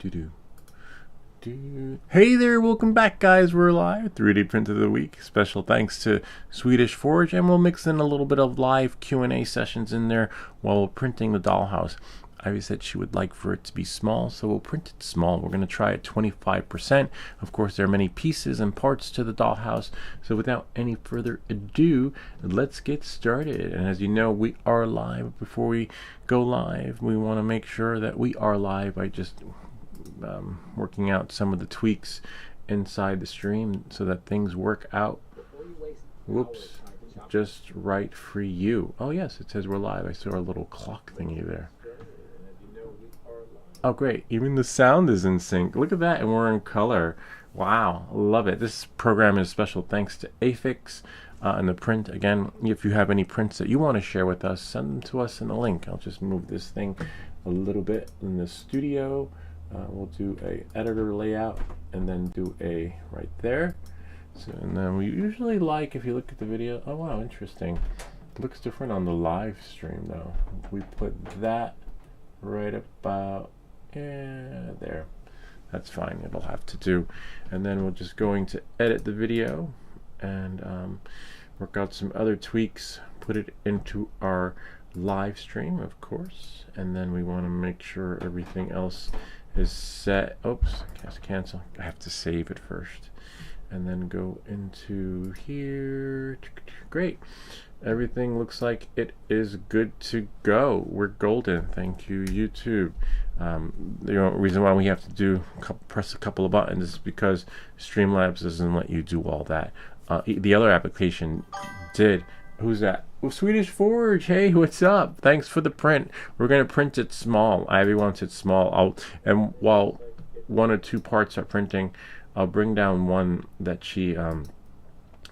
Do-do. Hey there, welcome back guys, we're live, 3D Print of the Week. Special thanks to Swedish Forge, and we'll mix in a little bit of live Q&A sessions in there while we're printing the dollhouse. Ivy said she would like for it to be small, so we'll print it small. We're going to try at 25%. Of course, there are many pieces and parts to the dollhouse, so without any further ado, let's get started. And as you know, we are live. Before we go live, we want to make sure that we are live by just working out some of the tweaks inside the stream so that things work out, whoops, just right for you. Oh yes, it says we're live. I saw a little clock thingy there. Oh great, even the sound is in sync. Look at that, and we're in color. Wow, love it. This program is special thanks to Afix and the print. Again, if you have any prints that you want to share with us, send them to us in the link. I'll just move this thing a little bit in the studio. We'll do a editor layout and then do a right there. So, and then we usually like, if you look at the video, oh wow, interesting. It looks different on the live stream though. We put that right about there. That's fine, it'll have to do. And then we're just going to edit the video and work out some other tweaks, put it into our live stream, of course. And then we want to make sure everything else is set. Oops, cancel. I have to save it first and then go into here. Great, everything looks like it is good to go. We're golden. Thank you, YouTube. The reason why we have to press a couple of buttons is because Streamlabs doesn't let you do all that. The other application did. Who's that? Oh, Swedish Forge. Hey, what's up? Thanks for the print. We're gonna print it small. Ivy wants it small. And while one or two parts are printing, I'll bring down one that she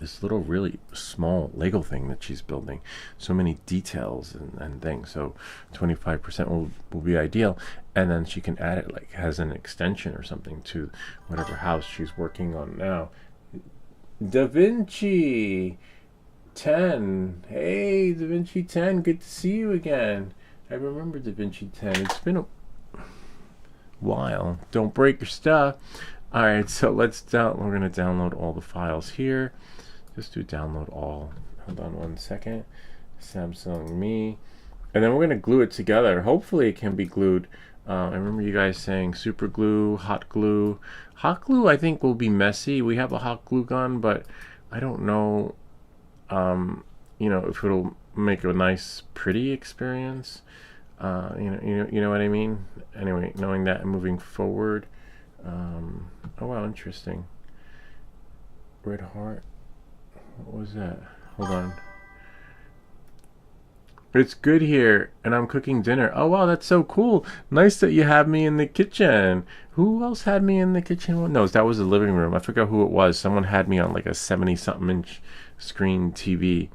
this little really small Lego thing that she's building. So many details and things. So 25% will be ideal. And then she can add it like as an extension or something to whatever house she's working on now. Da Vinci 10. Hey, Da Vinci 10, good to see you again. I remember Da Vinci 10. It's been a while. Don't break your stuff. Alright, so we're going to download all the files here. Just do download all. Hold on one second. Samsung Me. And then we're going to glue it together. Hopefully it can be glued. I remember you guys saying super glue, hot glue. Hot glue I think will be messy. We have a hot glue gun, but I don't know you know, if it'll make a nice pretty experience. You know what I mean. Anyway, knowing that and moving forward. Oh wow, interesting. Red heart, what was that? Hold on. It's good here and I'm cooking dinner. Oh wow, that's so cool. Nice that you have me in the kitchen. Who else had me in the kitchen? No, that was the living room. I forgot who it was. Someone had me on like a 70-something inch screen TV.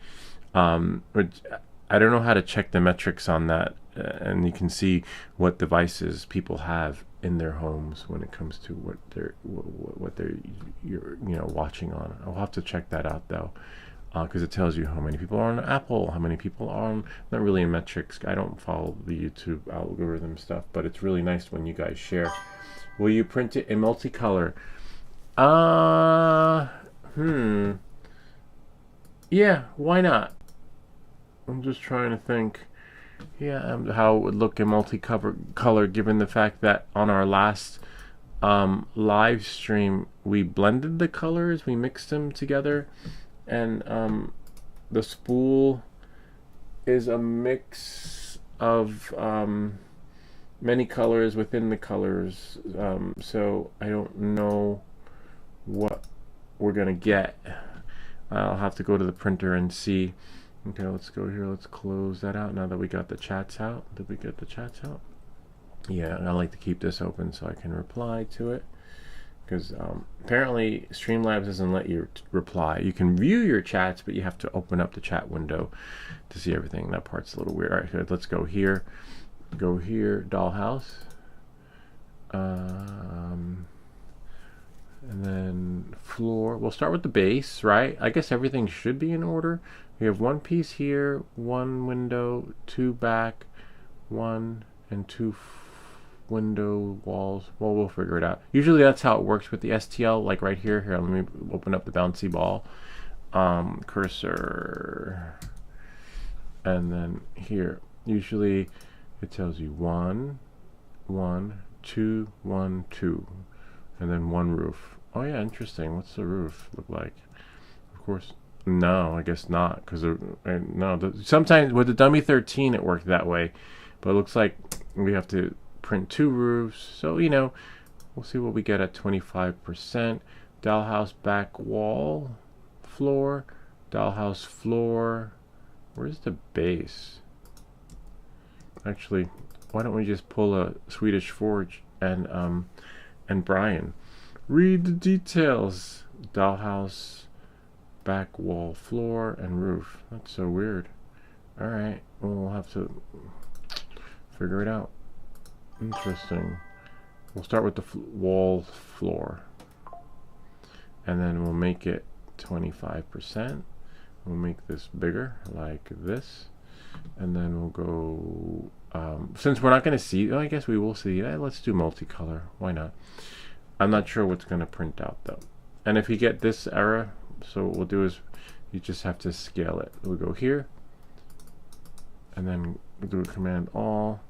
Which I don't know how to check the metrics on that, and you can see what devices people have in their homes when it comes to what they're you know watching on. I'll have to check that out though, because it tells you how many people are on Apple, how many people are on. Not really in metrics. I don't follow the YouTube algorithm stuff, but it's really nice when you guys share. Will you print it in multicolor? Yeah, why not? I'm just trying to think. Yeah, how it would look in multicolor, given the fact that on our last live stream we blended the colors, we mixed them together, and the spool is a mix of many colors within the colors. So I don't know what we're gonna get. I'll have to go to the printer and see. Okay, let's go here. Let's close that out now that we got the chats out. Did we get the chats out? Yeah, I like to keep this open so I can reply to it. Because apparently Streamlabs doesn't let you reply. You can view your chats, but you have to open up the chat window to see everything. That part's a little weird. All right, good. Let's go here. Go here, dollhouse. And then floor. We'll start with the base, right? I guess everything should be in order. We have one piece here, one window, two back, one and two window, walls. Well, we'll figure it out. Usually that's how it works with the STL. Like right here. Here, let me open up the bouncy ball. Cursor. And then here, usually it tells you 1, 1, 2, 1, 2. And then one roof. Oh yeah, interesting. What's the roof look like? Of course, no, I guess not, because no. Sometimes with the dummy 13 it worked that way, but it looks like we have to print 2 roofs. So we'll see what we get at 25%. Dollhouse back wall, floor, dollhouse floor. Where's the base? Actually, why don't we just pull a Swedish Forge and Brian. Read the details. Dollhouse, back wall, floor, and roof. That's so weird. Alright, well, we'll have to figure it out. Interesting. We'll start with the wall floor. And then we'll make it 25%. We'll make this bigger, like this. And then we'll go... since we're not going to see... I guess we will see. Let's do multicolor. Why not? I'm not sure what's going to print out, though. And if you get this error, so what we'll do is you just have to scale it. We'll go here. And then we'll do a command all.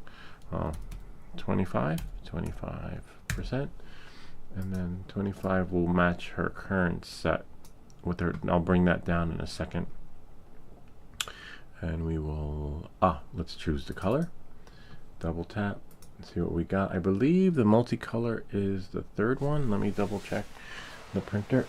25%. And then 25 will match her current set with her. I'll bring that down in a second. And we will, let's choose the color. Double tap, see what we got. I believe the multicolor is the 3rd one. Let me double check the printer.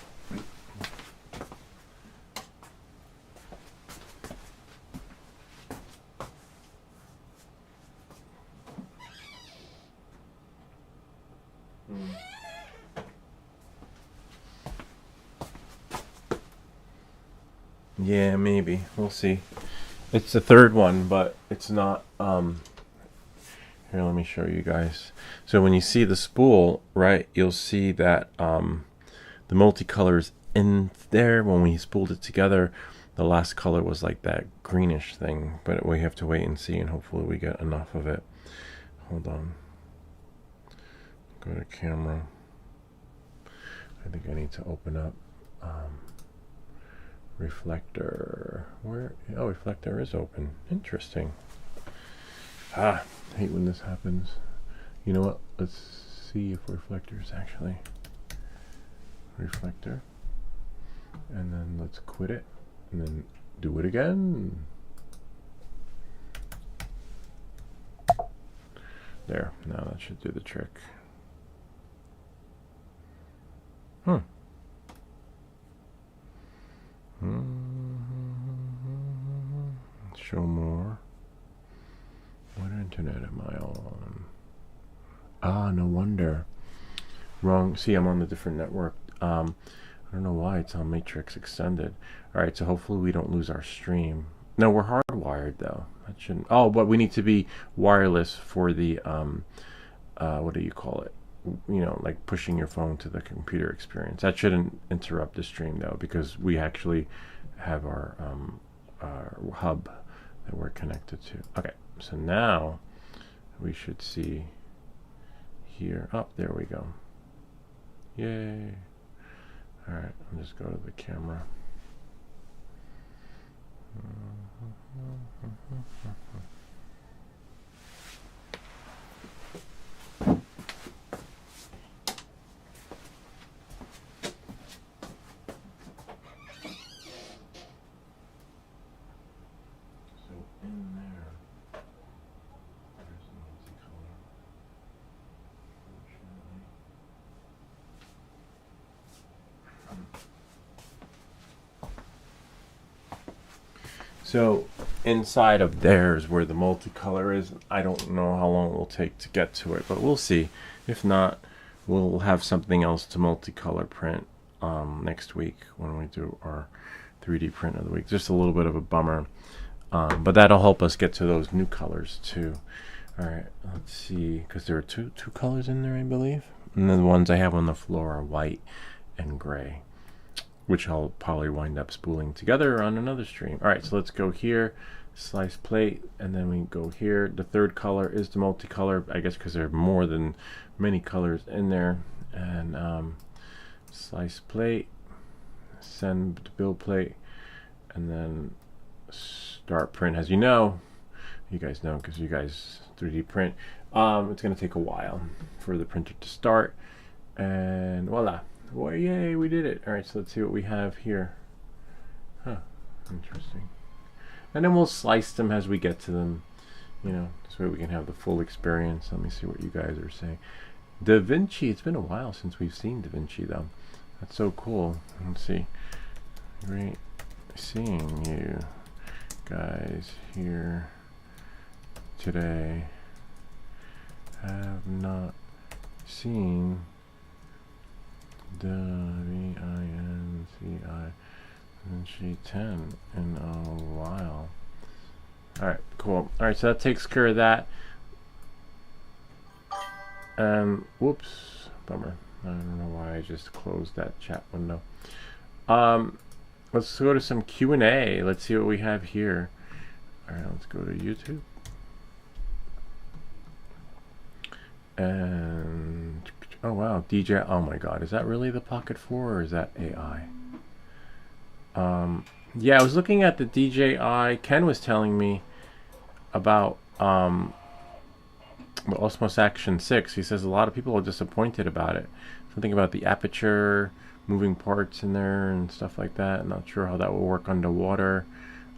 Yeah, maybe. We'll see. It's the 3rd one, but it's not. Here, let me show you guys. So when you see the spool, right, you'll see that the multicolor is in there. When we spooled it together, the last color was like that greenish thing. But we have to wait and see, and hopefully we get enough of it. Hold on. Go to camera. I think I need to open up reflector. Where? Oh, reflector is open. Interesting. I hate when this happens. You know what? Let's see if reflector is actually reflector. And then let's quit it. And then do it again. There. Now that should do the trick. Show more. What internet am I on? No wonder. Wrong. See, I'm on a different network. I don't know why it's on Matrix Extended. Alright, so hopefully we don't lose our stream. No, we're hardwired though. That shouldn't. Oh, but we need to be wireless for the what do you call it? Like pushing your phone to the computer experience. That shouldn't interrupt the stream though, because we actually have our hub that we're connected to. Okay, so now we should see here. Oh, there we go. Yay. All right, I'll just go to the camera. So inside of there is where the multicolor is. I don't know how long it will take to get to it, but we'll see. If not, we'll have something else to multicolor print next week when we do our 3D print of the week. Just a little bit of a bummer, but that'll help us get to those new colors too. All right, let's see, because there are two colors in there, I believe, and then the ones I have on the floor are white and gray, which I'll probably wind up spooling together on another stream. All right, so let's go here slice plate, and then we go here. The third color is the multicolor, I guess because there are more than many colors in there. And slice plate, send to build plate, and then start print. As you know, you guys know because you guys 3D print, it's going to take a while for the printer to start, and voila. Well, yay, we did it. All right, so let's see what we have here. Huh, interesting. And then we'll slice them as we get to them, you know, so we can have the full experience. Let me see what you guys are saying. Da Vinci, it's been a while since we've seen Da Vinci, though. That's so cool. Let's see. Great seeing you guys here today. Have not seen Da Vinci Vinci 10 in a while. Alright, cool. Alright, so that takes care of that. Whoops, bummer. I don't know why I just closed that chat window. Let's go to some Q&A. Let's see what we have here. Alright, let's go to YouTube. And oh wow, DJ, oh my god, is that really the Pocket 4 or is that AI? Yeah, I was looking at the DJI. Ken was telling me about Osmos Action 6. He says a lot of people are disappointed about it. Something about the aperture, moving parts in there and stuff like that. I'm not sure how that will work underwater.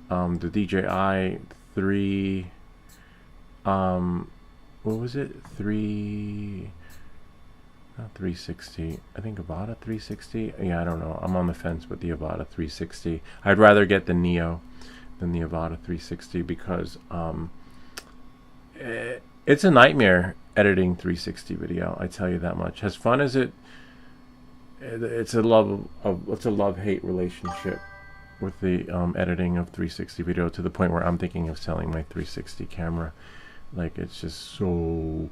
The DJI 3, what was it? Not 360. I think Avata 360. Yeah, I don't know. I'm on the fence with the Avata 360. I'd rather get the Neo than the Avata 360 because it's a nightmare editing 360 video. I tell you that much. As fun as it's a love-hate relationship with the editing of 360 video, to the point where I'm thinking of selling my 360 camera. Like, it's just so,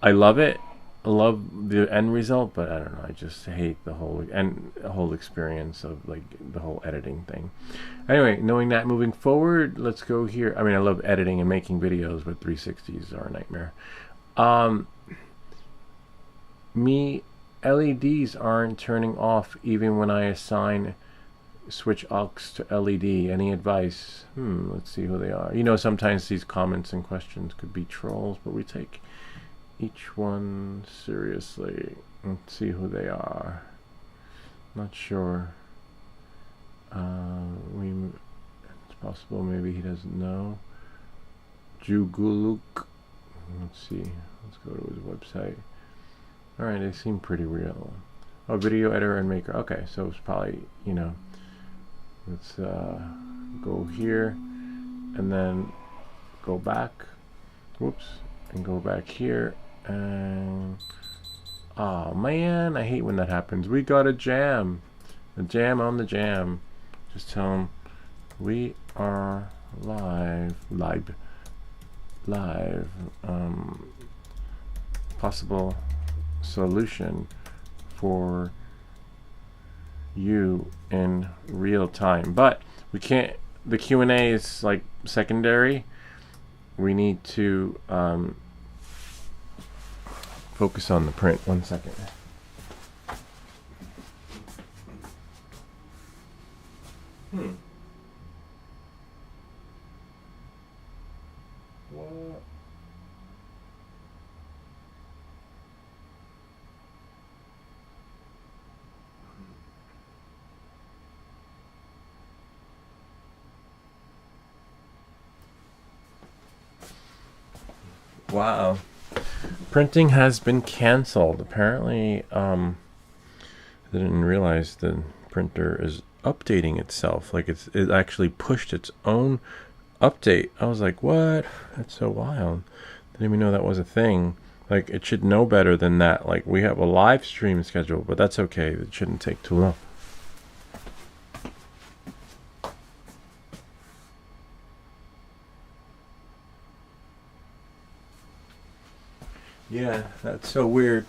I love it. I love the end result, but I don't know. I just hate the whole experience of like the whole editing thing. Anyway, knowing that, moving forward, let's go here. I mean, I love editing and making videos, but 360s are a nightmare. LEDs aren't turning off even when I assign switch aux to LED. Any advice? Let's see who they are. You know, sometimes these comments and questions could be trolls, but we take each one seriously. Let's see who they are. Not sure. It's possible maybe he doesn't know. Juguluk. Let's see. Let's go to his website. Alright, they seem pretty real. Oh, video editor and maker. Okay, so it's probably, you know, let's go here and then go back. Whoops. And go back here. And oh man, I hate when that happens. We got a jam on the jam. Just tell them we are live. Possible solution for you in real time, but we can't. The Q&A is like secondary. We need to focus on the print. 1 second. What? Wow. Printing has been canceled. Apparently, I didn't realize the printer is updating itself. Like it actually pushed its own update. I was like, what? That's so wild. Didn't even know that was a thing. Like, it should know better than that. Like, we have a live stream schedule, but that's okay. It shouldn't take too long. Yeah, that's so weird.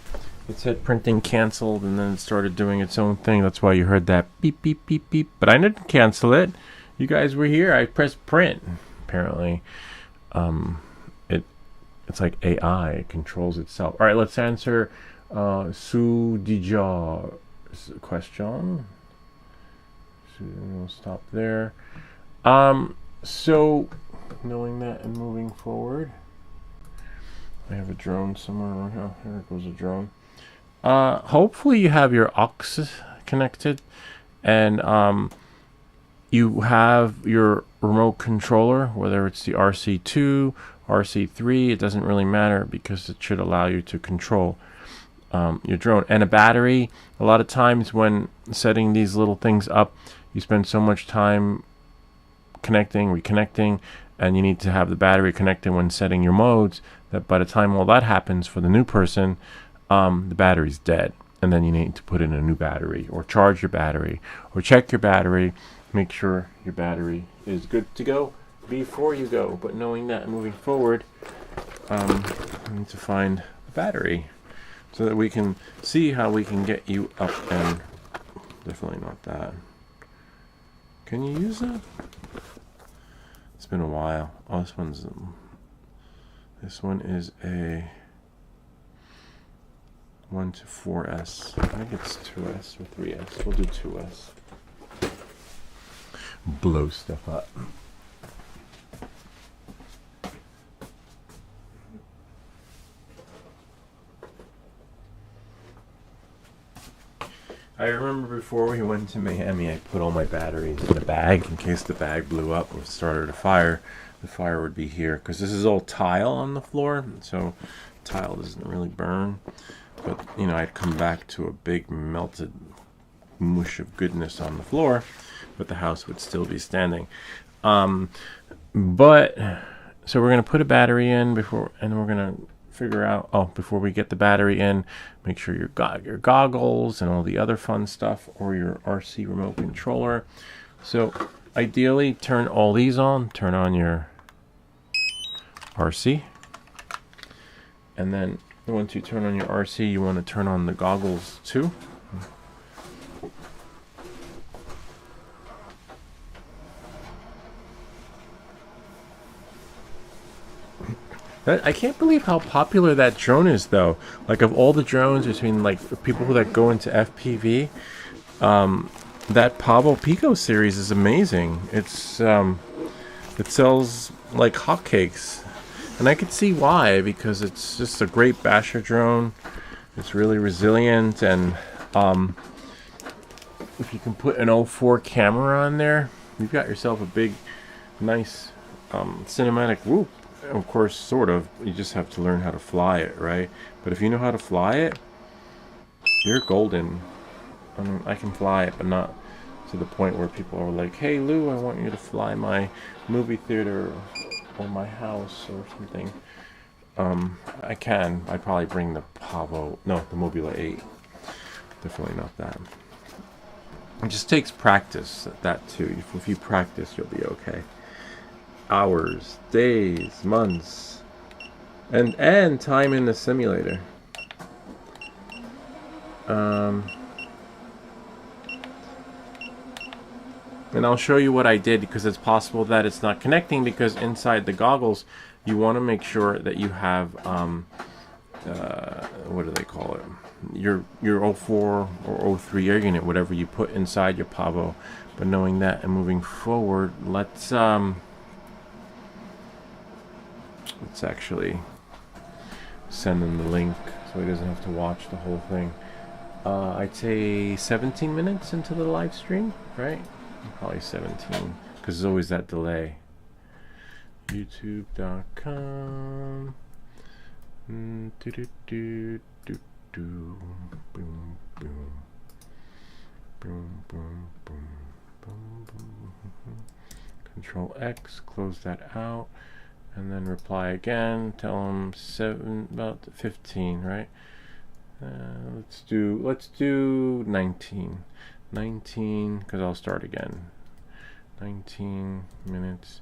It said printing canceled, and then it started doing its own thing. That's why you heard that beep, beep, beep, beep. But I didn't cancel it. You guys were here. I pressed print. apparently it's like AI. It controls itself. All right, let's answer Su Dija's question. So we'll stop there. So knowing that and moving forward, I have a drone somewhere. Oh, here goes a drone. Hopefully you have your aux connected, and you have your remote controller, whether it's the RC2, RC3, it doesn't really matter because it should allow you to control your drone. And a battery, a lot of times when setting these little things up, you spend so much time connecting, reconnecting, and you need to have the battery connected when setting your modes, that by the time all that happens for the new person, the battery's dead. And then you need to put in a new battery, or charge your battery, or check your battery, make sure your battery is good to go before you go. But knowing that and moving forward, I need to find a battery so that we can see how we can get you up. And definitely not that. Can you use it? It's been a while. Oh, this one is a 1 to 4S. I think it's 2S or 3S. We'll do 2S. Blow stuff up. I remember before we went to Miami, I put all my batteries in a bag in case the bag blew up or started a fire. The fire would be here because this is all tile on the floor, so tile doesn't really burn. But you know, I'd come back to a big melted mush of goodness on the floor, but the house would still be standing. But so we're gonna put a battery in before, and we're gonna figure out. Oh, before we get the battery in, make sure your goggles and all the other fun stuff, or your RC remote controller. So ideally, turn all these on. Turn on your RC, and then once you turn on your RC, you want to turn on the goggles too. I can't believe how popular that drone is, though. Like, of all the drones, between like people that go into FPV, that Pavo Pico series is amazing. It's it sells like hotcakes, and I could see why, because it's just a great basher drone. It's really resilient, and if you can put an 04 camera on there, you've got yourself a big, nice cinematic whoop. Of course, sort of. You just have to learn how to fly it, right? But if you know how to fly it, you're golden. I mean, I can fly it, but not to the point where people are like, "Hey, Lou, I want you to fly my movie theater or my house or something." I can. I'd probably bring the Mobula 8. Definitely not that. It just takes practice at that too. If you practice, you'll be okay. Hours, days, months, and time in the simulator. And I'll show you what I did, because it's possible that it's not connecting, because inside the goggles you want to make sure that you have what do they call it, your 04 or 03 air unit, whatever you put inside your Pavo. But knowing that and moving forward, let's actually send him the link so he doesn't have to watch the whole thing. I'd say 17 minutes into the live stream, right? Probably 17, because there's always that delay. YouTube.com. Boom, boom, boom, boom, boom, boom, boom. Control X, close that out. And then reply again. Tell them about 15, right? Let's do 19. 19, because I'll start again. 19 minutes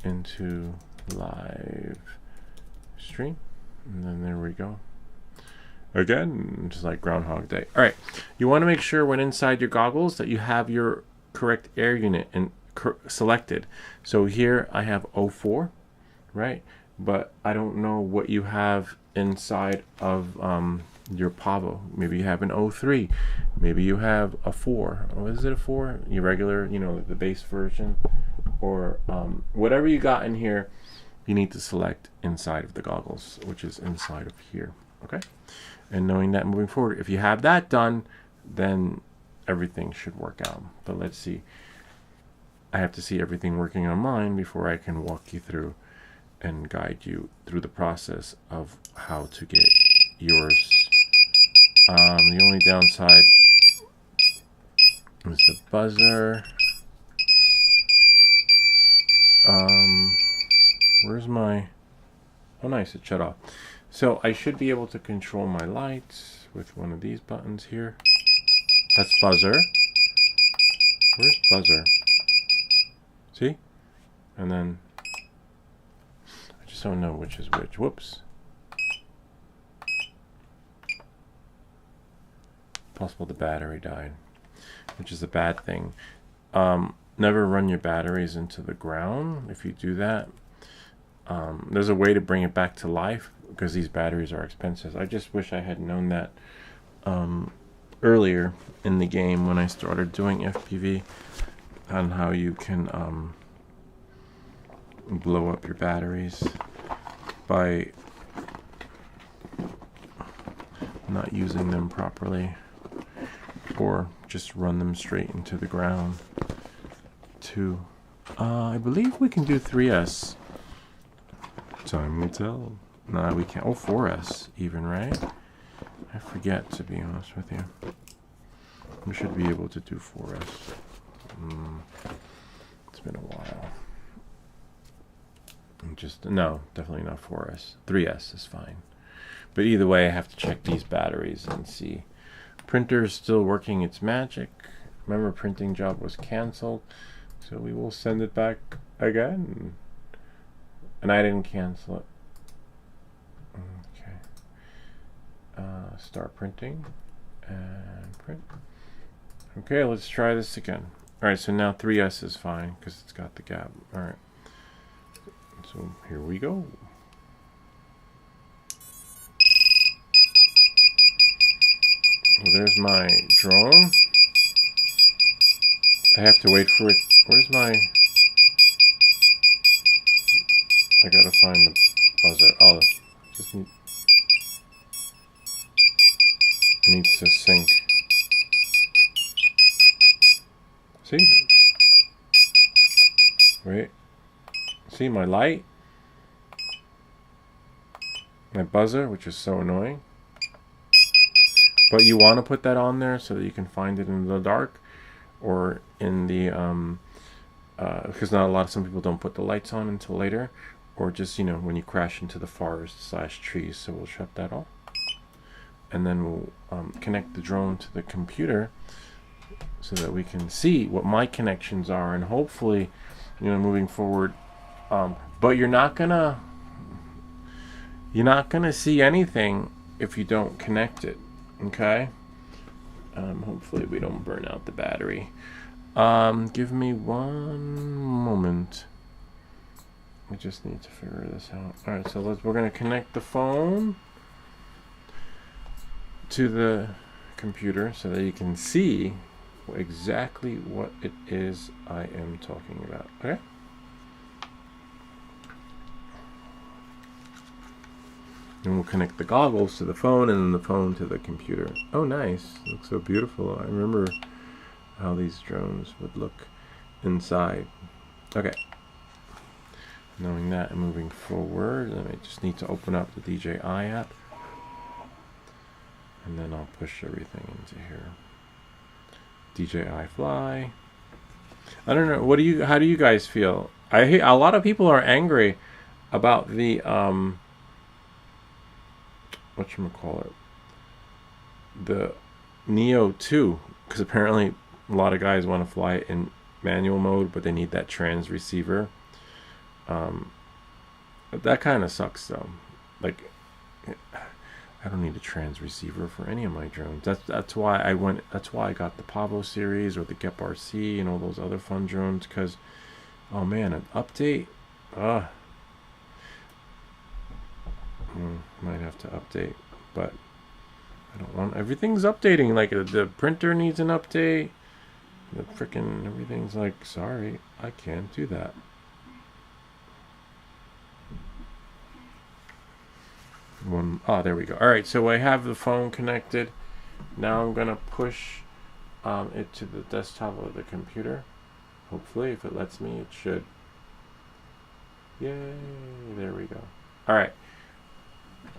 into live stream, and then there we go. Again, just like Groundhog Day. All right, you want to make sure when inside your goggles that you have your correct air unit and selected. So here I have 04, right? But I don't know what you have inside of your Pavo. Maybe you have an 03. Maybe you have a 4. Oh, is it a 4? Your regular, the base version. Or whatever you got in here, you need to select inside of the goggles, which is inside of here. Okay? And knowing that moving forward, if you have that done, then everything should work out. But let's see. I have to see everything working on mine before I can walk you through and guide you through the process of how to get yours. The only downside is the buzzer. Where's my... Oh, nice, it shut off. So I should be able to control my lights with one of these buttons here. That's buzzer. Where's buzzer? See? And then I just don't know which is which. Whoops. Possible the battery died, which is a bad thing. Never run your batteries into the ground. If you do that, there's a way to bring it back to life, because these batteries are expensive. I just wish I had known that earlier in the game when I started doing FPV, on how you can blow up your batteries by not using them properly, or just run them straight into the ground. I believe we can do 3S. Time will tell. No, we can't. Oh, 4S even, right? I forget, to be honest with you. We should be able to do 4S. It's been a while. No, definitely not 4S. 3S is fine. But either way, I have to check these batteries and see. Printer is still working its magic. Remember, printing job was canceled, so we will send it back again. And I didn't cancel it. Okay. Start printing and print. Okay, let's try this again. All right, so now 3S is fine because it's got the gap. All right. So here we go. Well, there's my drone. I have to wait for it. Where's my... I gotta find the buzzer. Oh, just need... It needs to sync. See? Wait. See my light? My buzzer, which is so annoying. But you want to put that on there so that you can find it in the dark, or in the because some people don't put the lights on until later, or just when you crash into the forest / trees. So we'll shut that off, and then we'll connect the drone to the computer so that we can see what my connections are, and hopefully moving forward. But you're not gonna see anything if you don't connect it. Okay. Hopefully we don't burn out the battery. Give me one moment. We just need to figure this out. All right, so we're gonna connect the phone to the computer so that you can see exactly what it is I am talking about. Okay. And we'll connect the goggles to the phone, and then the phone to the computer. Oh, nice. It looks so beautiful. I remember how these drones would look inside. Okay. Knowing that and moving forward, I just need to open up the DJI app. And then I'll push everything into here. DJI Fly. I don't know. How do you guys feel? I hate, a lot of people are angry about the whatchamacallit, the Neo 2, because apparently a lot of guys want to fly it in manual mode, but they need that trans receiver. That kind of sucks though. Like, I don't need a trans receiver for any of my drones. That's why I went. That's why I got the Pavo series or the Gep RC and all those other fun drones. Because, oh man, an update. Might have to update, but I don't want. Everything's updating. Like the printer needs an update. The frickin' everything's like, sorry, I can't do that. There we go. All right, so I have the phone connected. Now I'm gonna push it to the desktop of the computer. Hopefully, if it lets me, it should. Yay! There we go. All right.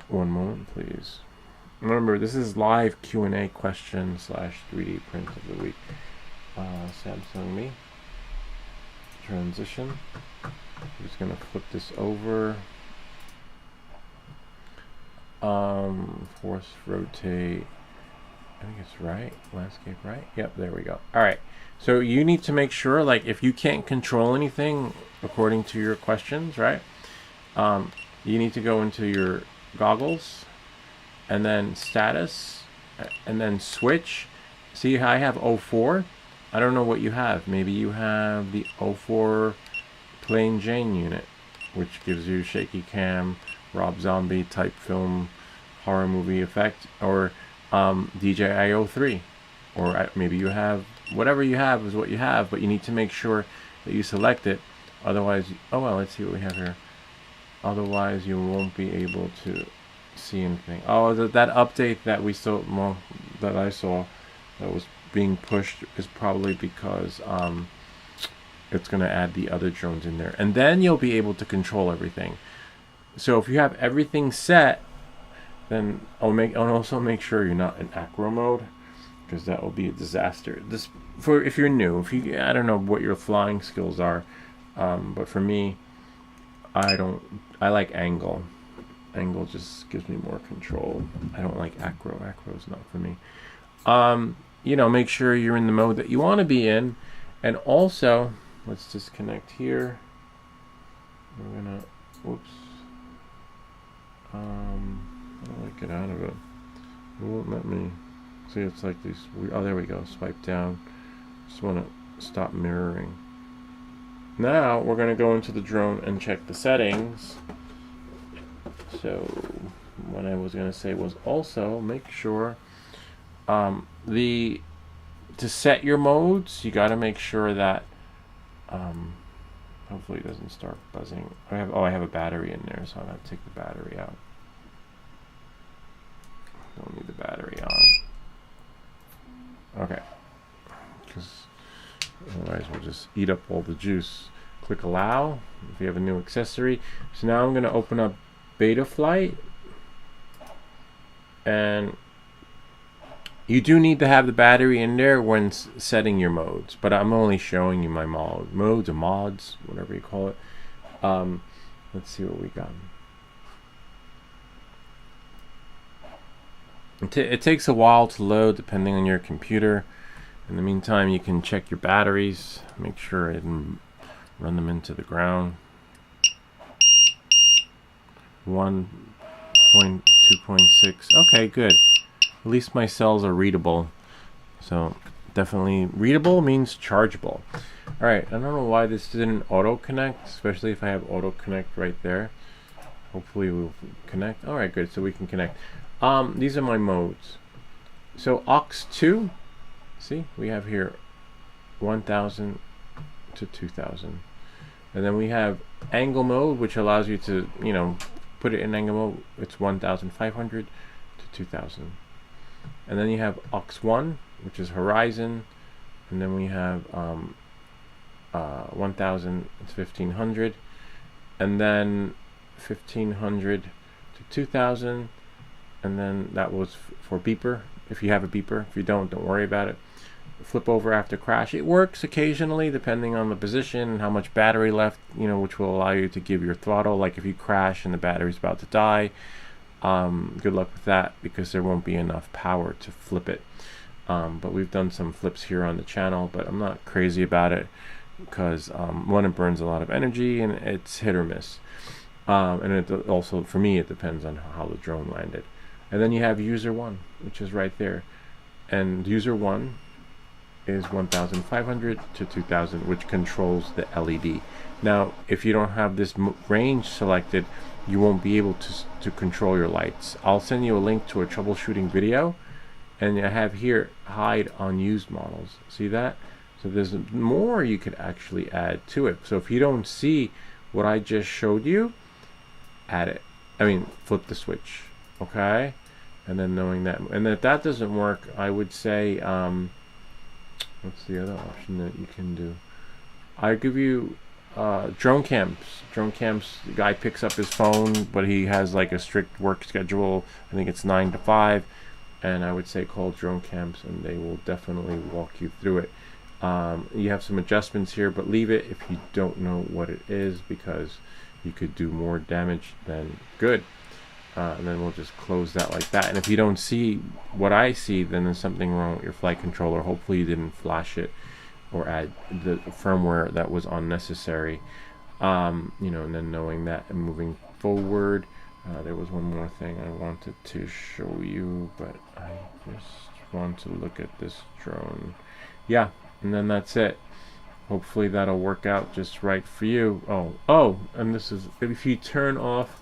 One moment, please. Remember, this is live Q&A question / 3D print of the week. Samsung Me. Transition. I'm just gonna flip this over. Force rotate. I think it's right. Landscape right. Yep, there we go. All right. So you need to make sure, like, if you can't control anything according to your questions, right? You need to go into your goggles and then status and then switch. See how I have 04? I don't know what you have. Maybe you have the 04 Plain Jane unit, which gives you shaky cam, Rob Zombie type film, horror movie effect, or DJI 03, or maybe you have whatever you have is what you have, but you need to make sure that you select it. Otherwise, oh well, let's see what we have here. Otherwise, you won't be able to see anything. Oh, that update that we saw, well, that I saw, that was being pushed is probably because it's going to add the other drones in there, and then you'll be able to control everything. So if you have everything set, then I'll also make sure you're not in acro mode, because that will be a disaster. This for if you're new. I don't know what your flying skills are, but for me, I like angle. Angle just gives me more control. I don't like acro. Acro is not for me. Make sure you're in the mode that you want to be in, and also let's disconnect here. We're gonna, whoops. How do I get out of it? It won't let me. See, it's like these. Oh, there we go. Swipe down. Just want to stop mirroring. Now we're going to go into the drone and check the settings. So what I was going to say was also make sure to set your modes, you got to make sure that hopefully it doesn't start buzzing. I have a battery in there, so I'm going to take the battery out. Don't need the battery on. Okay. Because otherwise we'll just eat up all the juice. Click allow if you have a new accessory. So now I'm going to open up Betaflight. And you do need to have the battery in there when setting your modes. But I'm only showing you my modes or mods, whatever you call it. Let's see what we got. It takes a while to load depending on your computer. In the meantime, you can check your batteries, make sure it didn't run them into the ground. 1.2.6. Okay, good. At least my cells are readable. So definitely readable means chargeable. Alright, I don't know why this didn't auto connect, especially if I have auto connect right there. Hopefully we'll connect. Alright, good, so we can connect. These are my modes. So aux2, see, we have here 1000 to 2000. And then we have angle mode, which allows you to, put it in angle mode. It's 1500 to 2000. And then you have aux1, which is horizon. And then we have 1000 to 1500. And then 1500 to 2000. And then that was for beeper, if you have a beeper. If you don't worry about it. Flip over after crash. It works occasionally depending on the position and how much battery left, which will allow you to give your throttle. Like if you crash and the battery's about to die, good luck with that, because there won't be enough power to flip it. But we've done some flips here on the channel, but I'm not crazy about it because one, it burns a lot of energy and it's hit or miss. And it also, for me, it depends on how the drone landed. And then you have user 1, which is right there. And user 1 is 1500 to 2000, which controls the LED. Now, if you don't have this range selected, you won't be able to control your lights. I'll send you a link to a troubleshooting video, and I have here hide unused models. See that? So there's more you could actually add to it. So if you don't see what I just showed you, add it. I mean, flip the switch, okay? And then knowing that, and if that doesn't work, I would say, what's the other option that you can do? I give you drone camps. Drone camps, the guy picks up his phone, but he has like a strict work schedule. I think it's 9 to 5. And I would say call drone camps, and they will definitely walk you through it. You have some adjustments here, but leave it if you don't know what it is, because you could do more damage than good. And then we'll just close that like that. And if you don't see what I see, then there's something wrong with your flight controller. Hopefully you didn't flash it or add the firmware that was unnecessary. You know, and then knowing that and moving forward, there was one more thing I wanted to show you, but I just want to look at this drone. Yeah, and then that's it. Hopefully that'll work out just right for you. Oh, and this is, if you turn off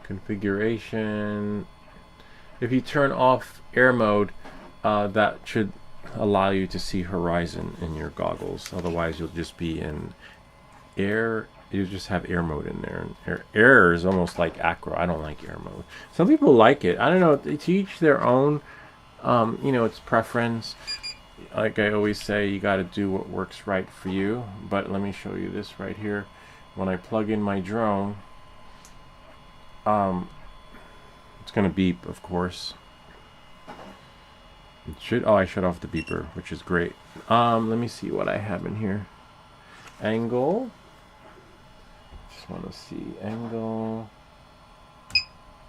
configuration, if you turn off air mode, that should allow you to see horizon in your goggles. Otherwise you'll just be in air. You just have air mode in there. And air is almost like acro. I don't like air mode. Some people like it. I don't know. To each their own. You know, it's preference. Like I always say, you got to do what works right for you. But let me show you this right here. When I plug in my drone, it's going to beep, of course. It should. Oh, I shut off the beeper, which is great. Let me see what I have in here. Angle. Just want to see angle,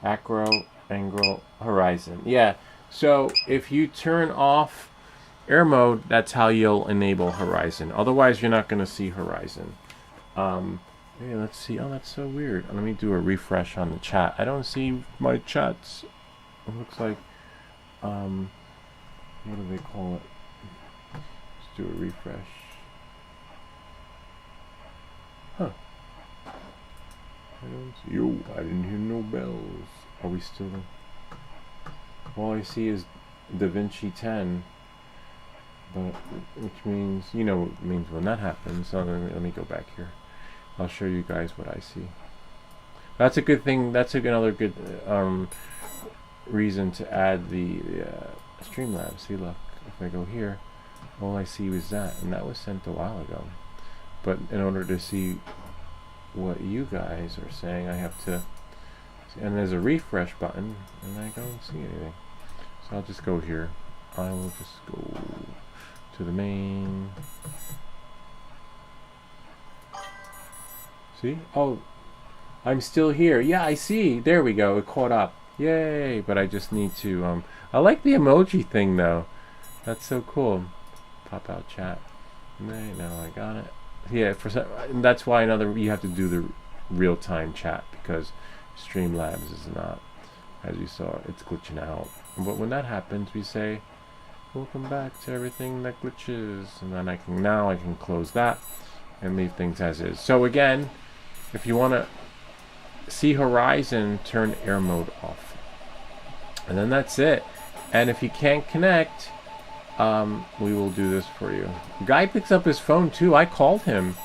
acro, angle, horizon. Yeah. So if you turn off air mode, that's how you'll enable horizon. Otherwise, you're not going to see horizon. Hey, let's see. Oh, that's so weird. Let me do a refresh on the chat. I don't see my chats. It looks like, what do they call it? Let's do a refresh. Huh. I don't see. Yo, I didn't hear no bells. Are we still in? All I see is DaVinci 10. But, which means, you know what it means when that happens. So let me go back here. I'll show you guys what I see. That's a good thing. That's another good reason to add the Streamlabs. See, look, if I go here, all I see was that, and that was sent a while ago. But in order to see what you guys are saying, I have to, and there's a refresh button, and I don't see anything. So I'll just go here. I will just go to the main. See? Oh, I'm still here. Yeah, I see. There we go. It caught up. Yay! But I just need to, I like the emoji thing, though. That's so cool. Pop out chat. Now I got it. Yeah, and that's why you have to do the real-time chat, because Streamlabs is not, as you saw, it's glitching out. But when that happens, we say, welcome back to everything that glitches. And then I can close that and leave things as is. So again, if you want to see horizon, turn air mode off. And then that's it. And if you can't connect, we will do this for you. Guy picks up his phone too. I called him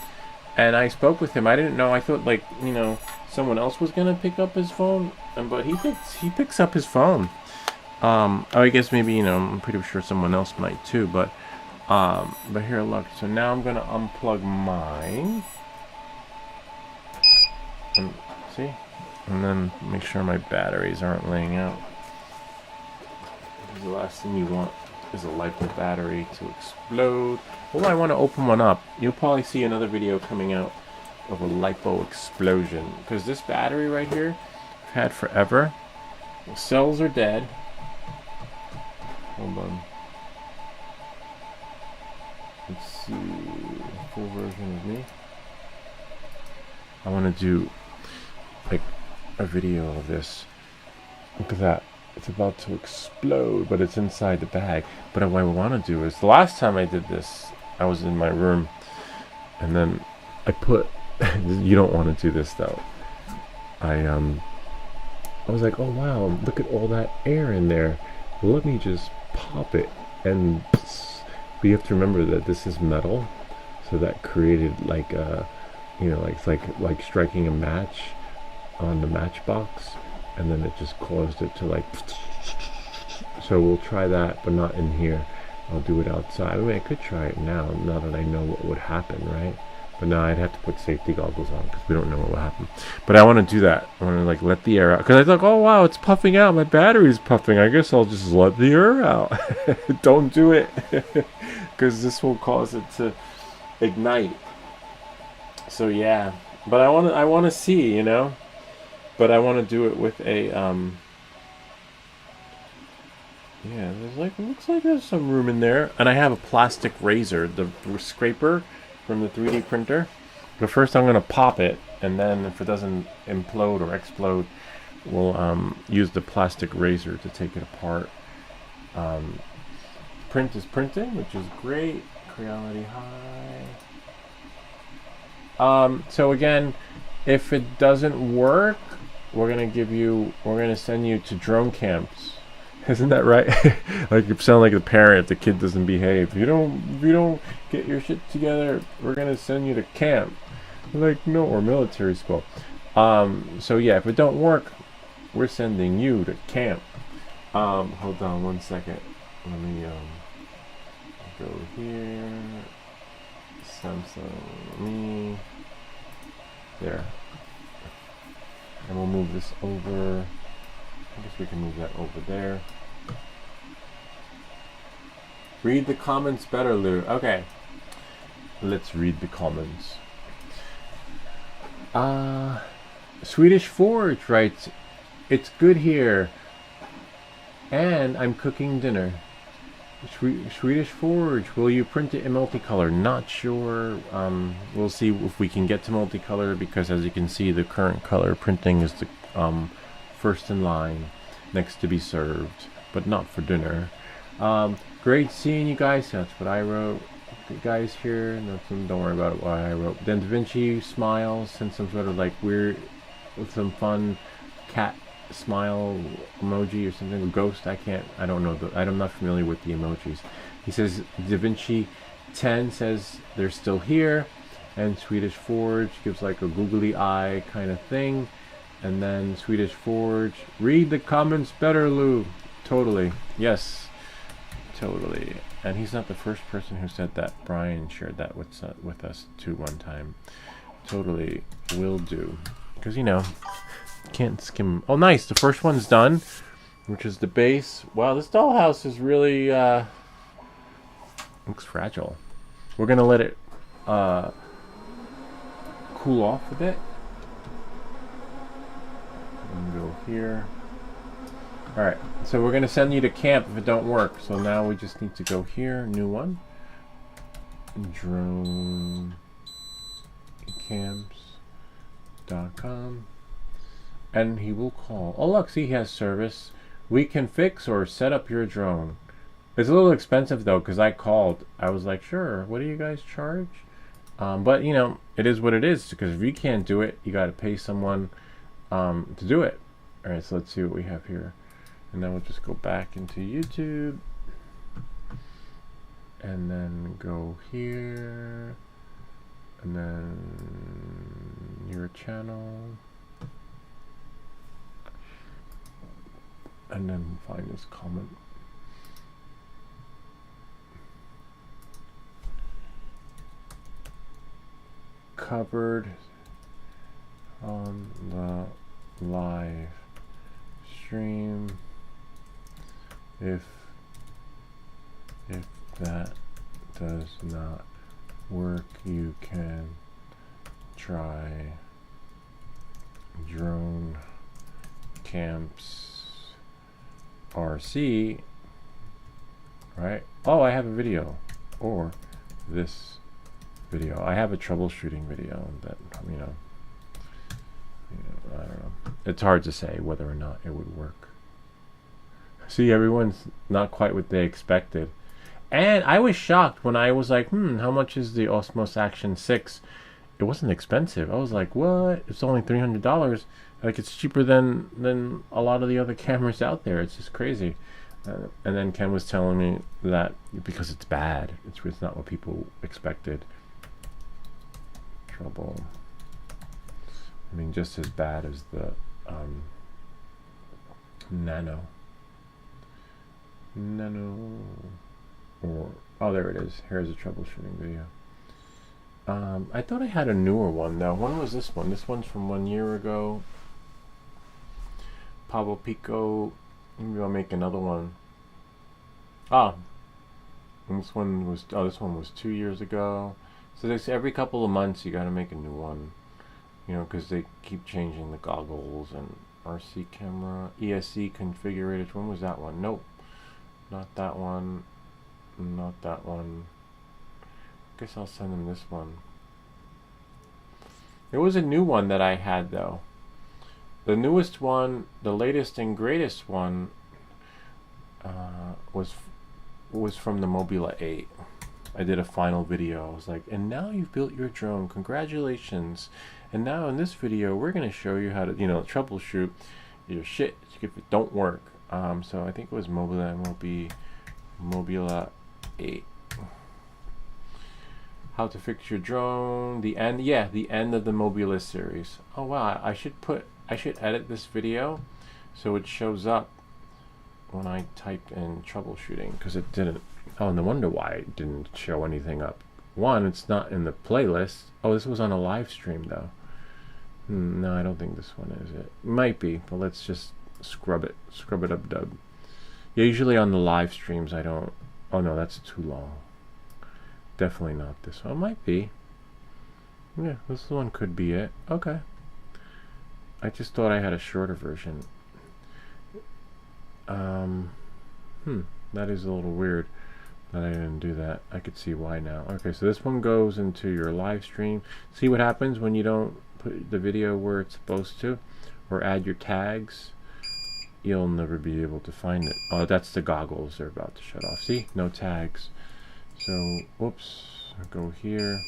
and I spoke with him. I didn't know. I thought, like, you know, someone else was gonna pick up his phone, but he picks up his phone. I guess maybe, you know, I'm pretty sure someone else might too. But here, look. So now I'm gonna unplug mine. And see, and then make sure my batteries aren't laying out. The last thing you want is a LiPo battery to explode. Oh, I want to open one up. You'll probably see another video coming out of a LiPo explosion, because this battery right here, I've had forever. The cells are dead. Hold on. Let's see. Full version of me. I want to do like a video of this. Look at that. It's about to explode, but it's inside the bag. But what I want to do is, the last time I did this, I was in my room, and then I put, you don't want to do this though. I was like, oh wow, look at all that air in there. Let me just pop it, and pss. But you have to remember that this is metal, so that created like a, like it's like striking a match on the matchbox, and then it just caused it to like. So we'll try that, but not in here. I'll do it outside. I mean, I could try it now that I know what would happen, right? But now I'd have to put safety goggles on because we don't know what will happen. But I want to do that. I want to like let the air out because I thought, oh wow, it's puffing out. My battery's puffing. I guess I'll just let the air out. Don't do it because this will cause it to ignite. So yeah, but I want to see, but I want to do it with a yeah. It looks like there's some room in there, and I have a plastic razor, the scraper from the 3D printer. But first I'm going to pop it, and then if it doesn't implode or explode, we'll use the plastic razor to take it apart. Print is printing, which is great. Creality high. So again, if it doesn't work, we're going to send you to drone camps. Isn't that right? Like you sound like the parent if the kid doesn't behave. If you don't get your shit together, we're gonna send you to camp. Like no, or military school. So yeah, if it don't work, we're sending you to camp. Hold on one second. Let me go here. Samsung me. There. And we'll move this over. I guess we can move that over there. Read the comments better, Lou. Okay. Let's read the comments. Swedish Forge writes, it's good here. And I'm cooking dinner. Swedish Forge, will you print it in multicolor? Not sure. We'll see if we can get to multicolor because as you can see, the current color printing is the first in line, next to be served, but not for dinner. Great seeing you guys. That's what I wrote. Good guys here. Don't worry about what I wrote. Then Da Vinci smiles, sent some sort of like weird, with some fun cat smile emoji or something. A ghost. I don't know. I'm not familiar with the emojis. He says Da Vinci 10 says they're still here, and Swedish Forge gives like a googly eye kind of thing. And then Swedish Forge, read the comments better, Lou. Totally. Yes. Totally. And he's not the first person who said that. Brian shared that with us too one time. Totally will do. Because, can't skim. Oh, nice. The first one's done, which is the base. Wow, this dollhouse is really, looks fragile. We're going to let it cool off a bit. And go here. Alright, so we're going to send you to camp if it don't work. So now we just need to go here, new one. DroneCamps.com. And he will call. Oh look, see, he has service. We can fix or set up your drone. It's a little expensive though, because I called. I was like, sure, what do you guys charge? But it is what it is, because if you can't do it, you got to pay someone to do it. Alright, so let's see what we have here. And then we'll just go back into YouTube. And then go here. And then your channel. And then find this comment. Covered on the live stream. If that does not work, you can try Drone Camps RC, right? Oh, I have a video, or this video. I have a troubleshooting video that, I don't know. It's hard to say whether or not it would work. See, everyone's not quite what they expected. And I was shocked when I was like, how much is the Osmos Action 6? It wasn't expensive. I was like, what? It's only $300. Like, it's cheaper than a lot of the other cameras out there. It's just crazy. And then Ken was telling me that because it's bad, it's not what people expected. Trouble. I mean, just as bad as the Nano. Or, oh, there it is. Here's a troubleshooting video. I thought I had a newer one though. When was this one? This one's from 1 year ago. Pablo Pico. Maybe I'll make another one. Ah, this one was 2 years ago. So this every couple of months you got to make a new one. You know, because they keep changing the goggles and RC camera, ESC configurators. When was that one? Nope, not that one. Not that one. Guess I'll send them this one. There was a new one that I had though. The newest one, the latest and greatest one, was from the Mobula 8. I did a final video. I was like, and now you've built your drone. Congratulations. And now in this video, we're going to show you how to, troubleshoot your shit if it don't work. So I think it was Mobula 8. How to fix your drone. The end of the Mobula series. Oh wow, I should edit this video so it shows up when I type in troubleshooting, because it didn't. Oh, no wonder why it didn't show anything up. One, it's not in the playlist. Oh, this was on a live stream though. No, I don't think this one is it. Might be, but let's just scrub it up dub. Yeah, usually on the live streams I don't. Oh no, that's too long. Definitely not this one. It might be. Yeah, this one could be it. Okay. I just thought I had a shorter version. That is a little weird that I didn't do that. I could see why now. Okay, so this one goes into your live stream. See what happens when you don't put the video where it's supposed to, or add your tags. You'll never be able to find it. Oh, that's the goggles. They're about to shut off. See? No tags. So, whoops. I'll go here.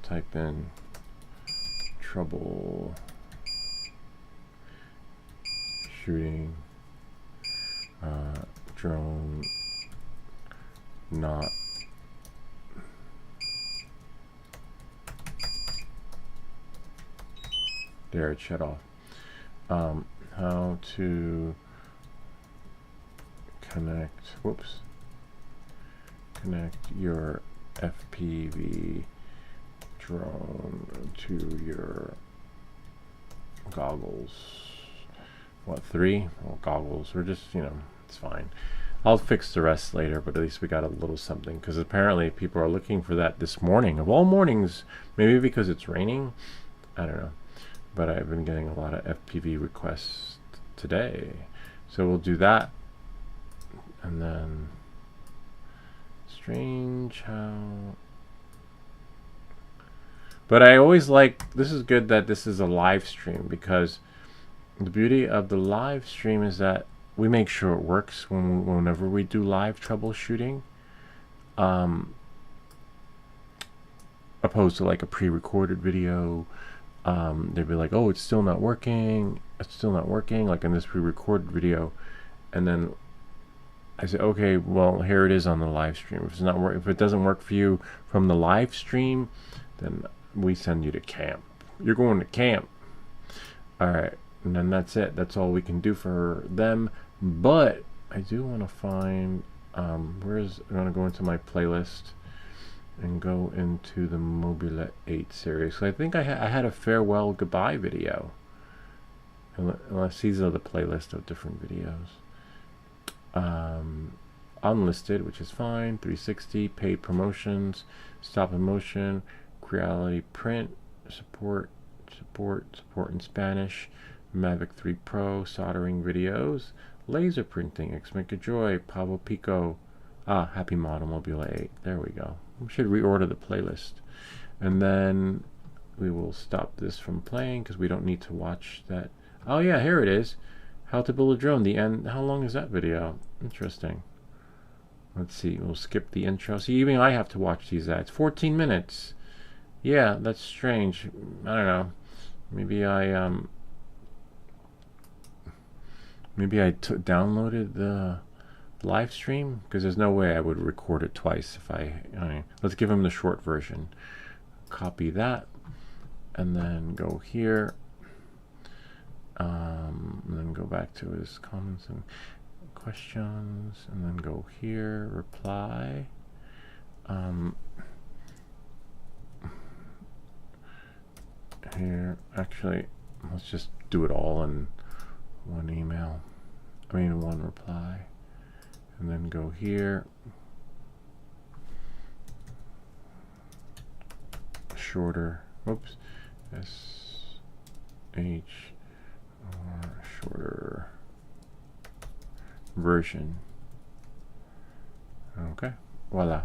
Type in trouble shooting drone not there, it shut off. How to connect your FPV drone to your goggles. What, 3? Well, goggles, or just, it's fine. I'll fix the rest later, but at least we got a little something, because apparently people are looking for that this morning. Of all mornings, maybe because it's raining, I don't know. But I've been getting a lot of FPV requests today. So we'll do that. And then, strange how... But I always like, this is good that this is a live stream, because the beauty of the live stream is that we make sure it works whenever we do live troubleshooting, opposed to like a pre-recorded video. They'd be like, oh, it's still not working, like in this pre-recorded video, and then I say, okay, well, here it is on the live stream. If it doesn't work for you from the live stream, then we send you to camp. You're going to camp. All right, and then that's it. That's all we can do for them. But I do want to find I'm going to go into my playlist and go into the Mobula 8 series. So I think I had a farewell goodbye video, unless these are the playlist of different videos. Unlisted, which is fine. 360 paid promotions, stop in motion, Creality print, support in Spanish, Mavic 3 Pro, soldering videos, laser printing, Xmaker Joy, Pablo Pico, Happy Model Mobula 8. There we go. We should reorder the playlist, and then we will stop this from playing because we don't need to watch that. Oh yeah, here it is. How to build a drone, the end. How long is that video? Interesting. Let's see, we'll skip the intro. See, even I have to watch these ads. 14 minutes. Yeah, that's strange. I don't know. Maybe I downloaded the live stream, because there's no way I would record it twice if let's give him the short version. Copy that, and then go here, and then go back to his comments and questions, and then go here, reply. Here, actually, let's just do it all in one email. One reply. And then go here. Shorter. Whoops. SH or shorter version. Okay. Voila.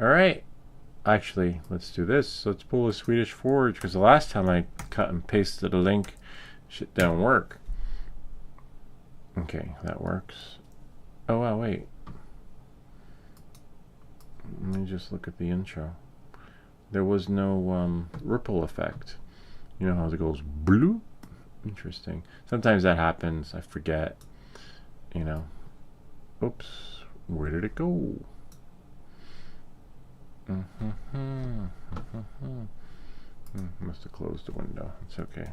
All right. Actually, let's do this. Let's pull a Swedish Forge, because the last time I cut and pasted a link, shit didn't work. Okay, that works. Oh, wow, wait. Let me just look at the intro. There was no ripple effect. You know how it goes bloop? Interesting. Sometimes that happens. I forget. You know. Oops. Where did it go? Must have closed the window. It's okay.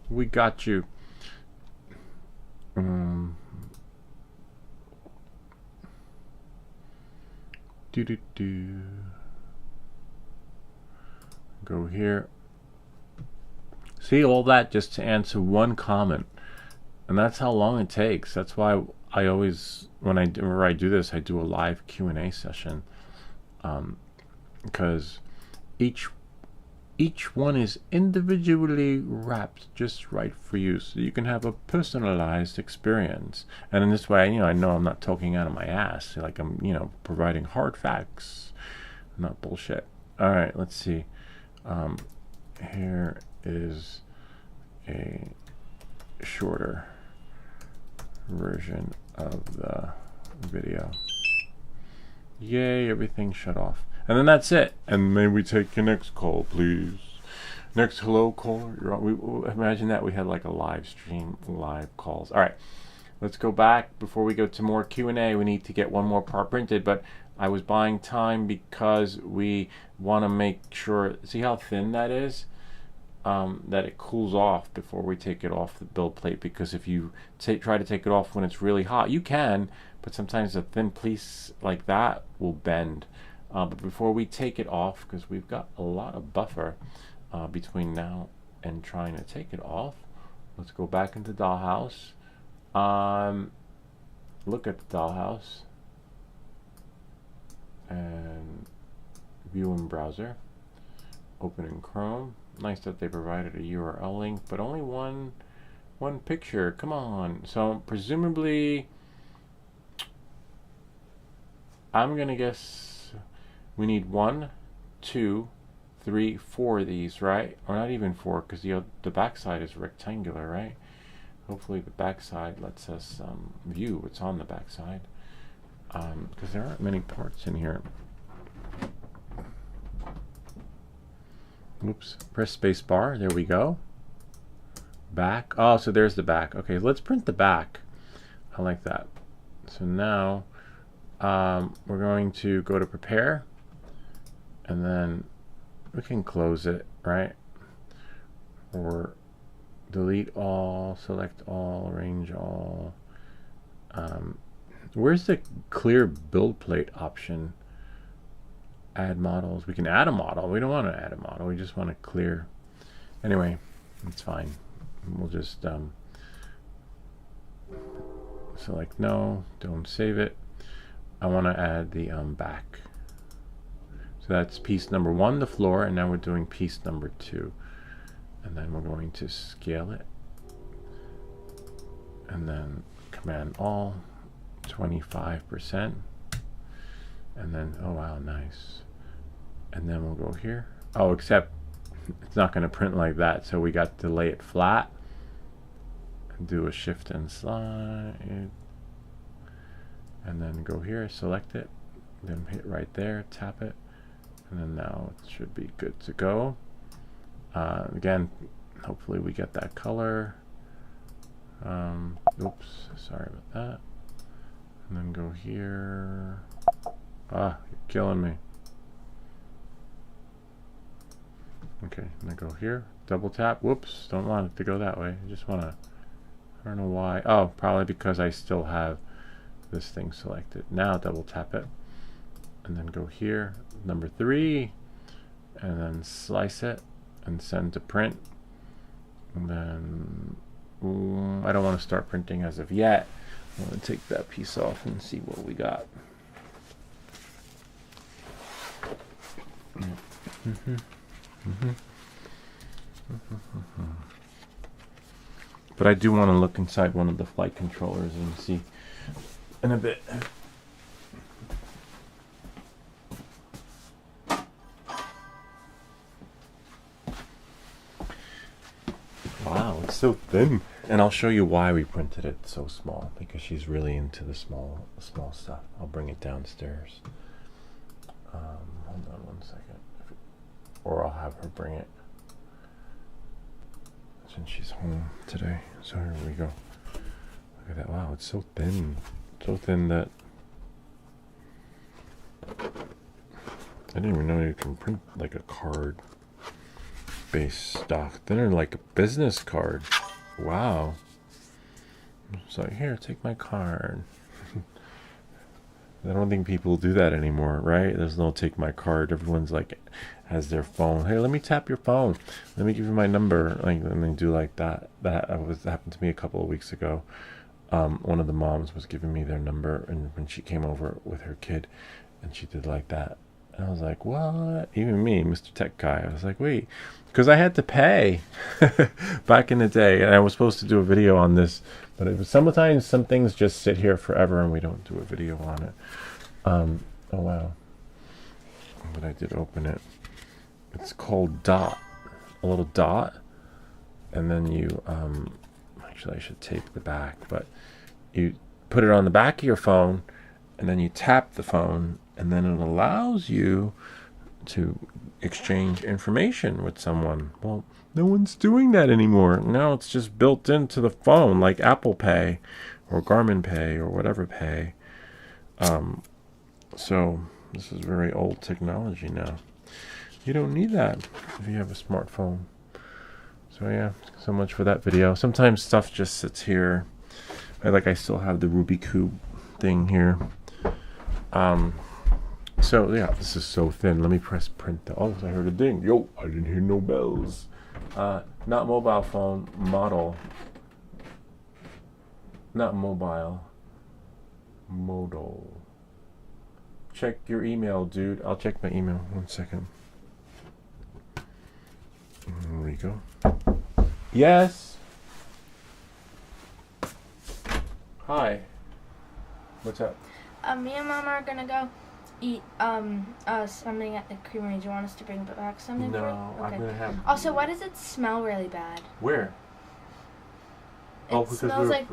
We got you. Go here. See, all that just to answer one comment, and that's how long it takes. That's why I always, whenever I do this, I do a live Q&A session, because each one is individually wrapped just right for you, so you can have a personalized experience. And in this way, I know I'm not talking out of my ass. Like I'm, providing hard facts, not bullshit. All right, let's see. Here is a shorter version of the video. Yay, everything shut off. And then that's it. And may we take your next call, please? Next hello caller. Imagine that we had like a live stream, live calls. All right, let's go back. Before we go to more Q&A, we need to get one more part printed, but I was buying time because we want to make sure, see how thin that is? That it cools off before we take it off the build plate, because if you try to take it off when it's really hot, you can, but sometimes a thin piece like that will bend. But before we take it off, because we've got a lot of buffer between now and trying to take it off, let's go back into Dollhouse. Look at the Dollhouse and view in browser. Open in Chrome. Nice that they provided a URL link, but only one picture. Come on. So presumably, I'm gonna guess we need 1, 2, 3, 4 of these, right? Or not even 4, because the backside is rectangular, right? Hopefully the backside lets us view what's on the backside, because there aren't many parts in here. Oops, press space bar, there we go. Back, oh, so there's the back. Okay, let's print the back. I like that. So now we're going to go to prepare, and then we can close it, right? Or delete all, select all, arrange all. Where's the clear build plate option? Add models. We can add a model. We don't want to add a model. We just want to clear. Anyway, it's fine. We'll just select no, don't save it. I want to add the back. So that's piece number 1, the floor, and now we're doing piece number 2. And then we're going to scale it. And then Command All, 25%. And then, oh wow, nice. And then we'll go here. Oh, except it's not going to print like that, so we got to lay it flat. do a shift and slide, and then go here, select it, then hit right there, tap it, and then now it should be good to go. Again, hopefully we get that color. Oops, sorry about that. And then go here. Ah, you're killing me. Okay, and then go here, double tap. Whoops, don't want it to go that way. I just want to, I don't know why. Oh, probably because I still have this thing selected. Now double tap it, and then go here, number 3, and then slice it and send to print. And then I don't want to start printing as of yet. I want to take that piece off and see what we got. But I do want to look inside one of the flight controllers and see in a bit. Wow, it's so thin. And I'll show you why we printed it so small, because she's really into the small stuff. I'll bring it downstairs. Hold on one second. Or I'll have her bring it since she's home today. So here we go. Look at that. Wow, it's so thin. So thin that I didn't even know you can print like a card base stock. Thinner like a business card. Wow. So here, take my card. I don't think people do that anymore, right? There's no take my card. Everyone's like has their phone. Hey, let me tap your phone. Let me give you my number. Like, and they do like that. That happened to me a couple of weeks ago. One of the moms was giving me their number, and when she came over with her kid, and she did like that. And I was like, what? Even me, Mr. Tech Guy, I was like, wait, because I had to pay back in the day, and I was supposed to do a video on this, but it was sometimes some things just sit here forever and we don't do a video on it. Oh wow. But I did open it. It's called Dot. A little dot. And then you actually I should tape the back, but you put it on the back of your phone, and then you tap the phone, and then it allows you to exchange information with someone. Well, no one's doing that anymore. Now it's just built into the phone, like Apple Pay or Garmin Pay or whatever Pay. So this is very old technology now. You don't need that if you have a smartphone. So yeah, so much for that video. Sometimes stuff just sits here. I still have the Rubik's Cube thing here. So yeah, this is so thin. Let me press print. Oh, I heard a ding. Yo, I didn't hear no bells. Not mobile phone model. Not mobile. Modal. Check your email, dude. I'll check my email. 1 second. There we go. Yes. Hi. What's up? Me and Mom are gonna go eat something at the creamery. Do you want us to bring back something? No, for you? Okay. I'm gonna have. Also, why does it smell really bad? Where? It smells like.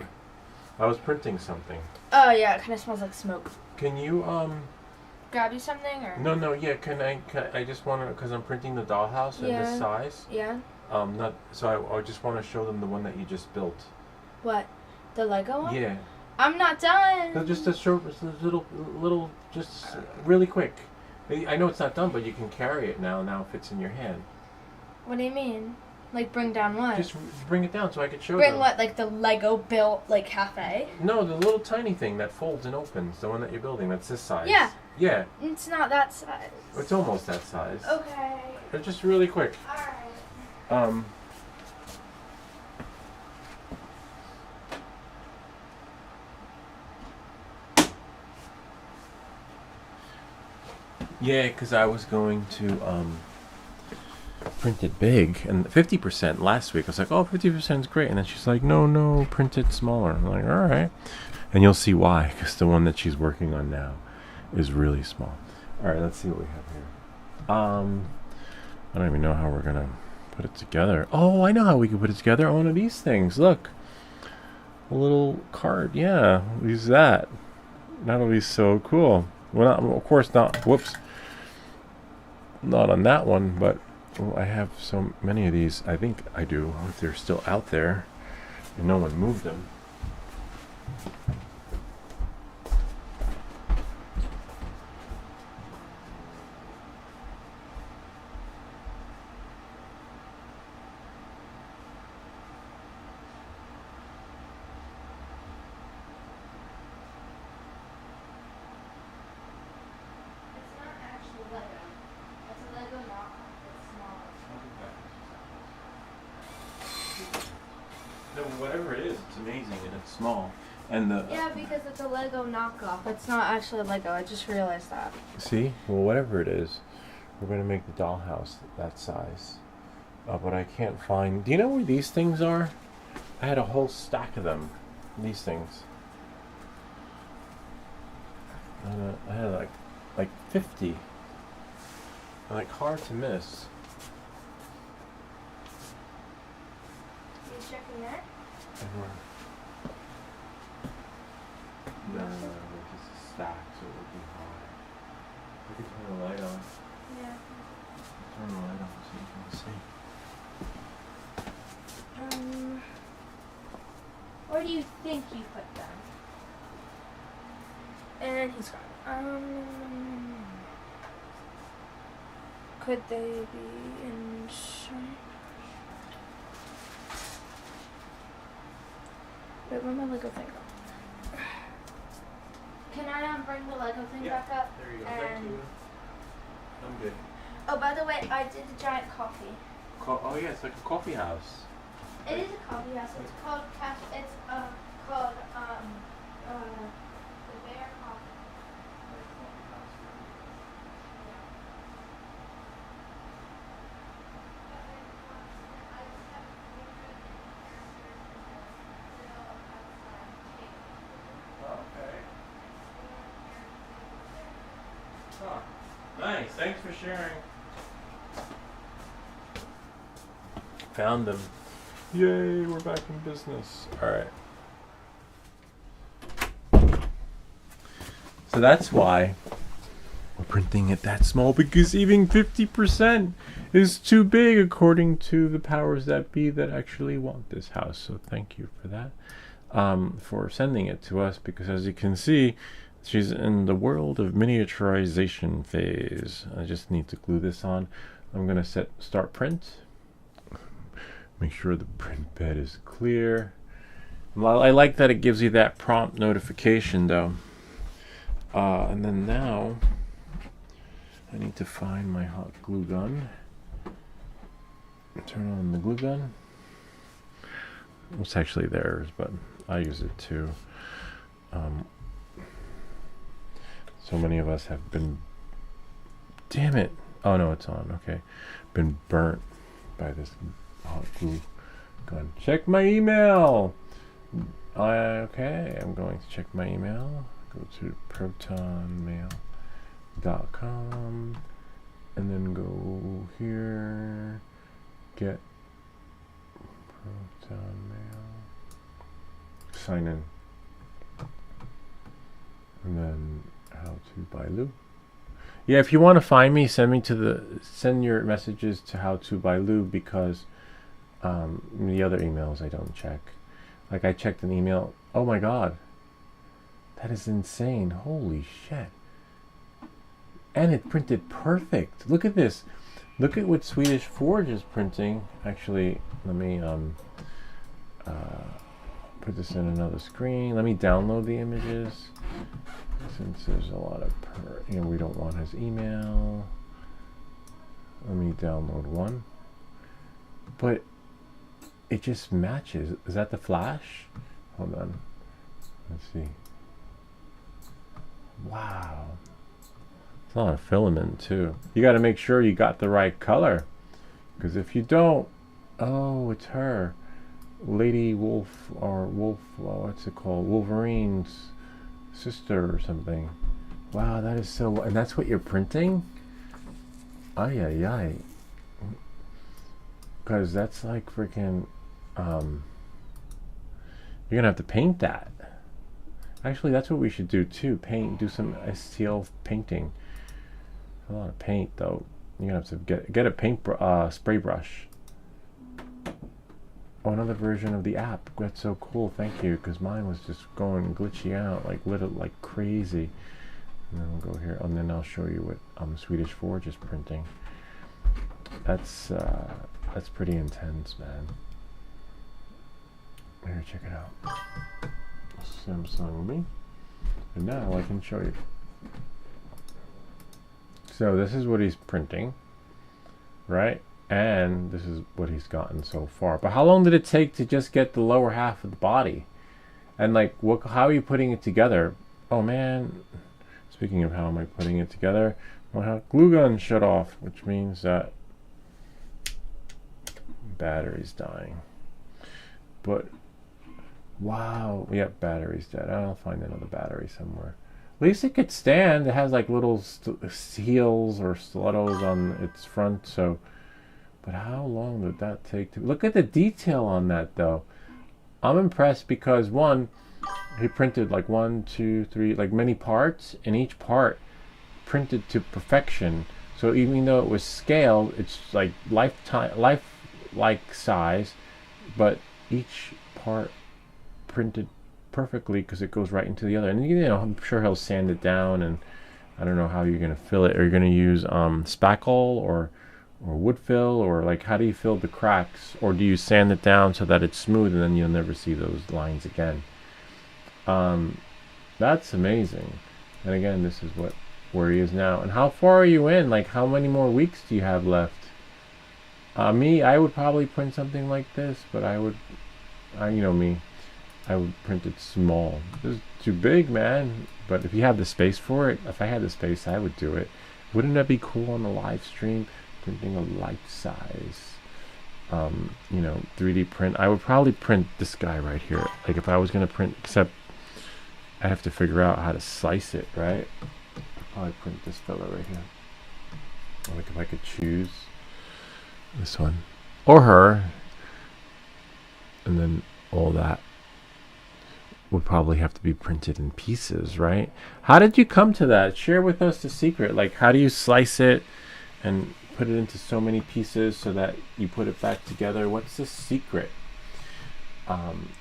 I was printing something. Oh yeah, it kind of smells like smoke. Can you grab you something or? No, yeah. Can I just want to, because I'm printing the dollhouse in this size. Yeah. Not so. I just want to show them the one that you just built. What? The Lego one? Yeah. I'm not done. No, just a short, little, just really quick. I know it's not done, but you can carry it now. Now it fits in your hand. What do you mean? Like bring down what? Just bring it down so I could show Bring them. What? Like the Lego built like cafe? No, the little tiny thing that folds and opens. The one that you're building. That's this size. Yeah. Yeah. It's not that size. It's almost that size. Okay. But just really quick. Alright. Yeah, because I was going to print it big, and 50% last week. I was like, oh, 50% is great. And then she's like, no, print it smaller. I'm like, all right. And you'll see why, because the one that she's working on now is really small. All right, let's see what we have here. I don't even know how we're going to put it together. Oh, I know how we can put it together. One of these things. Look. a little card. Yeah, use that. That'll be so cool. Well, not, of course not. Whoops, not on that one, but I have so many of these. I think I do. If they're still out there, and no one moved them. It's not actually Lego. It's a Lego knockoff. It's smaller. No, whatever it is, it's amazing and it's small. And the Yeah, because it's a Lego knockoff. It's not actually Lego. I just realized that. see, well, whatever it is, we're gonna make the dollhouse that size. But I can't find. Do you know where these things are? I had a whole stack of them. These things. I had like 50. They're like hard to miss. You checking there? No, it's just a stack, so it would be hard. I could turn the light on. Yeah. Turn the light on so you can see. Where do you think you put them? And he's gone. Could they be in shine? Wait, where'd my Lego thing go? Can I bring the Lego thing back up? There you go. And Thank you. I'm good. oh, by the way, I did a giant coffee. Oh yeah, it's like a coffee house. It is a coffee house. It's called It's called the Bear Coffee. Okay. Huh. Nice. Thanks for sharing. Found them. Yay, we're back in business. All right. So that's why we're printing it that small, because even 50% is too big according to the powers that be that actually want this house. So thank you for that, for sending it to us, because as you can see, she's in the world of miniaturization phase. I just need to glue this on. I'm going to start print. Make sure the print bed is clear. Well, I like that it gives you that prompt notification though. And then now I need to find my hot glue gun. Turn on the glue gun. It's actually theirs, but I use it too. So many of us have been, damn it. Oh no, it's on. Okay. Been burnt by this hot glue gun. Check my email. Okay, I'm going to check my email. Go to protonmail.com and then go here, get Proton Mail, sign in, and then how to buy Lou. Yeah, if you want to find me, send your messages to how to buy Lou, because the other emails I don't check. Like I checked an email. Oh my god. That is insane. Holy shit. And it printed perfect. Look at this. Look at what Swedish Forge is printing. Actually, let me put this in another screen. Let me download the images. Since there's a lot of, we don't want his email. Let me download one. But it just matches. Is that the flash? Hold on. Let's see. Wow. It's a lot of filament too. You got to make sure you got the right color, because if you don't, oh, it's her. Lady Wolf, or Wolf, what's it called? Wolverine's sister or something. Wow, that is so, and that's what you're printing? Ay, ay, ay. Because that's like freaking, You're gonna have to paint that. Actually, that's what we should do too. Paint, do some STL painting. A lot of paint though. You're gonna have to get a paint spray brush. Oh, another version of the app. That's so cool. Thank you, because mine was just going glitchy out like crazy. And then we'll go here, and then I'll show you what Swedish Forge is printing. That's pretty intense, man. Here, check it out. Samsung Me. And now I can show you. So this is what he's printing, right? And this is what he's gotten so far. But how long did it take to just get the lower half of the body? And like, how are you putting it together? Oh man, speaking of how am I putting it together, my glue gun shut off, which means that battery's dying. But wow, yep, battery's dead. I'll find another battery somewhere. At least it could stand. It has like little heels or stilettos on its front, so. But how long did that take to... Look at the detail on that, though. I'm impressed because, one, he printed like 1, 2, 3, like many parts, and each part printed to perfection. So even though it was scaled, it's like life-like size, but each part printed perfectly because it goes right into the other. And, you know, I'm sure he'll sand it down, and I don't know how you're going to fill it. Are you going to use spackle or wood fill, or like how do you fill the cracks, or do you sand it down so that it's smooth and then you'll never see those lines again? That's amazing. And again, this is where he is now. And how far are you in? Like, how many more weeks do you have left? Me, I would probably print something like this, but you know me, I would print it small. This is too big, man. But if you have the space for it, if I had the space, I would do it. Wouldn't that be cool on the live stream? Printing a life-size, you know, 3D print. I would probably print this guy right here. Like if I was gonna print, except I have to figure out how to slice it, right? I'd probably print this fella right here. Like if I could choose this one or her, and then all that would probably have to be printed in pieces, right? How did you come to that? Share with us the secret. Like, how do you slice it and put it into so many pieces so that you put it back together? What's the secret? Hold on 1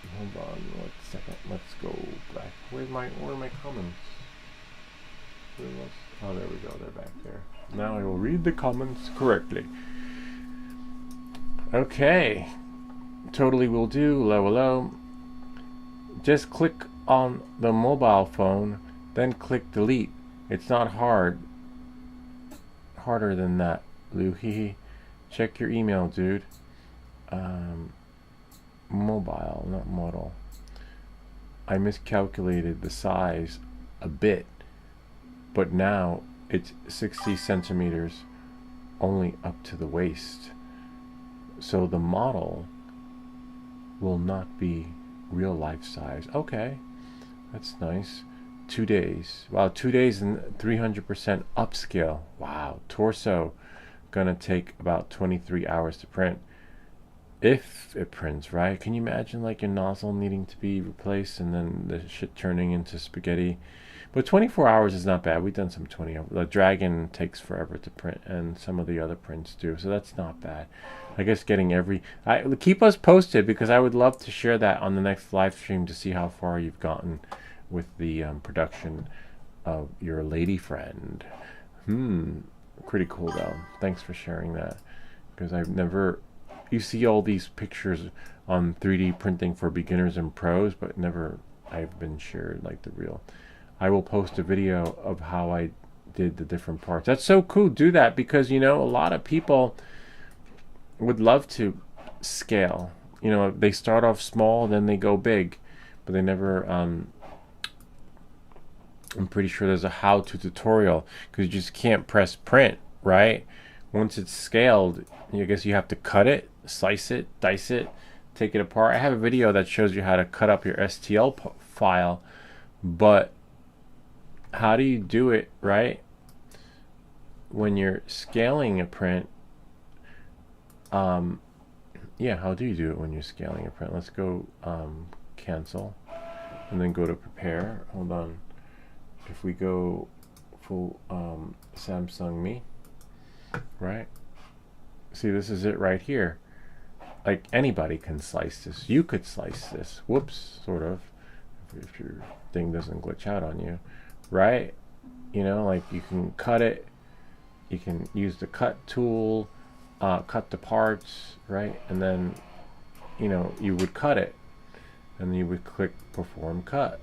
second. Let's go back. Where are my comments? Oh, there we go. They're back there. Now I will read the comments correctly. Okay. Totally will do. Hello. Just click on the mobile phone, then click delete. It's not hard. Harder than that. Blue, check your email, dude. Mobile, not model. I miscalculated the size a bit, but now it's 60 centimeters only up to the waist. So the model will not be real life size. Okay, that's nice. 2 days. Wow, 2 days and 300% upscale. Wow, torso. Gonna take about 23 hours to print, if it prints, right? Can you imagine like your nozzle needing to be replaced and then the shit turning into spaghetti? But 24 hours is not bad. We've done some 20 hours. The Dragon takes forever to print, and some of the other prints do, so that's not bad. I guess getting keep us posted, because I would love to share that on the next live stream to see how far you've gotten with the production of your lady friend. Pretty cool though. Thanks for sharing that, because you see all these pictures on 3D printing for beginners and pros, but never I've been shared like the real. I will post a video of how I did the different parts. That's so cool. Do that, because you know a lot of people would love to scale. You know, they start off small, then they go big, but they never I'm pretty sure there's a how-to tutorial, because you just can't press print, right? Once it's scaled, I guess you have to cut it, slice it, dice it, take it apart. I have a video that shows you how to cut up your STL file, but how do you do it, right? When you're scaling a print, yeah, how do you do it when you're scaling a print? Let's go cancel, and then go to prepare. Hold on. If we go full Samsung Me, right? See, this is it right here. Like, anybody can slice this. You could slice this. Whoops, sort of. If your thing doesn't glitch out on you, right? You know, like, you can cut it. You can use the cut tool, cut the parts, right? And then, you know, you would cut it, and then you would click perform cut.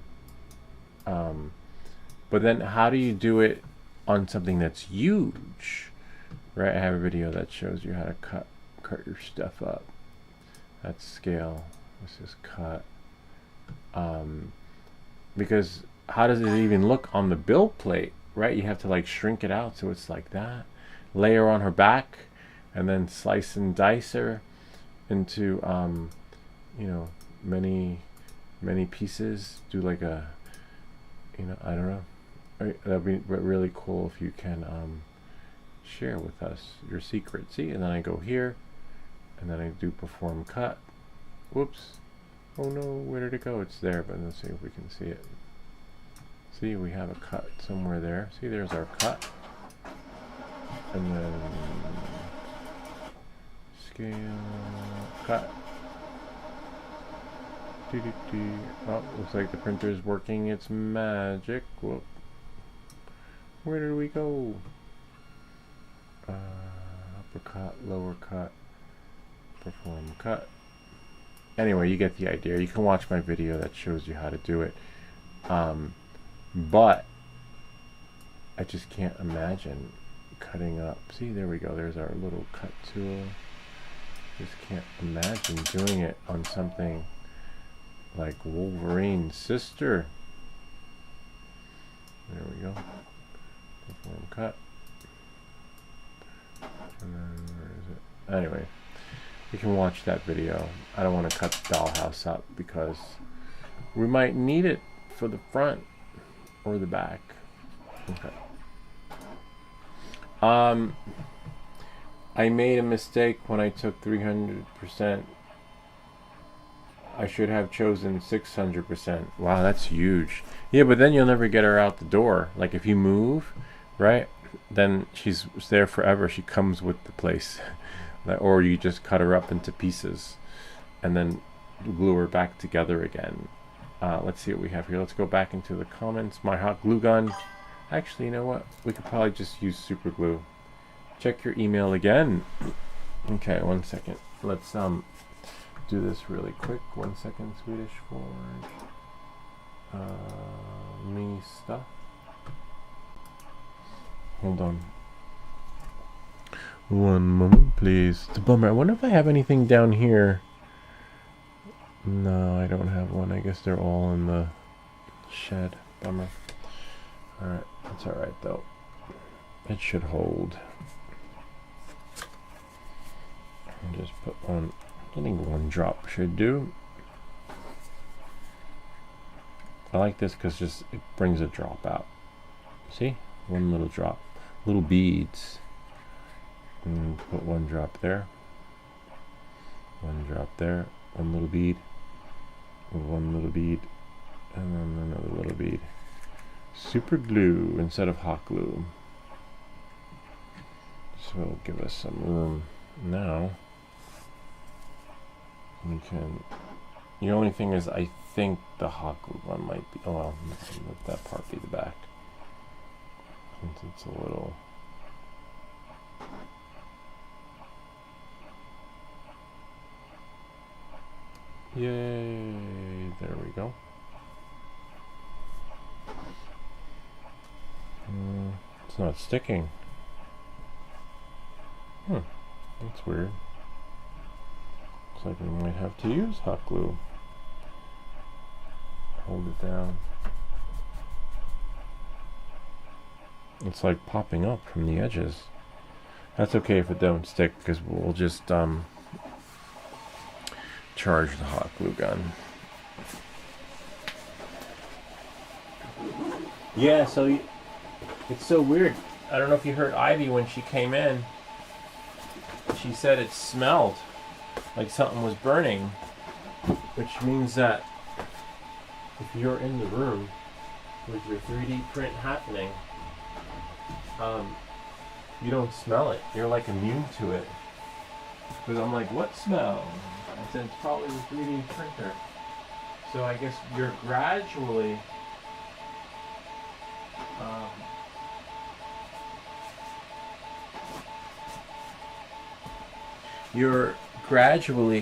But then how do you do it on something that's huge, right? I have a video that shows you how to cut your stuff up. That's scale. This is cut. Because how does it even look on the build plate, right? You have to like shrink it out so it's like that. Layer on her back, and then slice and dice her into, you know, many pieces. Do like a, you know, I don't know. That'd be really cool if you can share with us your secret. See, and then I go here, and then I do perform cut. Whoops. Oh no, where did it go? It's there, but let's see if we can see it. See, we have a cut somewhere there. See, there's our cut. And then scale, cut. Oh, looks like the printer's working its magic. Whoop. Where did we go? Upper cut, lower cut, perform cut. Anyway, you get the idea. You can watch my video that shows you how to do it. But I just can't imagine cutting up. See, there we go. There's our little cut tool. Just can't imagine doing it on something like Wolverine's sister. There we go. Perform cut. And then where is it? Anyway, you can watch that video. I don't want to cut the dollhouse up because we might need it for the front or the back. Okay. I made a mistake when I took 300%. I should have chosen 600%. Wow, that's huge. Yeah, but then you'll never get her out the door. Like if you move, right, then she's there forever. She comes with the place. Or you just cut her up into pieces and then glue her back together again. Let's see what we have here. Let's go back into the comments. My hot glue gun. Actually, you know what? We could probably just use super glue. Check your email again. Okay, 1 second. Let's do this really quick. 1 second, Swedish Forge. Me stuff. Hold on. One moment, please. It's a bummer. I wonder if I have anything down here. No, I don't have one. I guess they're all in the shed. Bummer. Alright, that's alright though. It should hold. I'll just put one. I think one drop should do. I like this because just it brings a drop out. See? One little drop. Little beads. And put one drop there. One drop there. One little bead. One little bead. And then another little bead. Super glue instead of hot glue. So it'll give us some room. Now we can. The only thing is, I think the hot glue one might be. Oh well, let that part be the back. Since it's a little. Yay! There we go. It's not sticking. That's weird. Looks like we might have to use hot glue. Hold it down. It's like popping up from the edges. That's okay if it don't stick, because we'll just charge the hot glue gun. Yeah, so it's so weird. I don't know if you heard Ivy when she came in. She said it smelled like something was burning, which means that if you're in the room with your 3D print happening, you don't smell it. You're like immune to it. Because I'm like, what smell? I said, it's probably the 3D printer. So I guess you're gradually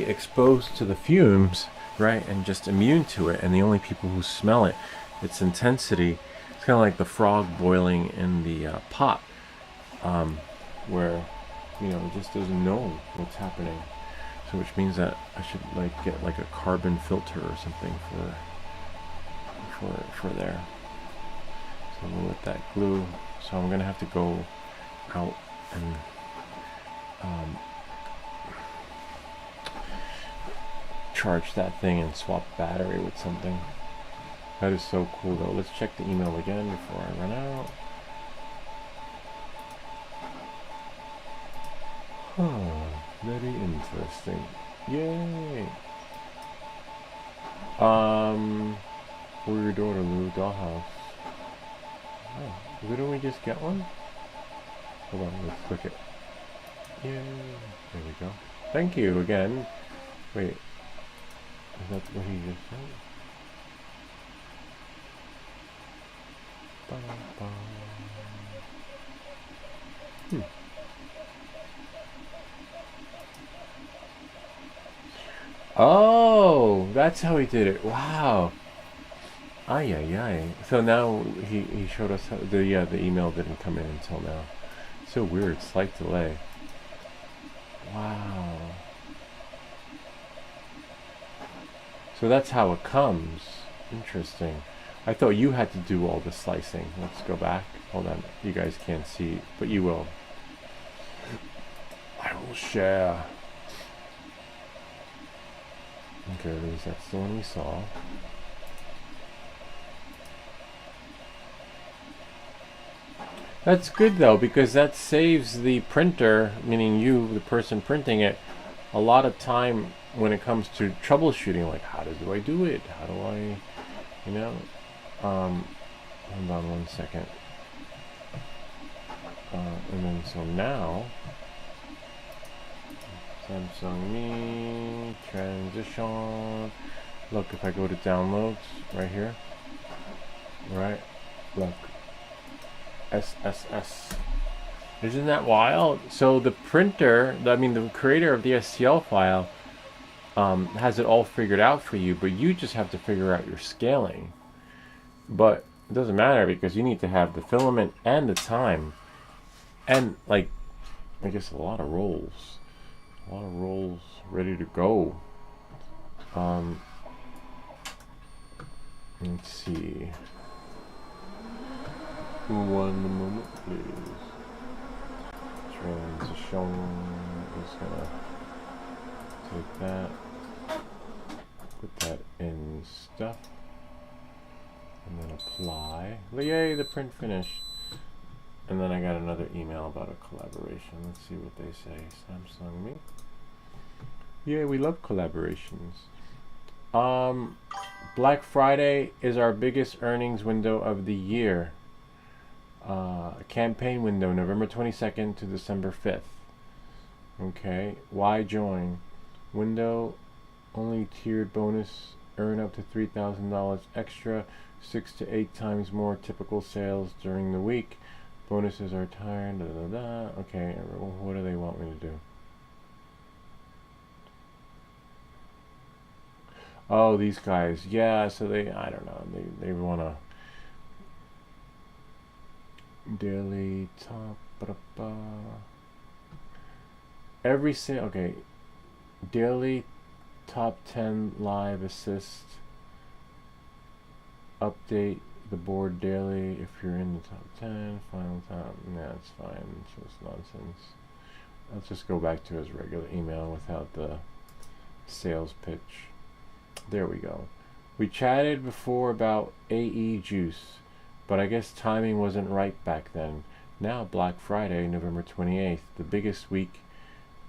exposed to the fumes, right, and just immune to it. And the only people who smell it, its intensity, it's kind of like the frog boiling in the pot, where, you know, it just doesn't know what's happening. So which means that I should like get like a carbon filter or something for there. So I'm gonna let that glue. So I'm gonna have to go out and charge that thing and swap battery with something. That is so cool though. Let's check the email again before I run out. Very interesting. Yay! For your daughter, Lou, dollhouse. Oh, didn't we just get one? Hold on, let's click it. Yay! There we go. Thank you again. Wait, is that what he just said? Oh, that's how he did it. Wow. Ay, ay, ay. So now he showed us how the email didn't come in until now. So weird, slight delay. Wow. So that's how it comes. Interesting. I thought you had to do all the slicing. Let's go back. Hold on. You guys can't see, but you will. I will share. Okay, that's the one we saw. That's good though, because that saves the printer, meaning you, the person printing it, a lot of time when it comes to troubleshooting. Like, how do I do it? How do I, you know? Hold on one second. And then so now, Samsung Me, transition. Look, if I go to downloads, right here, right? Look, SSS. Isn't that wild? So the printer, the creator of the STL file, has it all figured out for you, but you just have to figure out your scaling. But it doesn't matter because you need to have the filament and the time, and like, I guess a lot of rolls ready to go. Let's see. One moment, please. Transition is gonna take that, put that in stuff, and then apply. Yay, the print finished. And then I got another email about a collaboration. Let's see what they say. Samsung Me. Yeah, we love collaborations. Black Friday is our biggest earnings window of the year. Campaign window, November 22nd to December 5th. Okay, why join? Window, only tiered bonus, earn up to $3,000 extra, 6 to 8 times more typical sales during the week. Bonuses are tired, da da da. Okay, what do they want me to do? Oh, these guys, yeah, so I don't know, they want to daily top, every okay, daily top 10 live assist, update the board daily if you're in the top 10, final top, nah, it's fine, it's just nonsense. Let's just go back to his regular email without the sales pitch. There we go. We chatted before about AE juice, but I guess timing wasn't right back then. Now Black Friday, November 28th, the biggest week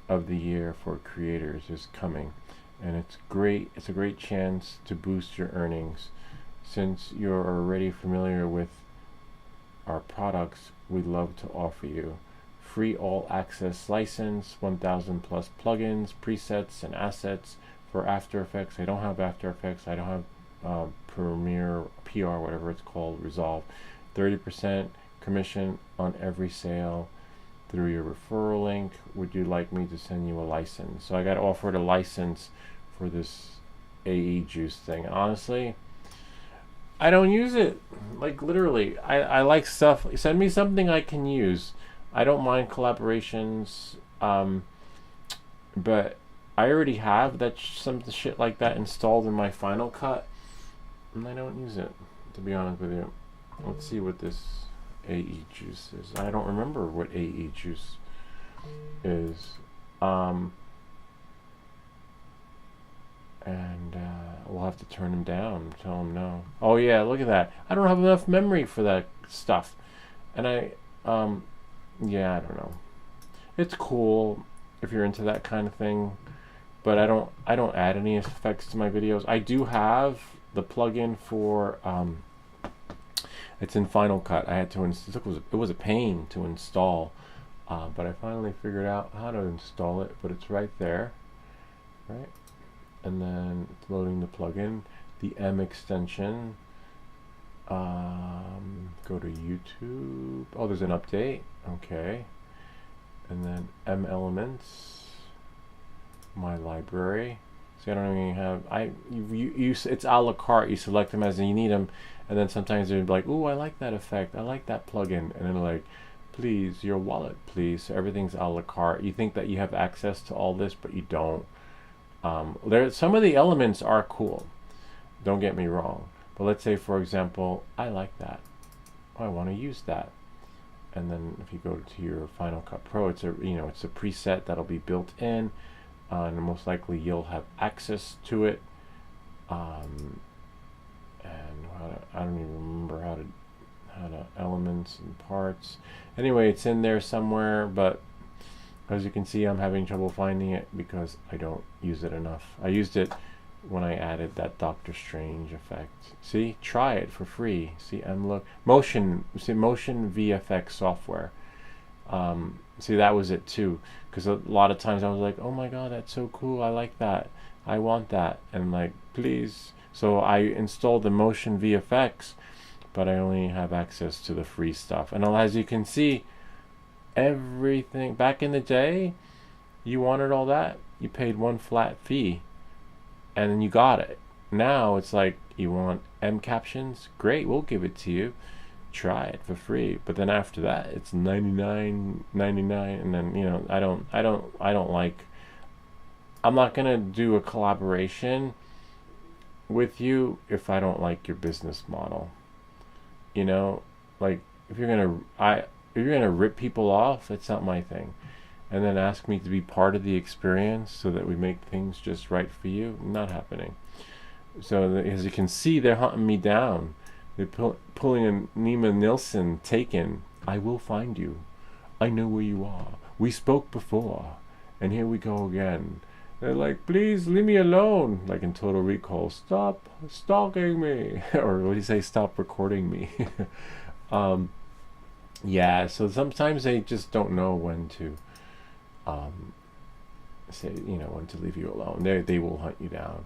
of the year for creators, is coming, and it's great. It's a great chance to boost your earnings. Since you're already familiar with our products, we'd love to offer you free all access license, 1,000 plus plugins, presets, and assets for After Effects. I don't have After Effects. I don't have Premiere, PR, whatever it's called, Resolve. 30% commission on every sale through your referral link. Would you like me to send you a license? So I got offered a license for this AE juice thing. Honestly, I don't use it. Like literally, I like stuff. Send me something I can use. I don't mind collaborations, but I already have some shit like that installed in my Final Cut, and I don't use it. To be honest with you, let's see what this AE juice is. I don't remember what AE juice is. And we'll have to turn him down, tell him no. Oh yeah, look at that. I don't have enough memory for that stuff. And yeah, I don't know. It's cool if you're into that kind of thing, but I don't add any effects to my videos. I do have the plugin for it's in Final Cut. I had to it was a pain to install, but I finally figured out how to install it. But it's right there, right? And then it's loading the plugin, the M extension. Go to YouTube. Oh, there's an update. Okay. And then M Elements, my library. See, I don't even have. It's a la carte. You select them as you need them, and then sometimes they're like, "Ooh, I like that effect. I like that plugin," and then like, "Please, your wallet, please." So everything's a la carte. You think that you have access to all this, but you don't. Some of the elements are cool, don't get me wrong, but let's say for example I like that, I want to use that, and then if you go to your Final Cut Pro, it's a preset that'll be built in, and most likely you'll have access to it, and I don't even remember how to elements and parts. Anyway, it's in there somewhere, but as you can see, I'm having trouble finding it because I don't use it enough. I used it when I added that Doctor Strange effect. See, try it for free. See, Motion VFX software. See, that was it too. Because a lot of times I was like, oh my god, that's so cool. I like that. I want that. And like, please. So I installed the Motion VFX, but I only have access to the free stuff. And as you can see, everything back in the day, you wanted all that, you paid one flat fee and then you got it. Now it's like, you want M captions, great, we'll give it to you, try it for free. But then after that it's $99.99, and then I'm not gonna do a collaboration with you if I don't like your business model. Like if you're gonna rip people off, that's not my thing. And then ask me to be part of the experience so that we make things just right for you, not happening. So as you can see, they're hunting me down. They're pulling a Nima Nilsson Taken. I will find you. I know where you are. We spoke before, and here we go again. They're like, please leave me alone. Like in Total Recall, stop stalking me. Or what do you say? Stop recording me. Yeah, so sometimes they just don't know when to say, when to leave you alone. They will hunt you down.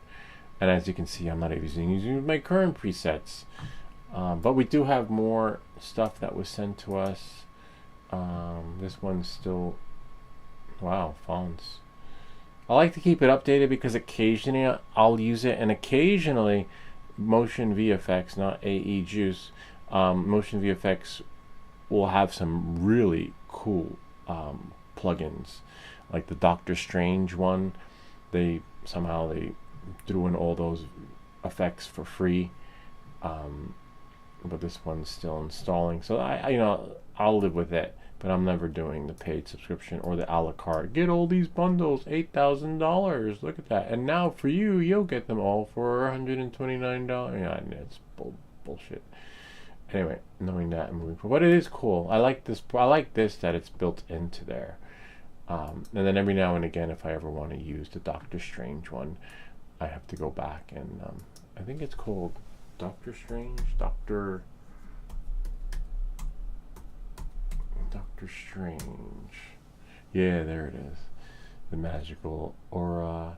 And as you can see, I'm not using my current presets. But we do have more stuff that was sent to us. This one's still, wow, fonts. I like to keep it updated because occasionally I'll use it, and occasionally Motion VFX, not AE Juice, Motion VFX will have some really cool plugins, like the Doctor Strange one. They threw in all those effects for free, but this one's still installing. So I'll live with it, but I'm never doing the paid subscription or the a la carte. Get all these bundles, $8,000. Look at that, and now for you, you'll get them all for $129. Yeah, it's bullshit. Anyway, knowing that and moving forward, but it is cool. I like this that it's built into there. And then every now and again, if I ever want to use the Doctor Strange one, I have to go back and I think it's called Doctor Strange, Doctor Strange. Yeah, there it is. The magical aura.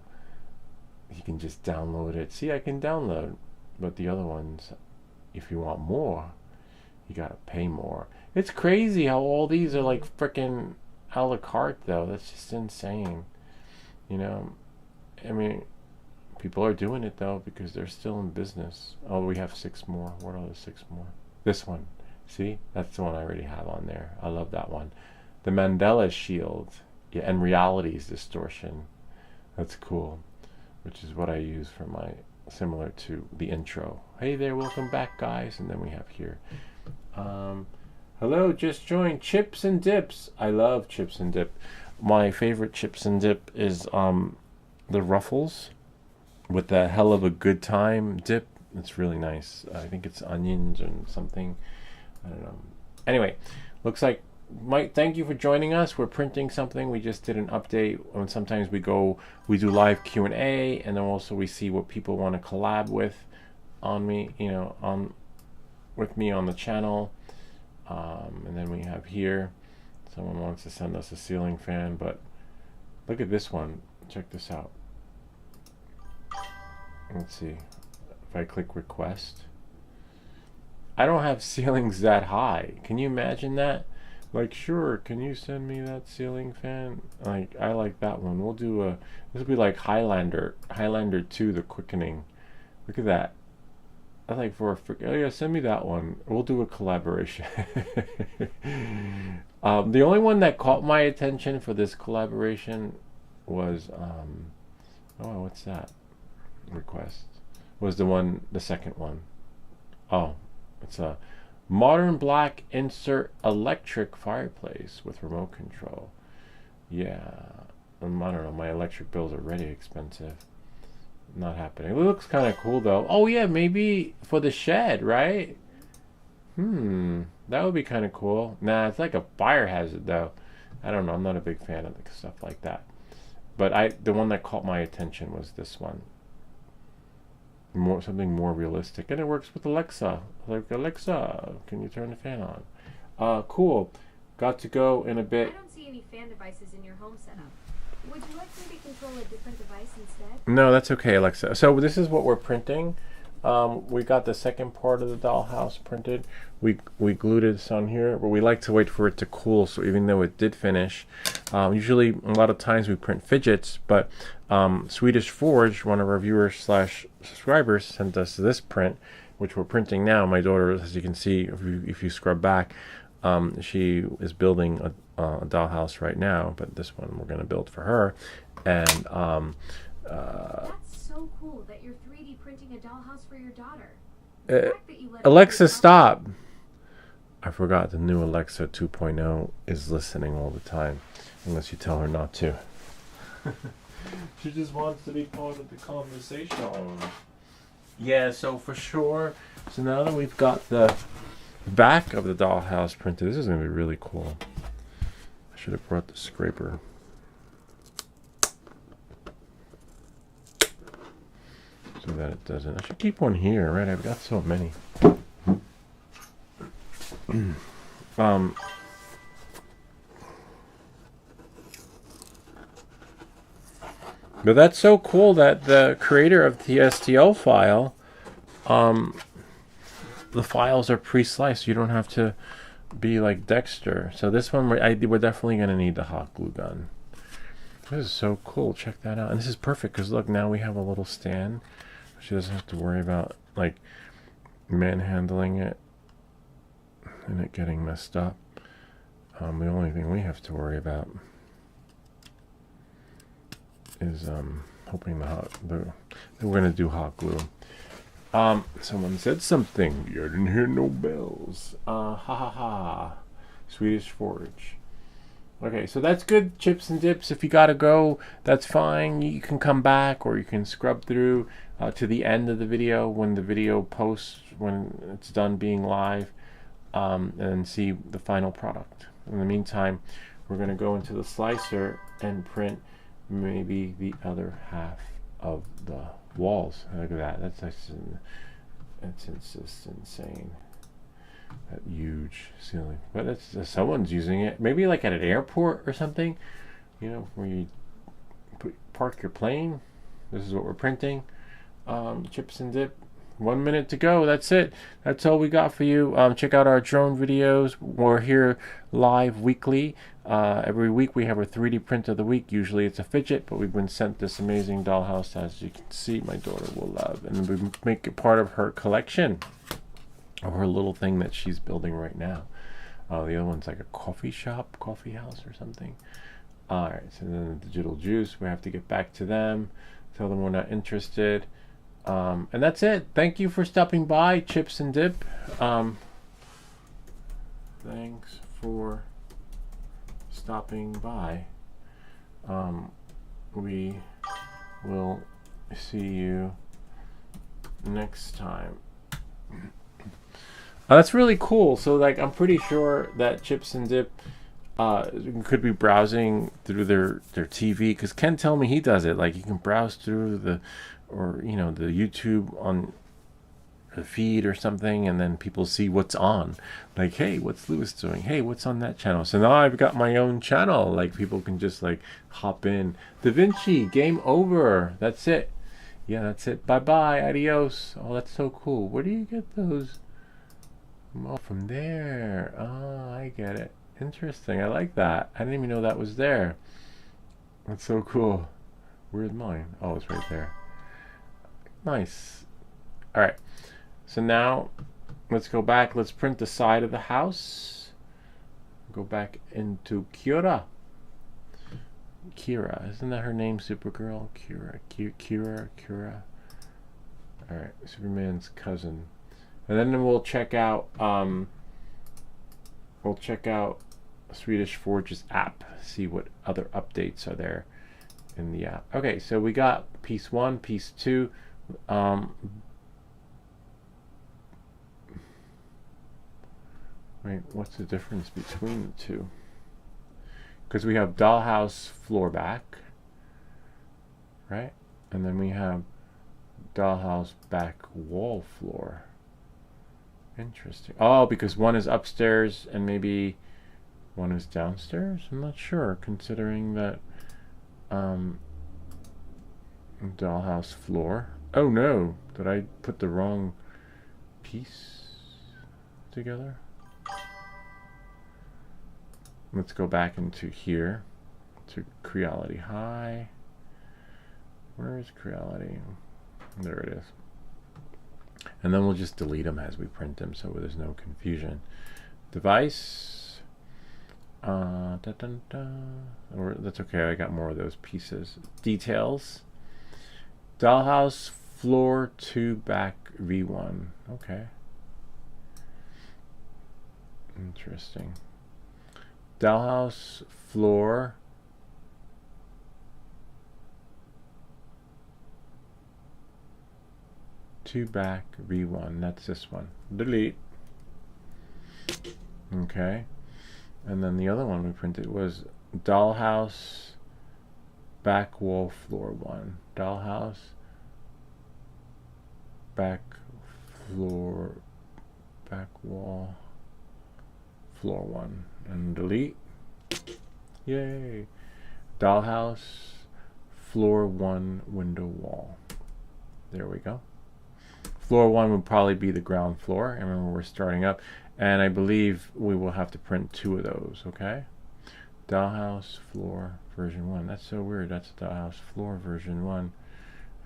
You can just download it. See, I can download, but the other ones, if you want more, you gotta pay more. It's crazy how all these are like freaking a la carte, though. That's just insane. You know, I mean, people are doing it though because they're still in business. Oh, we have 6 more. What are the 6 more? This one. See, that's the one I already have on there. I love that one. The Mandela Shield, yeah, and Reality's Distortion. That's cool, which is what I use for my, similar to the intro. Hey there, welcome back, guys. And then we have here, hello, just joined Chips and Dips. I love Chips and Dip. My favorite Chips and Dip is the Ruffles with the Hell of a Good Time dip. It's really nice. I think it's onions and something. I don't know. Anyway, looks like Mike, thank you for joining us. We're printing something. We just did an update. And sometimes we do live Q&A, and then also we see what people want to collab with with me on the channel. And then we have here, someone wants to send us a ceiling fan, but look at this one. Check this out. Let's see. If I click request, I don't have ceilings that high. Can you imagine that? Like, sure, can you send me that ceiling fan? Like, I like that one. We'll do this will be like Highlander 2, The Quickening. Look at that. I like oh yeah, send me that one. We'll do a collaboration. The only one that caught my attention for this collaboration was, oh, what's that? Request. Was the second one. Oh, it's a modern black insert electric fireplace with remote control. Yeah, I don't know, my electric bills are already expensive. Not happening. It looks kind of cool though. Oh yeah, maybe for the shed, right? That would be kind of cool. Nah, it's like a fire hazard though. I don't know, I'm not a big fan of stuff like that. But the one that caught my attention was this one. Something more realistic, and it works with Alexa. Like, Alexa, can you turn the fan on? Cool. Got to go in a bit. I don't see any fan devices in your home setup. Would you like me to control a different device instead? No, that's okay, Alexa. So this is what we're printing. We got the second part of the dollhouse printed. We glued it on here, but we like to wait for it to cool. So even though it did finish, usually a lot of times we print fidgets, but Swedish Forge, one of our viewers / subscribers, sent us this print, which we're printing now. My daughter, as you can see, if you scrub back, she is building a dollhouse right now, but this one we're going to build for her. And that's so cool that you're 3D printing a dollhouse for your daughter. Alexa, stop. I forgot the new Alexa 2.0 is listening all the time, unless you tell her not to. She just wants to be part of the conversation. Yeah, so for sure. So now that we've got the back of the dollhouse printed, this is going to be really cool. I should have brought the scraper. So that it doesn't. I should keep one here, right? I've got so many. But that's so cool that the creator of the STL file, the files are pre-sliced. You don't have to be like Dexter. So this one, we're definitely going to need the hot glue gun. This is so cool. Check that out. And this is perfect because look, now we have a little stand. She doesn't have to worry about like manhandling it and it getting messed up. The only thing we have to worry about is hoping that we're gonna do hot glue. Someone said something. You didn't hear no bells. Ha ha ha. Swedish Forge. Okay, so that's good, Chips and Dips. If you gotta go, that's fine. You can come back, or you can scrub through to the end of the video when the video posts, when it's done being live, and see the final product. In the meantime, we're gonna go into the slicer and print maybe the other half of the walls. Look at that. That's It's just insane. That huge ceiling. But it's someone's using it. Maybe like at an airport or something. You know, where you park your plane. This is what we're printing. Chips and dip. 1 minute to go. That's it. That's all we got for you. Check out our drone videos. We're here live weekly. Every week we have our 3D print of the week. Usually it's a fidget, but we've been sent this amazing dollhouse, as you can see, my daughter will love. And we make it part of her collection, or her little thing that she's building right now. The other one's like a coffee shop, coffee house or something. Alright, so then the digital juice, we have to get back to them, tell them we're not interested. And that's it. Thank you for stopping by, Chips and Dip. Thanks for stopping by. We will see you next time. That's really cool. So, like, I'm pretty sure that Chips and Dip could be browsing through their TV, because Ken told me he does it. Like, you can browse through the YouTube on the feed or something, and then people see what's on. Like, hey, what's Lewis doing? Hey, what's on that channel? So now I've got my own channel. Like, people can just like hop in. Da Vinci, game over. That's it. Yeah, that's it. Bye bye. Adios. Oh, that's so cool. Where do you get those? Oh, from there. Oh, I get it. Interesting. I like that. I didn't even know that was there. That's so cool. Where's mine? Oh, it's right there. Nice. All right. So now let's go back. Let's print the side of the house. Go back into Kira. Kira. Isn't that her name, Supergirl? Kira. All right. Superman's cousin. And then we'll check out Swedish Forge's app, see what other updates are there in the app. Okay, so we got piece 1, piece 2. Wait, what's the difference between the two? Because we have dollhouse floor back, right? And then we have dollhouse back wall floor. Interesting. Oh, because one is upstairs and maybe one is downstairs? I'm not sure, considering that dollhouse floor. Oh no, did I put the wrong piece together? Let's go back into here to Creality High. Where is Creality? There it is. And then we'll just delete them as we print them so there's no confusion. Device. Or that's okay, I got more of those pieces. Details. Dollhouse floor 2 back V1. Okay. Interesting. Dollhouse floor. Two back V1. That's this one. Delete. Okay. And then the other one we printed was dollhouse back wall floor 1. Dollhouse back floor back wall floor 1. And delete. Yay. Dollhouse floor 1 window wall. There we go. Floor 1 would probably be the ground floor. I remember we're starting up, and I believe we will have to print 2 of those. Okay. Dollhouse floor version 1. That's so weird. That's dollhouse floor version 1.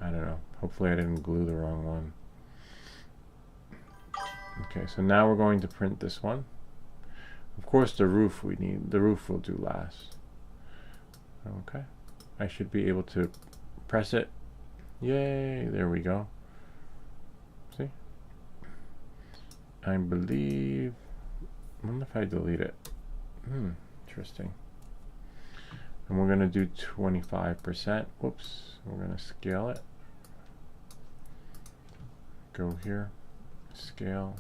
I don't know. Hopefully I didn't glue the wrong one. Okay, so now we're going to print this one. Of course, the roof we need. The roof will do last. Okay. I should be able to press it. Yay! There we go. See? I believe. I wonder if I delete it. Interesting. And we're going to do 25%. Whoops. We're going to scale it. Go here. Scale.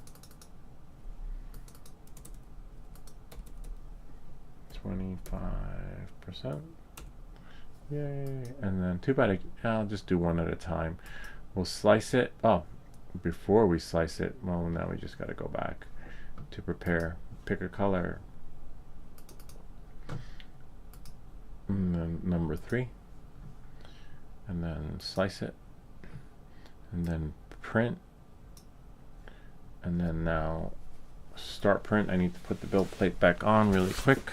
25%. Yay. And then too bad I'll just do one at a time. We'll slice it. Oh, before we slice it. Well, now we just got to go back to prepare. Pick a color. And then number 3. And then slice it. And then print. And then now start print. I need to put the build plate back on really quick.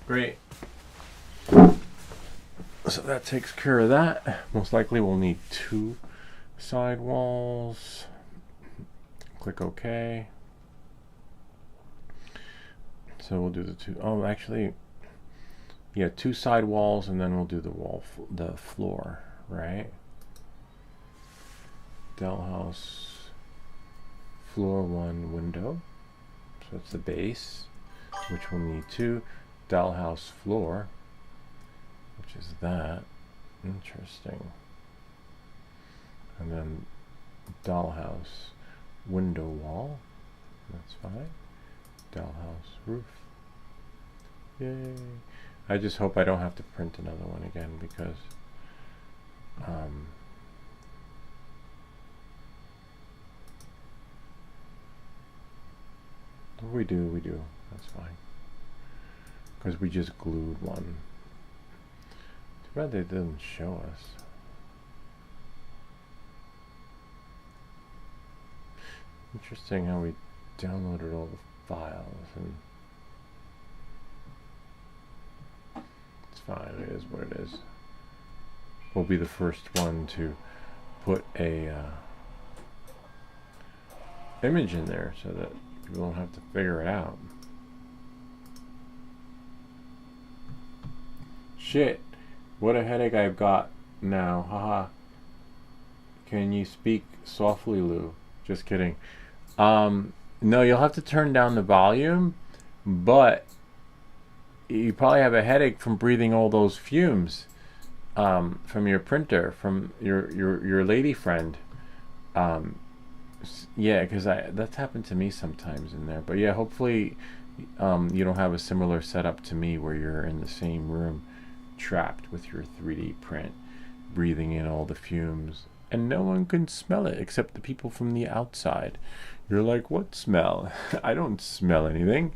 Great. So that takes care of that. Most likely we'll need 2 side walls. Click OK. So we'll do the 2. Oh, actually, yeah, 2 side walls, and then we'll do the floor, right? Dollhouse floor 1 window. So that's the base, which we'll need 2. Dollhouse floor, which is that. Interesting. And then dollhouse window wall. That's fine. Dollhouse roof. Yay. I just hope I don't have to print another one again, because we do. That's fine. Because we just glued one. Too bad they didn't show us. Interesting how we downloaded all the files, and it's fine. It is what it is. We'll be the first one to put a image in there so that people don't have to figure it out. Shit, what a headache I've got now. Haha. Can you speak softly, Lou? Just kidding. No, you'll have to turn down the volume, but you probably have a headache from breathing all those fumes from your printer, from your lady friend. Yeah, because that's happened to me sometimes in there. But yeah, hopefully you don't have a similar setup to me where you're in the same room trapped with your 3D print, breathing in all the fumes, and no one can smell it except the people from the outside. You're like, what smell? I don't smell anything.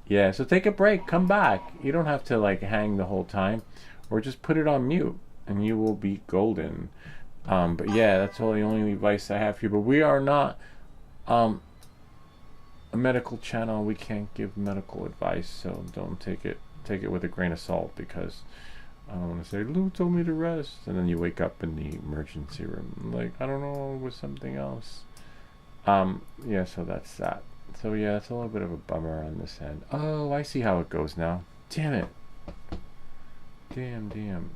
Yeah, so take a break, come back. You don't have to like hang the whole time, or just put it on mute and you will be golden. But yeah, that's the only advice I have for you. But we are not a medical channel. We can't give medical advice, so don't take it with a grain of salt, because I don't want to say, Lou told me to rest, and then you wake up in the emergency room like, I don't know, it was something else. Yeah, so that's that. So yeah, it's a little bit of a bummer on this end. Oh, I see how it goes now. Damn it. Damn.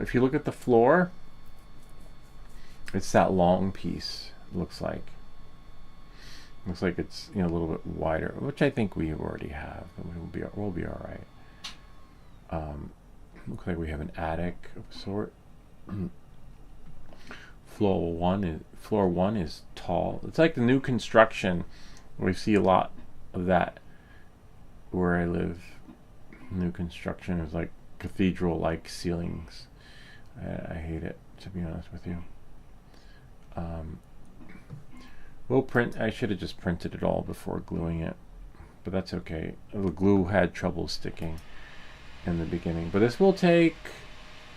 If you look at the floor, it's that long piece. Looks like it's, you know, a little bit wider, which I think we already have. We'll be all right. Looks like we have an attic of a sort. Floor one is tall. It's like the new construction. We see a lot of that where I live. New construction is like cathedral-like ceilings. I hate it, to be honest with you. We'll print. I should have just printed it all before gluing it, but that's okay. The glue had trouble sticking in the beginning, but this will take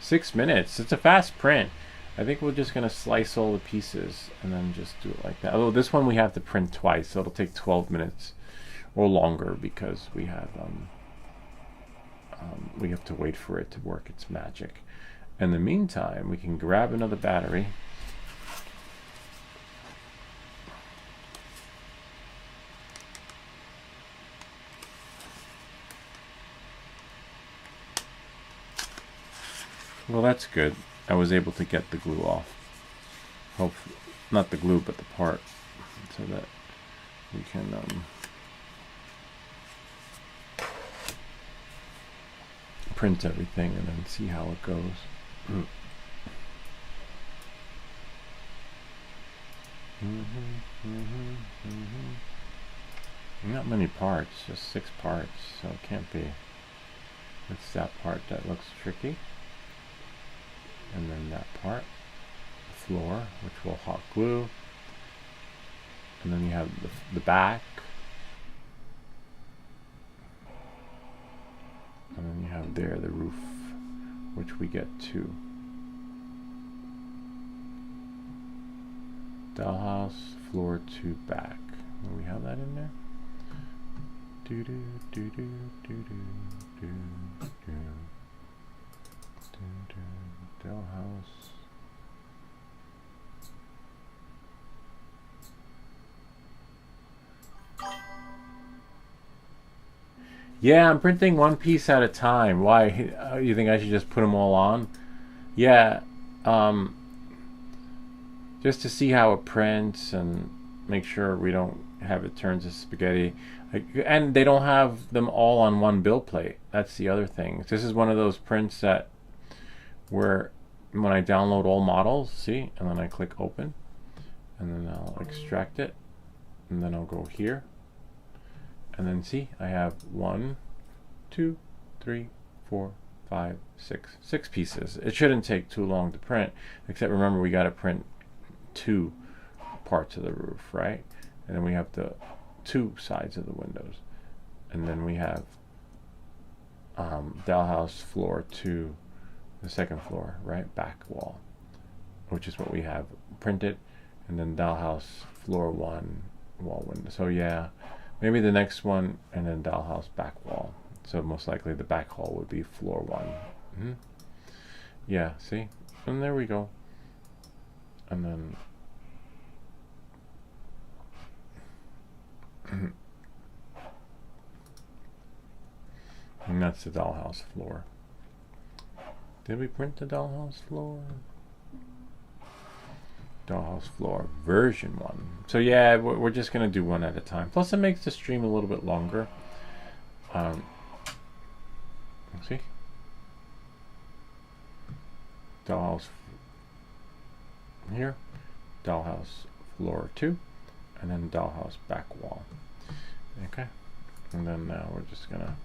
6 minutes. It's a fast print. I think we're just gonna slice all the pieces and then just do it like that. Although this one we have to print twice, so it'll take 12 minutes or longer, because we have to wait for it to work its magic. In the meantime, we can grab another battery. Well, that's good. I was able to get the glue off. Hopefully, not the glue, but the part, so that we can print everything and then see how it goes. Not many parts, just 6 parts, so it can't be. It's that part that looks tricky. And then that part, the floor, which we'll hot glue. And then you have the back. And then you have there the roof, which we get to. Dollhouse, floor to back. Do we have that in there? Do do do do do do do do do. Dollhouse. Yeah, I'm printing one piece at a time. Why? You think I should just put them all on? Yeah, just to see how it prints and make sure we don't have it turn to spaghetti. And they don't have them all on one build plate. That's the other thing. This is one of those prints that where when I download all models, see, and then I click open, and then I'll extract it, and then I'll go here. And then see, I have 1, 2, 3, 4, 5, 6 pieces. It shouldn't take too long to print, except remember we got to print 2 parts of the roof, right? And then we have the 2 sides of the windows, and then we have dollhouse floor to the 2nd floor, right, back wall, which is what we have printed, and then dollhouse floor 1 wall window. So yeah. Maybe the next one, and then dollhouse back wall. So most likely the back wall would be floor 1. Yeah, see? And there we go. And then... and that's the dollhouse floor. Did we print the dollhouse floor? Dollhouse floor version 1. So yeah, we're just gonna do one at a time. Plus it makes the stream a little bit longer. See? Dollhouse here, dollhouse floor 2, and then dollhouse back wall. Okay, and then now we're just gonna.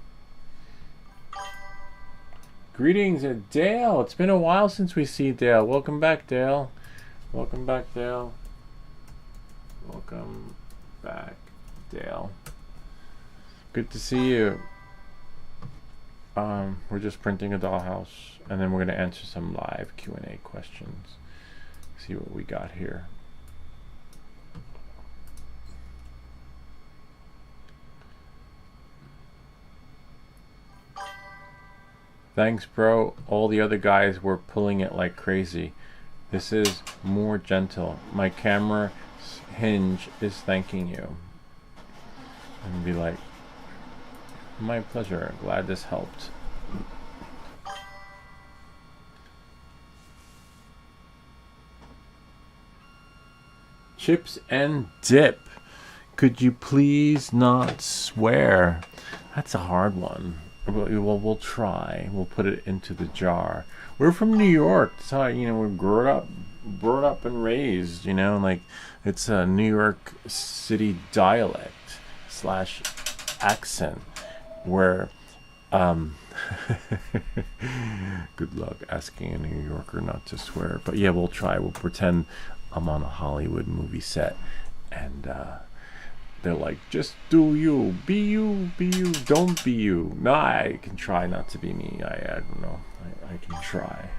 Greetings, Dale. It's been a while since we see Dale. Welcome back, Dale. Welcome back, Dale. Welcome back, Dale. Good to see you. We're just printing a dollhouse, and then we're going to answer some live Q&A questions. See what we got here. Thanks, bro. All the other guys were pulling it like crazy. This is more gentle. My camera hinge is thanking you. And be like, my pleasure. Glad this helped. Chips and dip. Could you please not swear? That's a hard one. Well, we'll try. We'll put it into the jar. We're from New York. That's how, we're brought up and raised, like it's a New York City dialect / accent where good luck asking a New Yorker not to swear. But yeah, we'll try. We'll pretend I'm on a Hollywood movie set, and they're like, just do you, be you, don't be you. No, I can try not to be me. I don't know. I can try.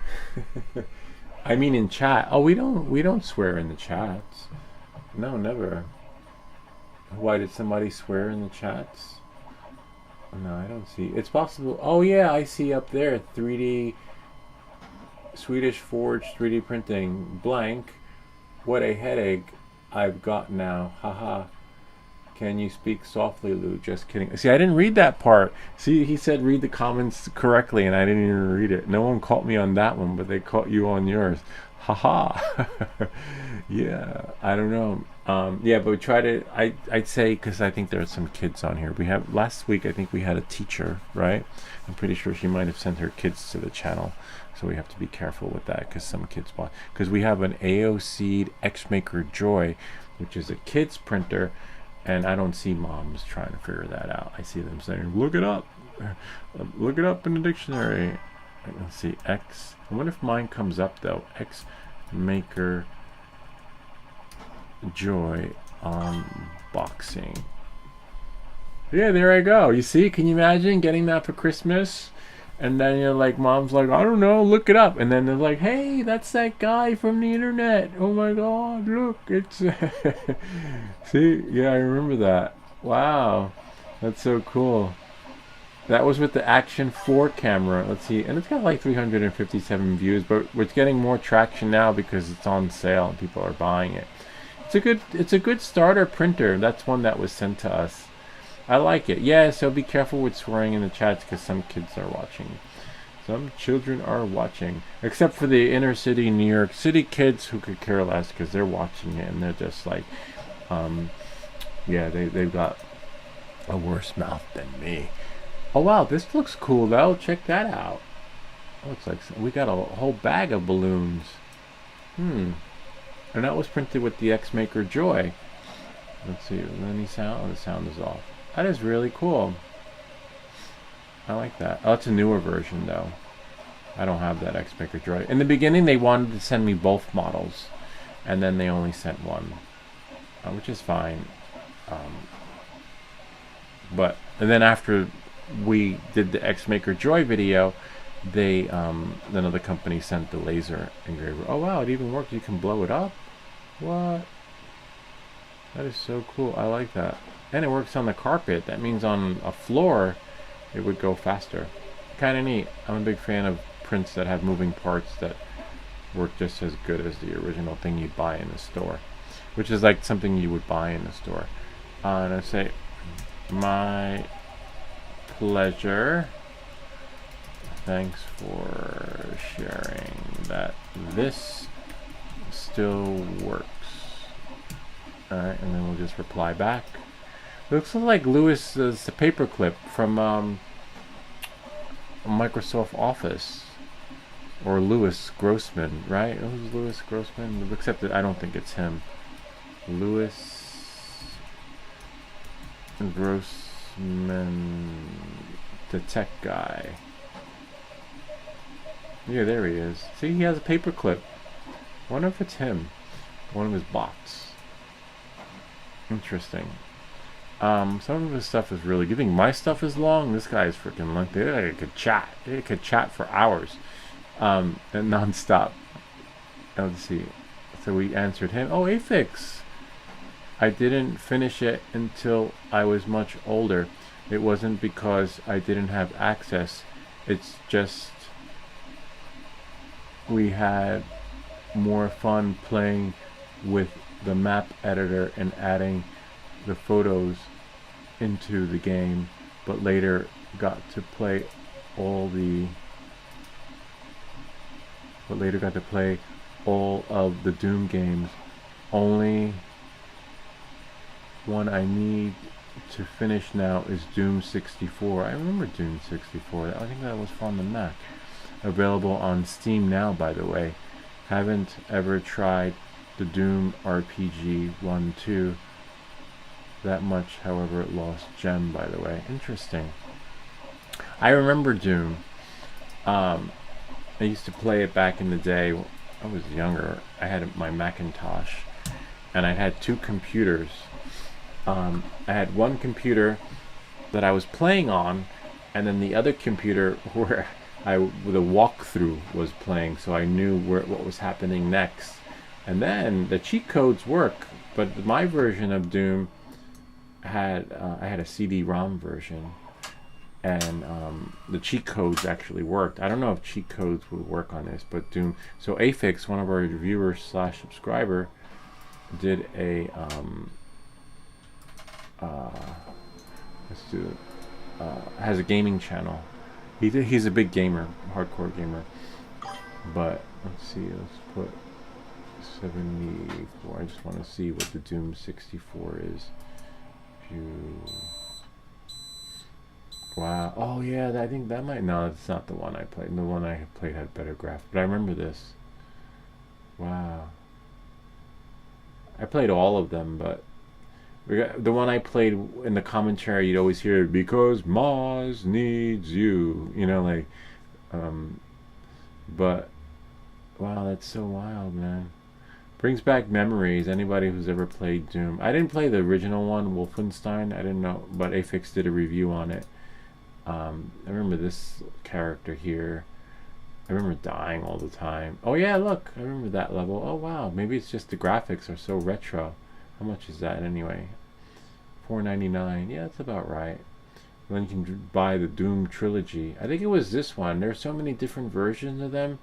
I mean, in chat. Oh, we don't swear in the chats. No, never. Why, did somebody swear in the chats? No, I don't see. It's possible. Oh yeah, I see up there 3D Swedish Forge 3D printing blank. What a headache I've got now. Haha. Can you speak softly, Lou? Just kidding. See, I didn't read that part. See, he said read the comments correctly, and I didn't even read it. No one caught me on that one, but they caught you on yours. Haha. Yeah, I don't know. Yeah, but we try to. I'd say, because I think there are some kids on here. We have last week. I think we had a teacher, right? I'm pretty sure she might have sent her kids to the channel, so we have to be careful with that, because some kids watch. Because we have an AOC X Maker Joy which is a kid's printer, and I don't see moms trying to figure that out. I see them saying, look it up in the dictionary. Let's see, X. I wonder if mine comes up though. X Maker Joy unboxing. Yeah, there I go. You see, can you imagine getting that for Christmas? And then you're like, mom's like, I don't know, look it up. And then they're like, hey, that's that guy from the internet. Oh my God, look, it's... See, yeah, I remember that. Wow, that's so cool. That was with the Action 4 camera. Let's see, and it's got like 357 views, but it's getting more traction now because it's on sale and people are buying it. It's a good starter printer. That's one that was sent to us. I like it. Yeah, so be careful with swearing in the chats because some kids are watching. Some children are watching. Except for the inner city New York City kids who could care less because they're watching it and they're just like, yeah, they've got a worse mouth than me. Oh wow, this looks cool though. Check that out. Looks like we got a whole bag of balloons. And that was printed with the X Maker Joy. Let's see, any sound? Oh, the sound is off. That is really cool. I like that. Oh, it's a newer version though. I don't have that X Maker Joy. In the beginning, they wanted to send me both models, and then they only sent one, which is fine. And then after we did the X Maker Joy video, they another company sent the laser engraver. Oh wow, it even works. You can blow it up. What? That is so cool. I like that. And it works on the carpet. That means on a floor, it would go faster. Kind of neat. I'm a big fan of prints that have moving parts that work just as good as the original thing you'd buy in the store, which is like something you would buy in the store. And I say, my pleasure. Thanks for sharing that this still works. Alright, and then we'll just reply back. It looks like Lewis is the paperclip from Microsoft Office. Or Lewis Grossman, right? Who's Lewis Grossman? Except that I don't think it's him. Lewis Grossman, the tech guy. Yeah, there he is. See, he has a paperclip. Wonder if it's him. One of his bots. Interesting. Some of his stuff is really good. You think my stuff is long? This guy is freaking long. They could chat. They could chat for hours. And non-stop. Let's see. So we answered him. Oh, Afix. I didn't finish it until I was much older. It wasn't because I didn't have access. It's just we had more fun playing with the map editor and adding the photos into the game, but later got to play all of the Doom games. Only one I need to finish now is Doom 64. I remember Doom 64. I think that was from the Mac. Available on Steam now, by the way. Haven't ever tried the Doom RPG 1-2 that much, however it lost gem, by the way. Interesting. I remember Doom. I used to play it back in the day. I was younger. I had my Macintosh and I had two computers. I had one computer that I was playing on, and then the other computer where the walkthrough was playing, so I knew what was happening next. And then the cheat codes work, but my version of Doom had I had a CD-ROM version, and the cheat codes actually worked. I don't know if cheat codes would work on this, but Doom. So Afix, one of our viewers / subscriber, did a has a gaming channel. He's a big gamer, hardcore gamer. But let's see, let's put 74. I just want to see what the Doom 64 is. Wow. Oh yeah, I think that might. No, it's not the one I played. The one I played had better graphics, but I remember this. Wow. I played all of them, but the one I played in the commentary, you'd always hear because Maz needs you. You know, like, but wow, that's so wild, man. Brings back memories. Anybody who's ever played Doom. I didn't play the original one, Wolfenstein. I didn't know, but Afix did a review on it. I remember this character here. I remember dying all the time. Oh yeah, look, I remember that level. Oh wow, maybe it's just the graphics are so retro. How much is that anyway? $4.99. Yeah, that's about right. And then you can buy the Doom trilogy. I think it was this one. There's so many different versions of them.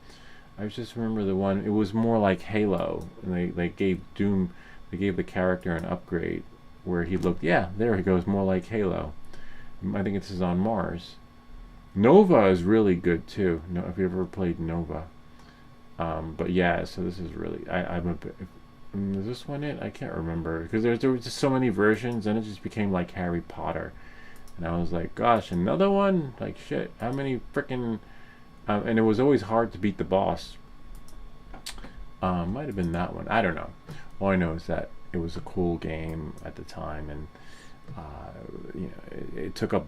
I just remember the one. It was more like Halo, and they gave Doom, they gave the character an upgrade where he looked. Yeah, there he goes, more like Halo. I think this is on Mars. Nova is really good too. No, if you ever played Nova. But yeah, so this is really. I'm a bit. Is this one it? I can't remember because there was just so many versions, and it just became like Harry Potter, and I was like, gosh, another one? Like shit, how many freaking? And it was always hard to beat the boss. Might have been that one. I don't know. All I know is that it was a cool game at the time, and you know, it took up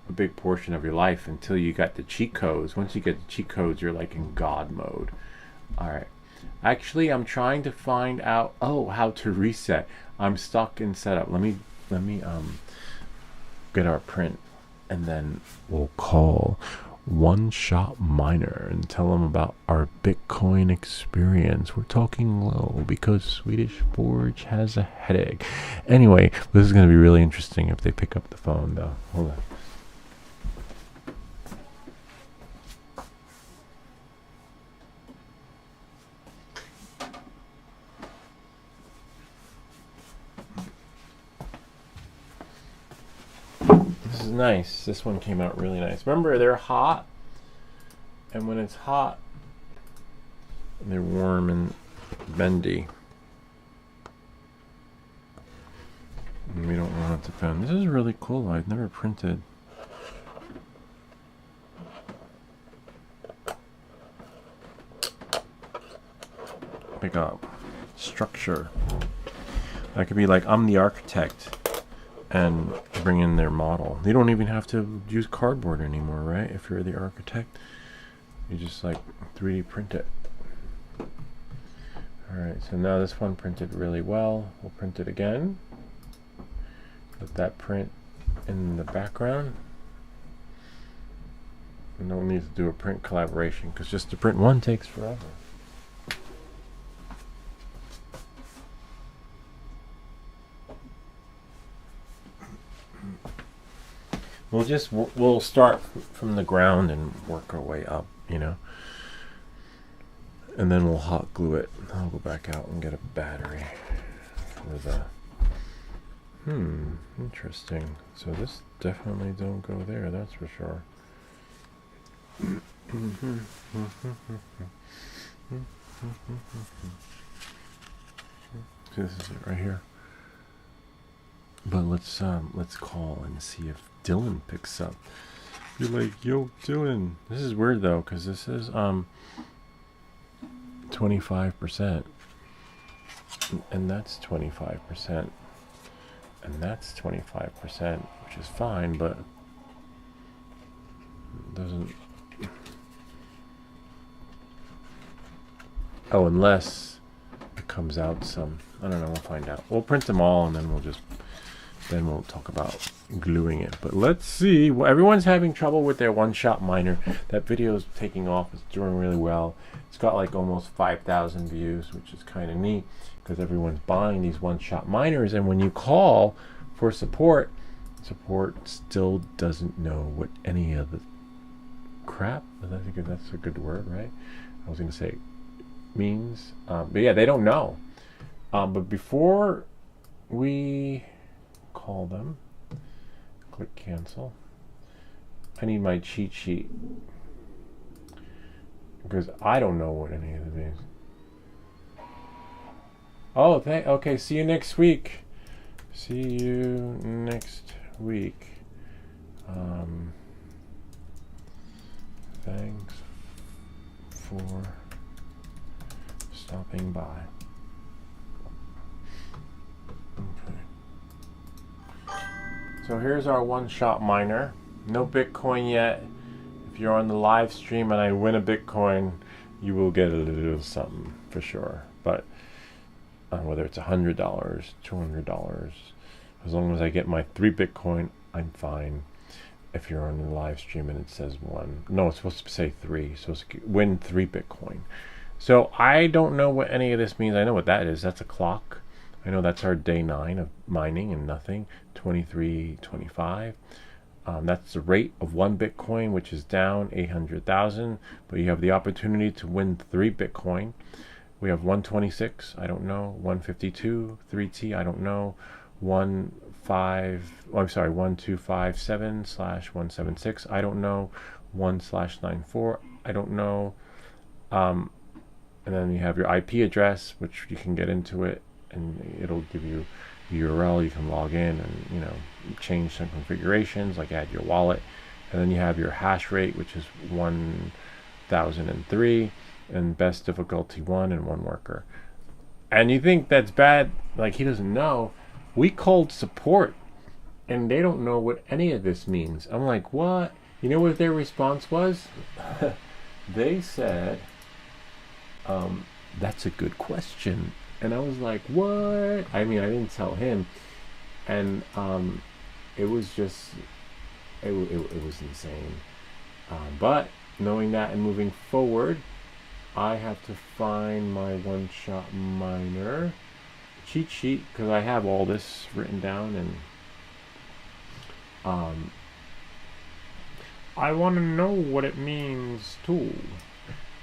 a big portion of your life until you got the cheat codes. Once you get the cheat codes, you're like in God mode. All right. Actually, I'm trying to find out how to reset. I'm stuck in setup. Let me get our print, and then we'll call One Shot Miner and tell them about our Bitcoin experience. We're talking low because Swedish Forge has a headache. Anyway, this is going to be really interesting if they pick up the phone, though. Hold on. This is nice. This one came out really nice. Remember, they're hot, and when it's hot, they're warm and bendy. And we don't want it to bend. This is really cool. I've never printed. Pick up structure. That could be like I'm the architect. And bring in their model. You don't even have to use cardboard anymore, right? If you're the architect, you just like 3D print it. Alright, so now this one printed really well. We'll print it again. Let that print in the background. We don't need to do a print collaboration because just to print one takes forever. We'll start from the ground and work our way up, you know. And then we'll hot glue it. I'll go back out and get a battery with a interesting. So this definitely don't go there, that's for sure. This is it right here. But let's call and see if Dylan picks up. You're like, yo, Dylan. This is weird though, because this is 25%, and that's 25%, and that's 25%, which is fine, but it doesn't. Oh, unless it comes out some. I don't know. We'll find out. We'll print them all, and then we'll talk about gluing it. But let's see. Well, everyone's having trouble with their one-shot miner. That video is taking off. It's doing really well. It's got like almost 5,000 views, which is kind of neat because everyone's buying these one-shot miners. And when you call for support still doesn't know what any of the crap. I think that's a good word, right? I was going to say means. But yeah, they don't know. But before we call them, click cancel. I need my cheat sheet because I don't know what any of it means. Oh, okay. See you next week. See you next week. Thanks for stopping by. So here's our one-shot miner. No Bitcoin yet. If you're on the live stream and I win a Bitcoin, you will get a little something for sure. But whether it's $100, $200, as long as I get my 3 Bitcoin, I'm fine. If you're on the live stream and it says 1, no, it's supposed to say 3. So it's win 3 Bitcoin. So I don't know what any of this means. I know what that is. That's a clock. I know that's our day 9 of mining and nothing. 23.25. That's the rate of 1 Bitcoin, which is down 800,000. But you have the opportunity to win 3 Bitcoin. We have 126. I don't know. 152. 3T. I don't know. 1257/176. I don't know. 1/94. I don't know. And then you have your IP address, which you can get into it, and it'll give you URL. You can log in and change some configurations, like add your wallet. And then you have your hash rate, which is 1003, and best difficulty 1 and 1 worker. And you think that's bad? Like, he doesn't know. We called support, and they don't know what any of this means. I'm like, what? You know what their response was? They said, that's a good question. And I was like, what? I mean, I didn't tell him. And it was just, it was insane. But knowing that and moving forward, I have to find my one-shot miner cheat sheet, because I have all this written down, and I want to know what it means too.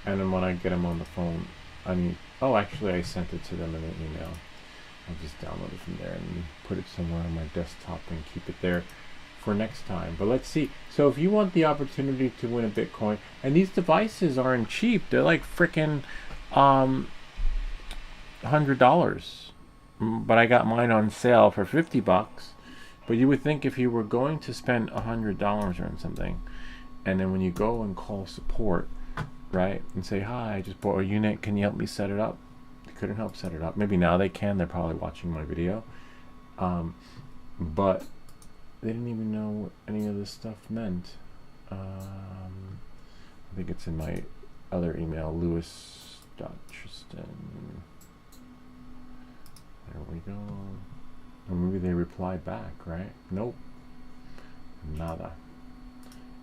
And then when I get them on the phone, oh, actually I sent it to them in an email. I'll just download it from there and put it somewhere on my desktop and keep it there for next time. But let's see. So if you want the opportunity to win a Bitcoin, and these devices aren't cheap, they're like freaking $100. But I got mine on sale for $50. But you would think if you were going to spend $100 on something, and then when you go and call support, right, and say, hi, I just bought a unit, can you help me set it up? They couldn't help set it up. Maybe now they can. They're probably watching my video. But they didn't even know what any of this stuff meant. I think it's in my other email, Lewis.Tristan. There we go. Or maybe they replied back, right? Nope. Nada.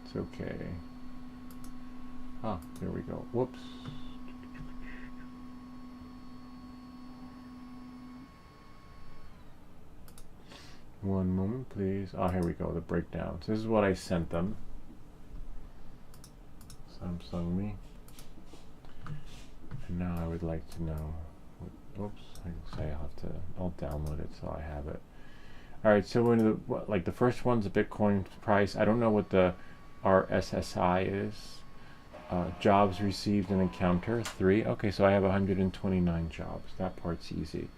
It's okay. Ah, there we go. Whoops. One moment, please. Ah, here we go. The breakdown. So this is what I sent them. Samsung Me. And now I would like to know. Oops, I can say I'll download it so I have it. All right, so when the first one's a Bitcoin price. I don't know what the RSSI is. Jobs received and encounter 3. Okay, so I have 129 jobs. That part's easy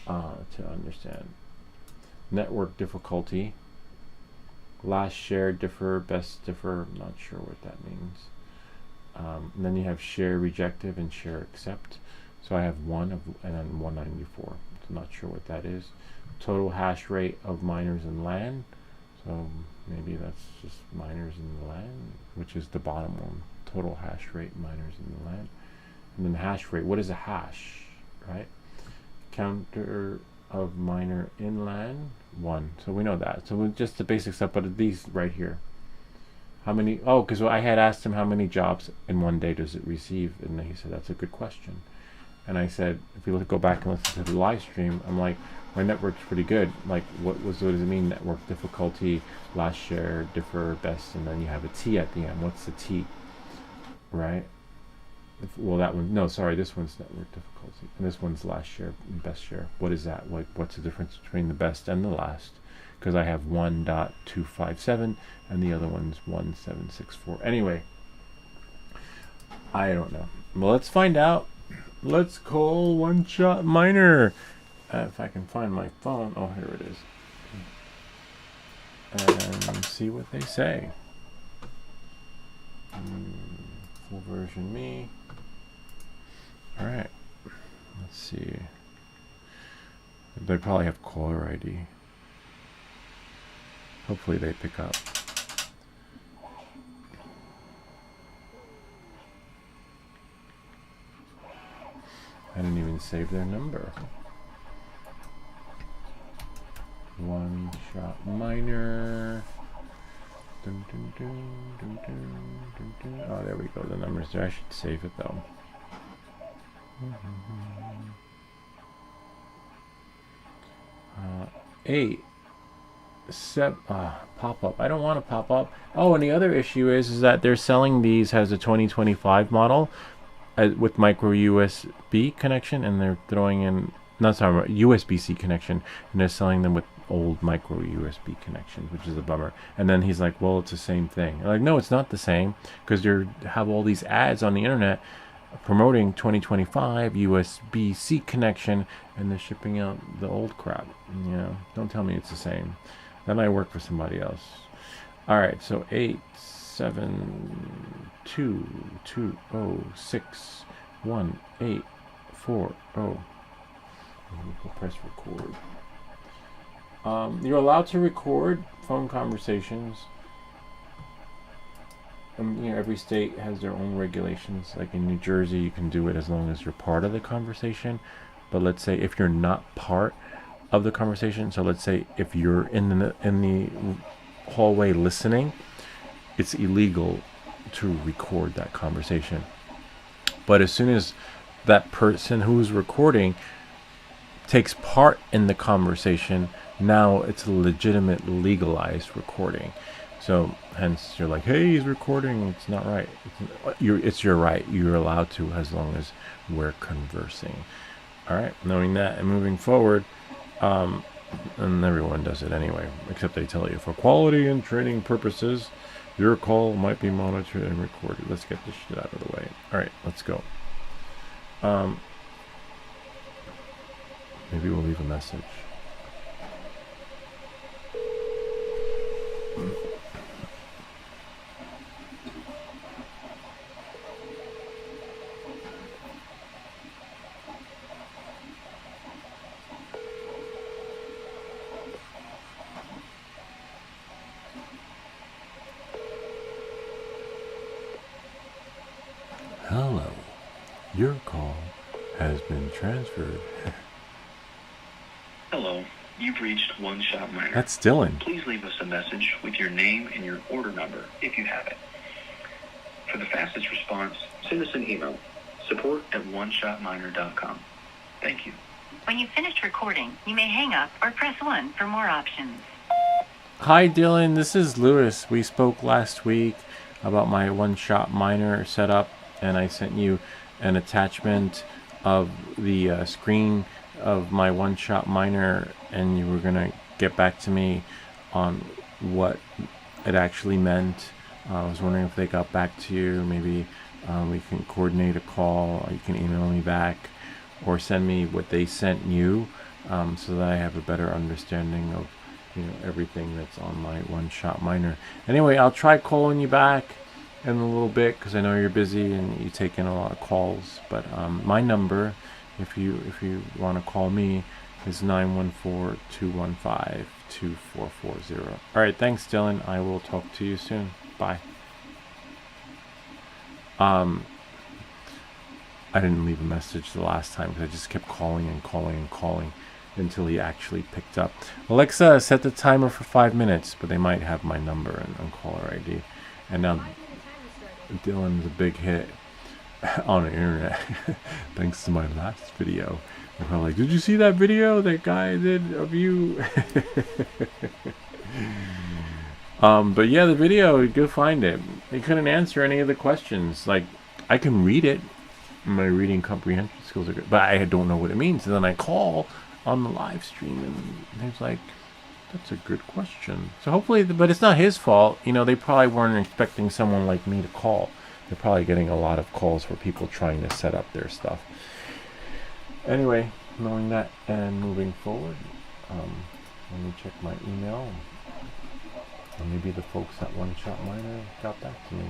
to understand. Network difficulty. Last share differ, best differ. I'm not sure what that means. And then you have share rejected and share accept. So I have 1 and then 194. I'm not sure what that is. Total hash rate of miners in LAN. So maybe that's just miners in the LAN, which is the bottom one. Total hash rate miners in the LAN. And then hash rate. What is a hash, right? Counter of miner in LAN, 1. So we know that. So just the basic stuff, but these right here. How many? Oh, because I had asked him how many jobs in one day does it receive, and he said that's a good question. And I said, if you go back and listen to the live stream, I'm like, my network's pretty good. Like, what does it mean? Network difficulty, last share, differ, best, and then you have a T at the end. What's the T? Right? Well, that one, no, sorry, this one's network difficulty. And this one's last share and best share. What is that? What's the difference between the best and the last? Because I have 1.257 and the other one's 1.764. Anyway, I don't know. Well, let's find out. Let's call One Shot Miner. If I can find my phone. Oh, here it is. And see what they say. Full version me. Alright. Let's see. They probably have caller ID. Hopefully they pick up. I didn't even save their number. One Shot Miner. Dun, dun, dun, dun, dun, dun, dun. Oh, there we go. The number's there. I should save it though. 8 7 pop up. I don't want to pop up. Oh, and the other issue is that they're selling these as a 2025 model with micro USB connection, and they're throwing in USB-C connection, and they're selling them with old micro USB connections, which is a bummer. And then he's like, well, it's the same thing. I'm like, no, it's not the same, because you have all these ads on the internet promoting 2025 USB-C connection, and they're shipping out the old crap. Don't tell me it's the same. That might work for somebody else. All right, so 8 7 2 2 0 6 1 8 4 0. We'll press record. You're allowed to record phone conversations. Every state has their own regulations. Like in New Jersey, you can do it as long as you're part of the conversation. But let's say if you're not part of the conversation, so let's say if you're in the hallway listening, it's illegal to record that conversation. But as soon as that person who's recording takes part in the conversation, now it's a legitimate legalized recording. So hence you're like, hey, he's recording. It's not right. It's your right. You're allowed to, as long as we're conversing. All right. Knowing that and moving forward, and everyone does it anyway, except they tell you for quality and training purposes, your call might be monitored and recorded. Let's get this shit out of the way. All right, let's go. Maybe we'll leave a message. Hello, your call has been transferred. Hello, you've reached One Shot Miner. That's Dylan. Please leave us a message with your name and your order number if you have it. For the fastest response, send us an email, support@oneshotminer.com. Thank you. When you've finished recording, you may hang up or press 1 for more options. Hi Dylan, this is Lewis. We spoke last week about my One Shot Miner setup, and I sent you an attachment of the screen of my One Shot Miner, and you were gonna get back to me on what it actually meant. I was wondering if they got back to you. Maybe we can coordinate a call, or you can email me back or send me what they sent you, so that I have a better understanding of everything that's on my One Shot Miner. Anyway, I'll try calling you back in a little bit, because I know you're busy and you take in a lot of calls. But my number, if you want to call me, is 914-215-2440. All right, thanks Dylan. I will talk to you soon. Bye. I didn't leave a message the last time because I just kept calling and calling and calling until he actually picked up. Alexa, set the timer for 5 minutes, but they might have my number and caller ID. And now Dylan's a big hit on the internet thanks to my last video. They're probably like, did you see that video that guy did of you? But yeah, the video, go find it. He couldn't answer any of the questions. Like, I can read it. My reading comprehension skills are good, but I don't know what it means. And then I call on the live stream, and he's like, that's a good question. So hopefully, but it's not his fault. They probably weren't expecting someone like me to call. They're probably getting a lot of calls for people trying to set up their stuff. Anyway, knowing that and moving forward, let me check my email. Or maybe the folks at One Shot Miner got back to me.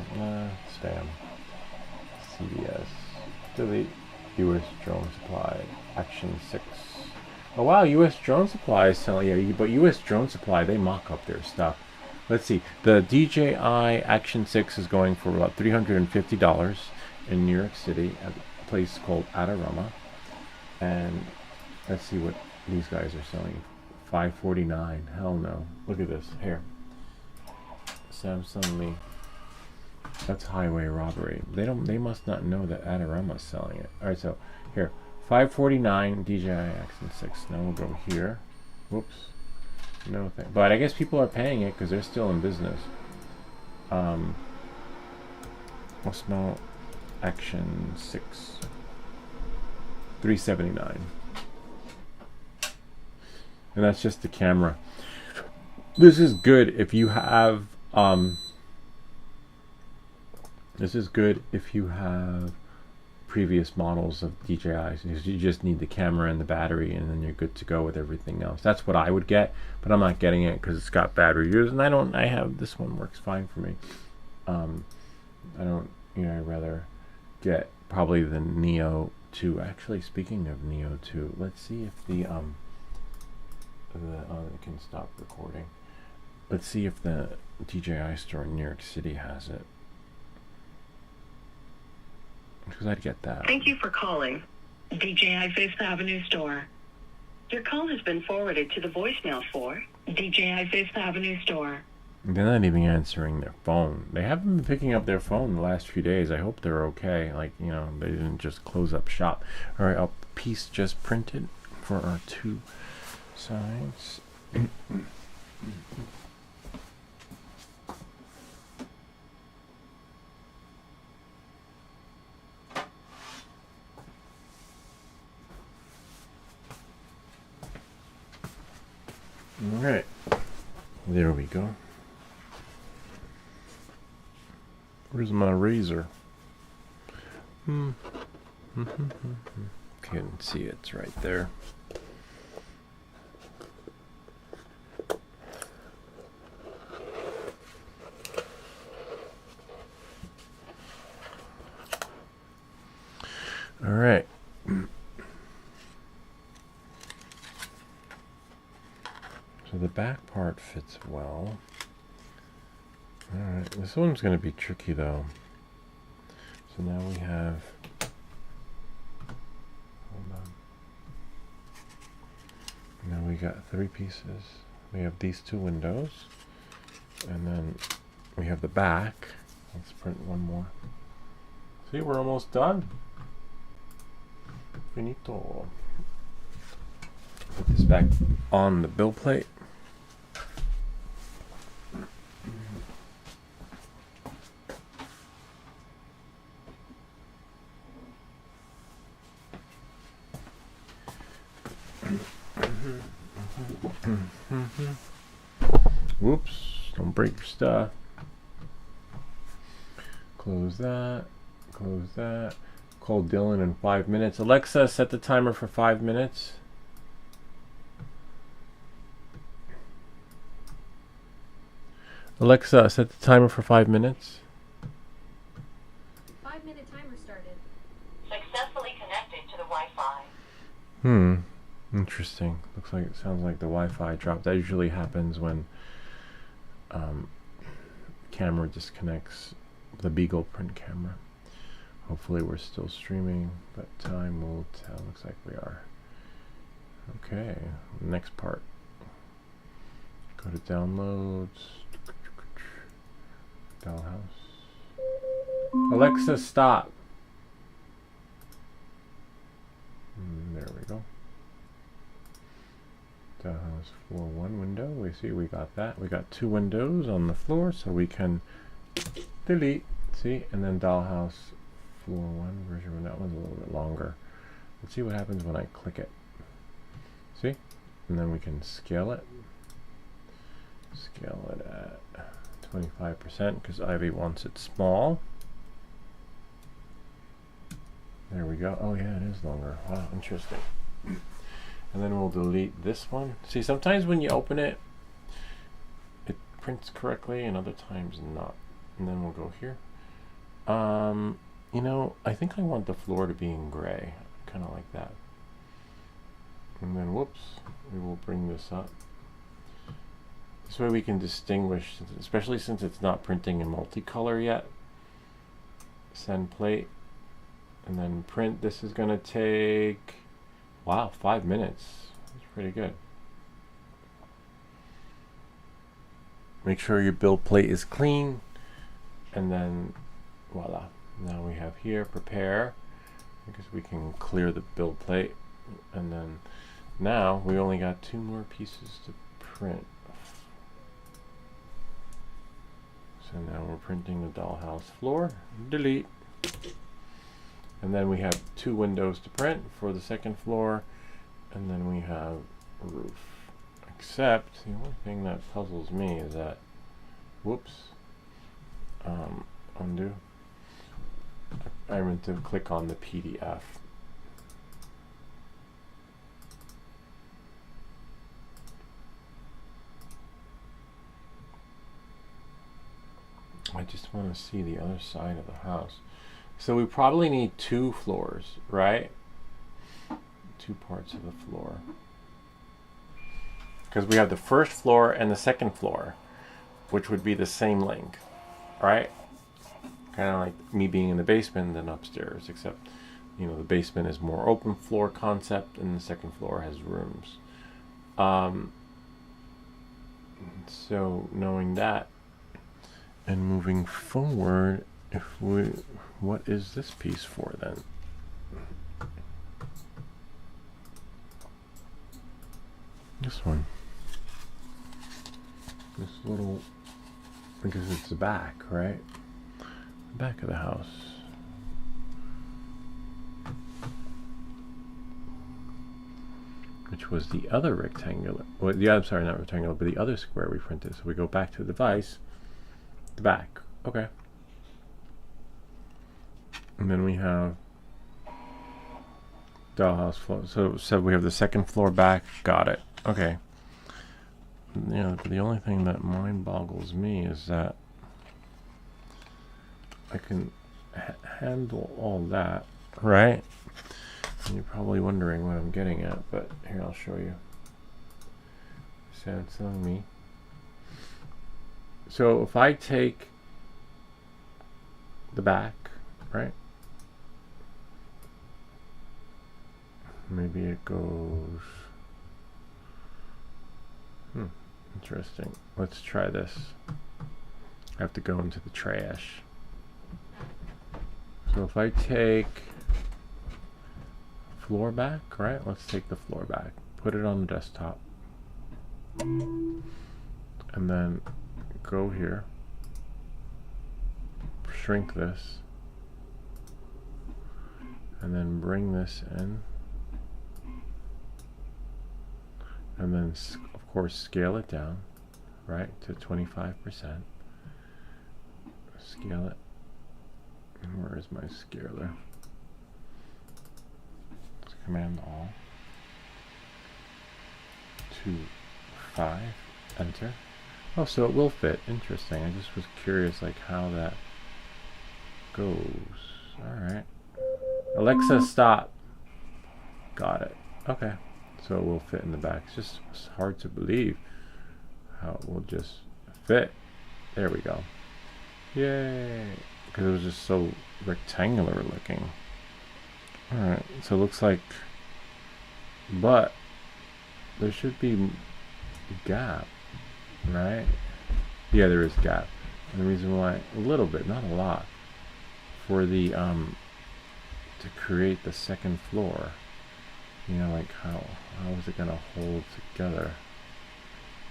Spam. CBS. Delete. US drone supply. Action 6. Oh wow, U.S. Drone Supply is selling. Yeah, but U.S. Drone Supply, they mock up their stuff. Let's see. The DJI Action 6 is going for about $350 in New York City at a place called Adorama. And let's see what these guys are selling. $549. Hell no. Look at this. Here. Samsung Me. That's highway robbery. They must not know that Adorama's selling it. Alright, so here. $549 DJI Action 6. Now we'll go here. Whoops. No thing. But I guess people are paying it because they're still in business. Osmo Action 6. $379. And that's just the camera. This is good if you have this is good if you have previous models of DJIs. You just need the camera and the battery, and then you're good to go with everything else. That's what I would get, but I'm not getting it because it's got bad reviews, and I have this one works fine for me. I don't, I'd rather get probably the Neo 2. Actually, speaking of Neo 2, let's see if it can stop recording. Let's see if the DJI store in New York City has it. Because I'd get that. Thank you for calling DJI Fifth Avenue store. Your call has been forwarded to the voicemail for DJI Fifth Avenue store. They're not even answering their phone. They haven't been picking up their phone the last few days. I hope they're okay. Like, they didn't just close up shop. All right, a piece just printed for our two sides. All right, there we go. Where's my razor? Can't see it. It's right there. All right. So the back part fits well. Alright, this one's going to be tricky though. So now we have... Hold on. Now we got 3 pieces. We have these 2 windows. And then we have the back. Let's print one more. See, we're almost done. Finito. Put this back on the bill plate. Whoops, don't break your stuff. Close that, close that. Call Dylan in 5 minutes. Alexa, set the timer for 5 minutes. Alexa, set the timer for 5 minutes. 5-minute timer started. Successfully connected to the Wi-Fi. Interesting. Sounds like the Wi-Fi dropped. That usually happens when camera disconnects, the Beagle print camera. Hopefully we're still streaming, but time will tell. Looks like we are. Okay, next part. Go to downloads. Dollhouse. Alexa, stop. There we go. Dollhouse floor 1 window. We see we got that. We got 2 windows on the floor, so we can delete. See, and then Dollhouse floor 1 version. That one's a little bit longer. Let's see what happens when I click it. See, and then we can scale it. Scale it at 25% because Ivy wants it small. There we go. Oh yeah, it is longer. Wow, interesting. And then we'll delete this one. See, sometimes when you open it, it prints correctly, and other times not. And then we'll go here. I think I want the floor to be in gray. Kind of like that. And then, whoops, we will bring this up. This way we can distinguish, especially since it's not printing in multicolor yet. Send plate, and then print. This is going to take, wow, 5 minutes. That's pretty good. Make sure your build plate is clean, and then voila. Now we have here prepare, because we can clear the build plate, and then now we only got 2 more pieces to print. So now we're printing the dollhouse floor. Delete. And then we have 2 windows to print for the second floor, and then we have roof. Except the only thing that puzzles me is that, whoops, undo. I meant to click on the PDF. I just want to see the other side of the house. So we probably need 2 floors, right? 2 parts of the floor. Because we have the first floor and the second floor, which would be the same length, right? Kind of like me being in the basement than upstairs, except, you know, the basement is more open floor concept and the second floor has rooms. So knowing that, and moving forward, what is this piece for then? This one. This little, because it's the back, right? The back of the house. Which was the other rectangular, well, I'm sorry, not rectangular, but the other square we printed. So we go back to the device, the back, okay. And then we have dollhouse floor. So we have the second floor back, got it, okay. You know, the only thing that mind boggles me is that I can handle all that, right? And you're probably wondering what I'm getting at, but here, I'll show you. So it's telling me. So if I take the back, right? Maybe it goes, interesting. Let's try this. I have to go into the trash. So if I take floor back, right? Let's take the floor back. Put it on the desktop. And then go here. Shrink this. And then bring this in. And then, of course, scale it down, right, to 25%. Scale it. And where is my scaler? It's Command All. 2, 5, enter. Oh, so it will fit. Interesting. I just was curious, like, how that goes. All right. Alexa, stop. Got it. Okay. So it will fit in the back. It's hard to believe how it will just fit. There we go. Yay! Because it was just so rectangular looking. Alright, so it looks like, but there should be gap, right? Yeah, there is gap. And the reason why, a little bit, not a lot, for the, to create the second floor. You know, like how is it gonna hold together?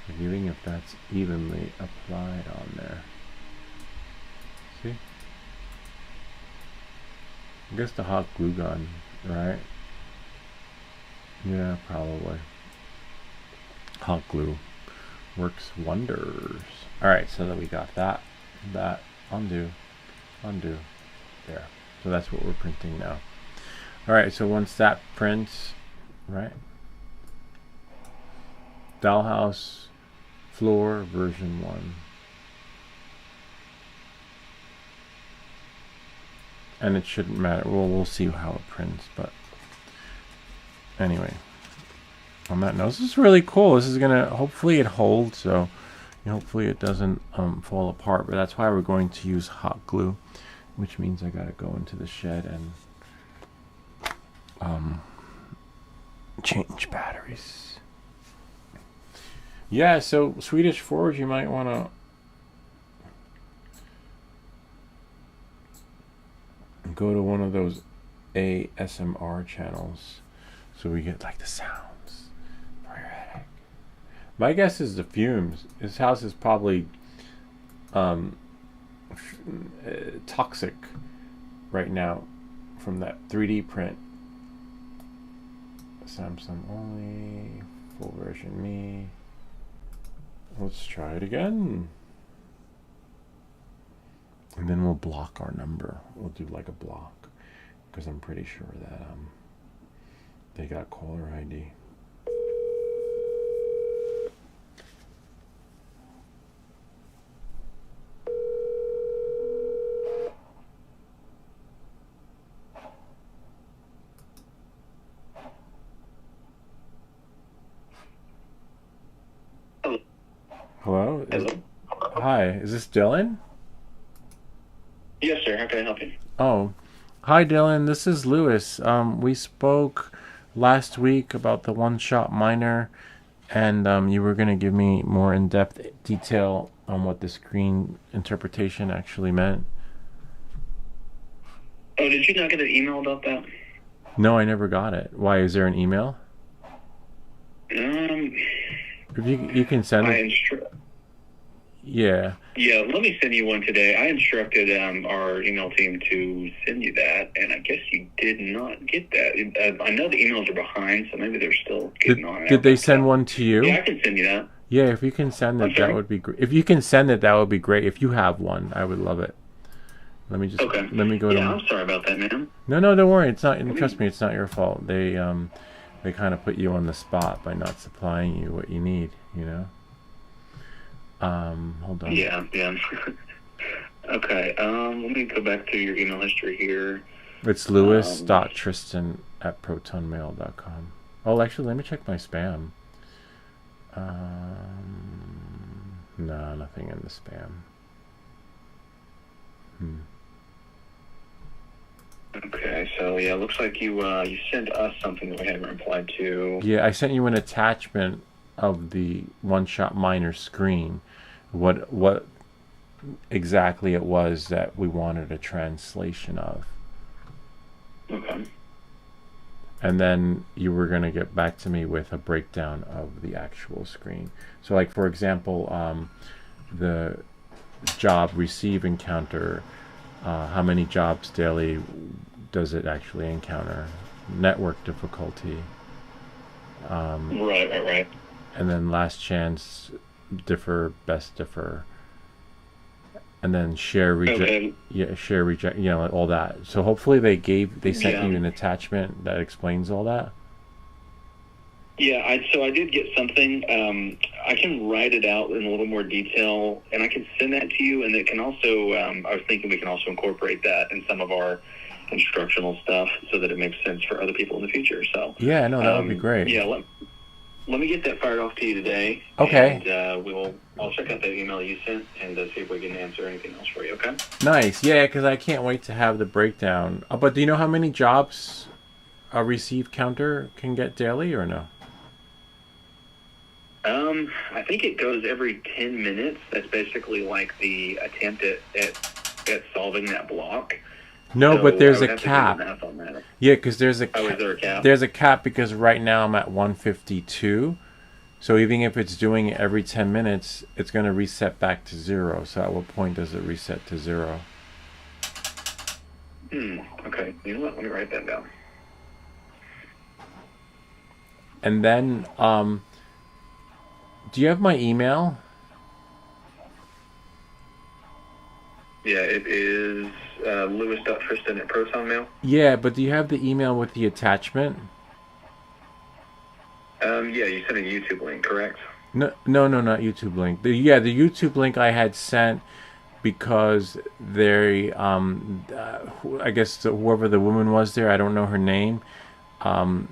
Like even if that's evenly applied on there. See? I guess the hot glue gun, right? Yeah, probably. Hot glue works wonders. Alright, so then we got that, undo, there. So that's what we're printing now. Alright, so once that prints, right? Dollhouse floor version 1. And it shouldn't matter. Well, we'll see how it prints, but anyway. on that nose. This is really cool. This is gonna, hopefully it holds, so hopefully it doesn't fall apart. But that's why we're going to use hot glue, which means I gotta go into the shed and change batteries. Yeah, so Swedish Forge, you might want to go to one of those ASMR channels so we get like the sounds for your headache. My guess is the fumes. His house is probably toxic right now from that 3D print. Samsung only, full version me. Let's try it again. And then we'll block our number. We'll do like a block, because I'm pretty sure that they got caller ID. Hello? Hello? Hi, is this Dylan? Yes, sir. How can I help you? Oh, hi Dylan, this is Lewis. We spoke last week about the one-shot miner, and you were going to give me more in-depth detail on what the screen interpretation actually meant. Oh, did you not get an email about that? No, I never got it. Why, is there an email? If you can send it. Yeah. Yeah, let me send you one today. I instructed our email team to send you that, and I guess you did not get that. I know the emails are behind, so maybe they're still getting on it. Did they send one to you? Yeah, I can send you that. Yeah, if you can send it, that would be great. If you can send it, that would be great. If you have one, I would love it. Let me just Okay. let me go to. Yeah, I'm sorry about that, man. No, don't worry. It's not. Trust me, it's not your fault. They kind of put you on the spot by not supplying you what you need. You know. Hold on. Yeah. Okay. Let me go back to your email history here. It's lewis.tristan@protonmail.com. Oh, actually, let me check my spam. No, nothing in the spam. Okay, so yeah, it looks like you sent us something that we haven't replied to. Yeah, I sent you an attachment of the one-shot miner screen. What exactly it was that we wanted a translation of. Okay. And then you were going to get back to me with a breakdown of the actual screen. So like, for example, the job receive encounter, how many jobs daily does it actually encounter? Network difficulty. Right. And then last chance, differ, best differ. And then share, reject, Okay. share, reject, like all that. So hopefully they sent you an attachment that explains all that. Yeah, I did get something. I can write it out in a little more detail, and I can send that to you. And it can also, I was thinking we can also incorporate that in some of our instructional stuff so that it makes sense for other people in the future. So yeah, no, that would be great. Yeah, let me get that fired off to you today. Okay. And I'll check out that email you sent and see if we can answer anything else for you. Okay. Nice. Yeah, because I can't wait to have the breakdown. But do you know how many jobs a receive counter can get daily or no? I think it goes every 10 minutes. That's basically like the attempt at solving that block. No, So but there's I a would have to do cap. the math on that. Yeah, because there's a Oh, is there a cap? There's a cap because right now I'm at 152. So even if it's doing it every 10 minutes, it's going to reset back to 0. So at what point does it reset to 0? Okay. You know what? Let me write that down. And then, do you have my email? Yeah, it is lewis.tristan@protonmail. Yeah, but do you have the email with the attachment? Yeah, you sent a YouTube link, correct? No, not YouTube link. The YouTube link I had sent because they, I guess whoever the woman was there, I don't know her name,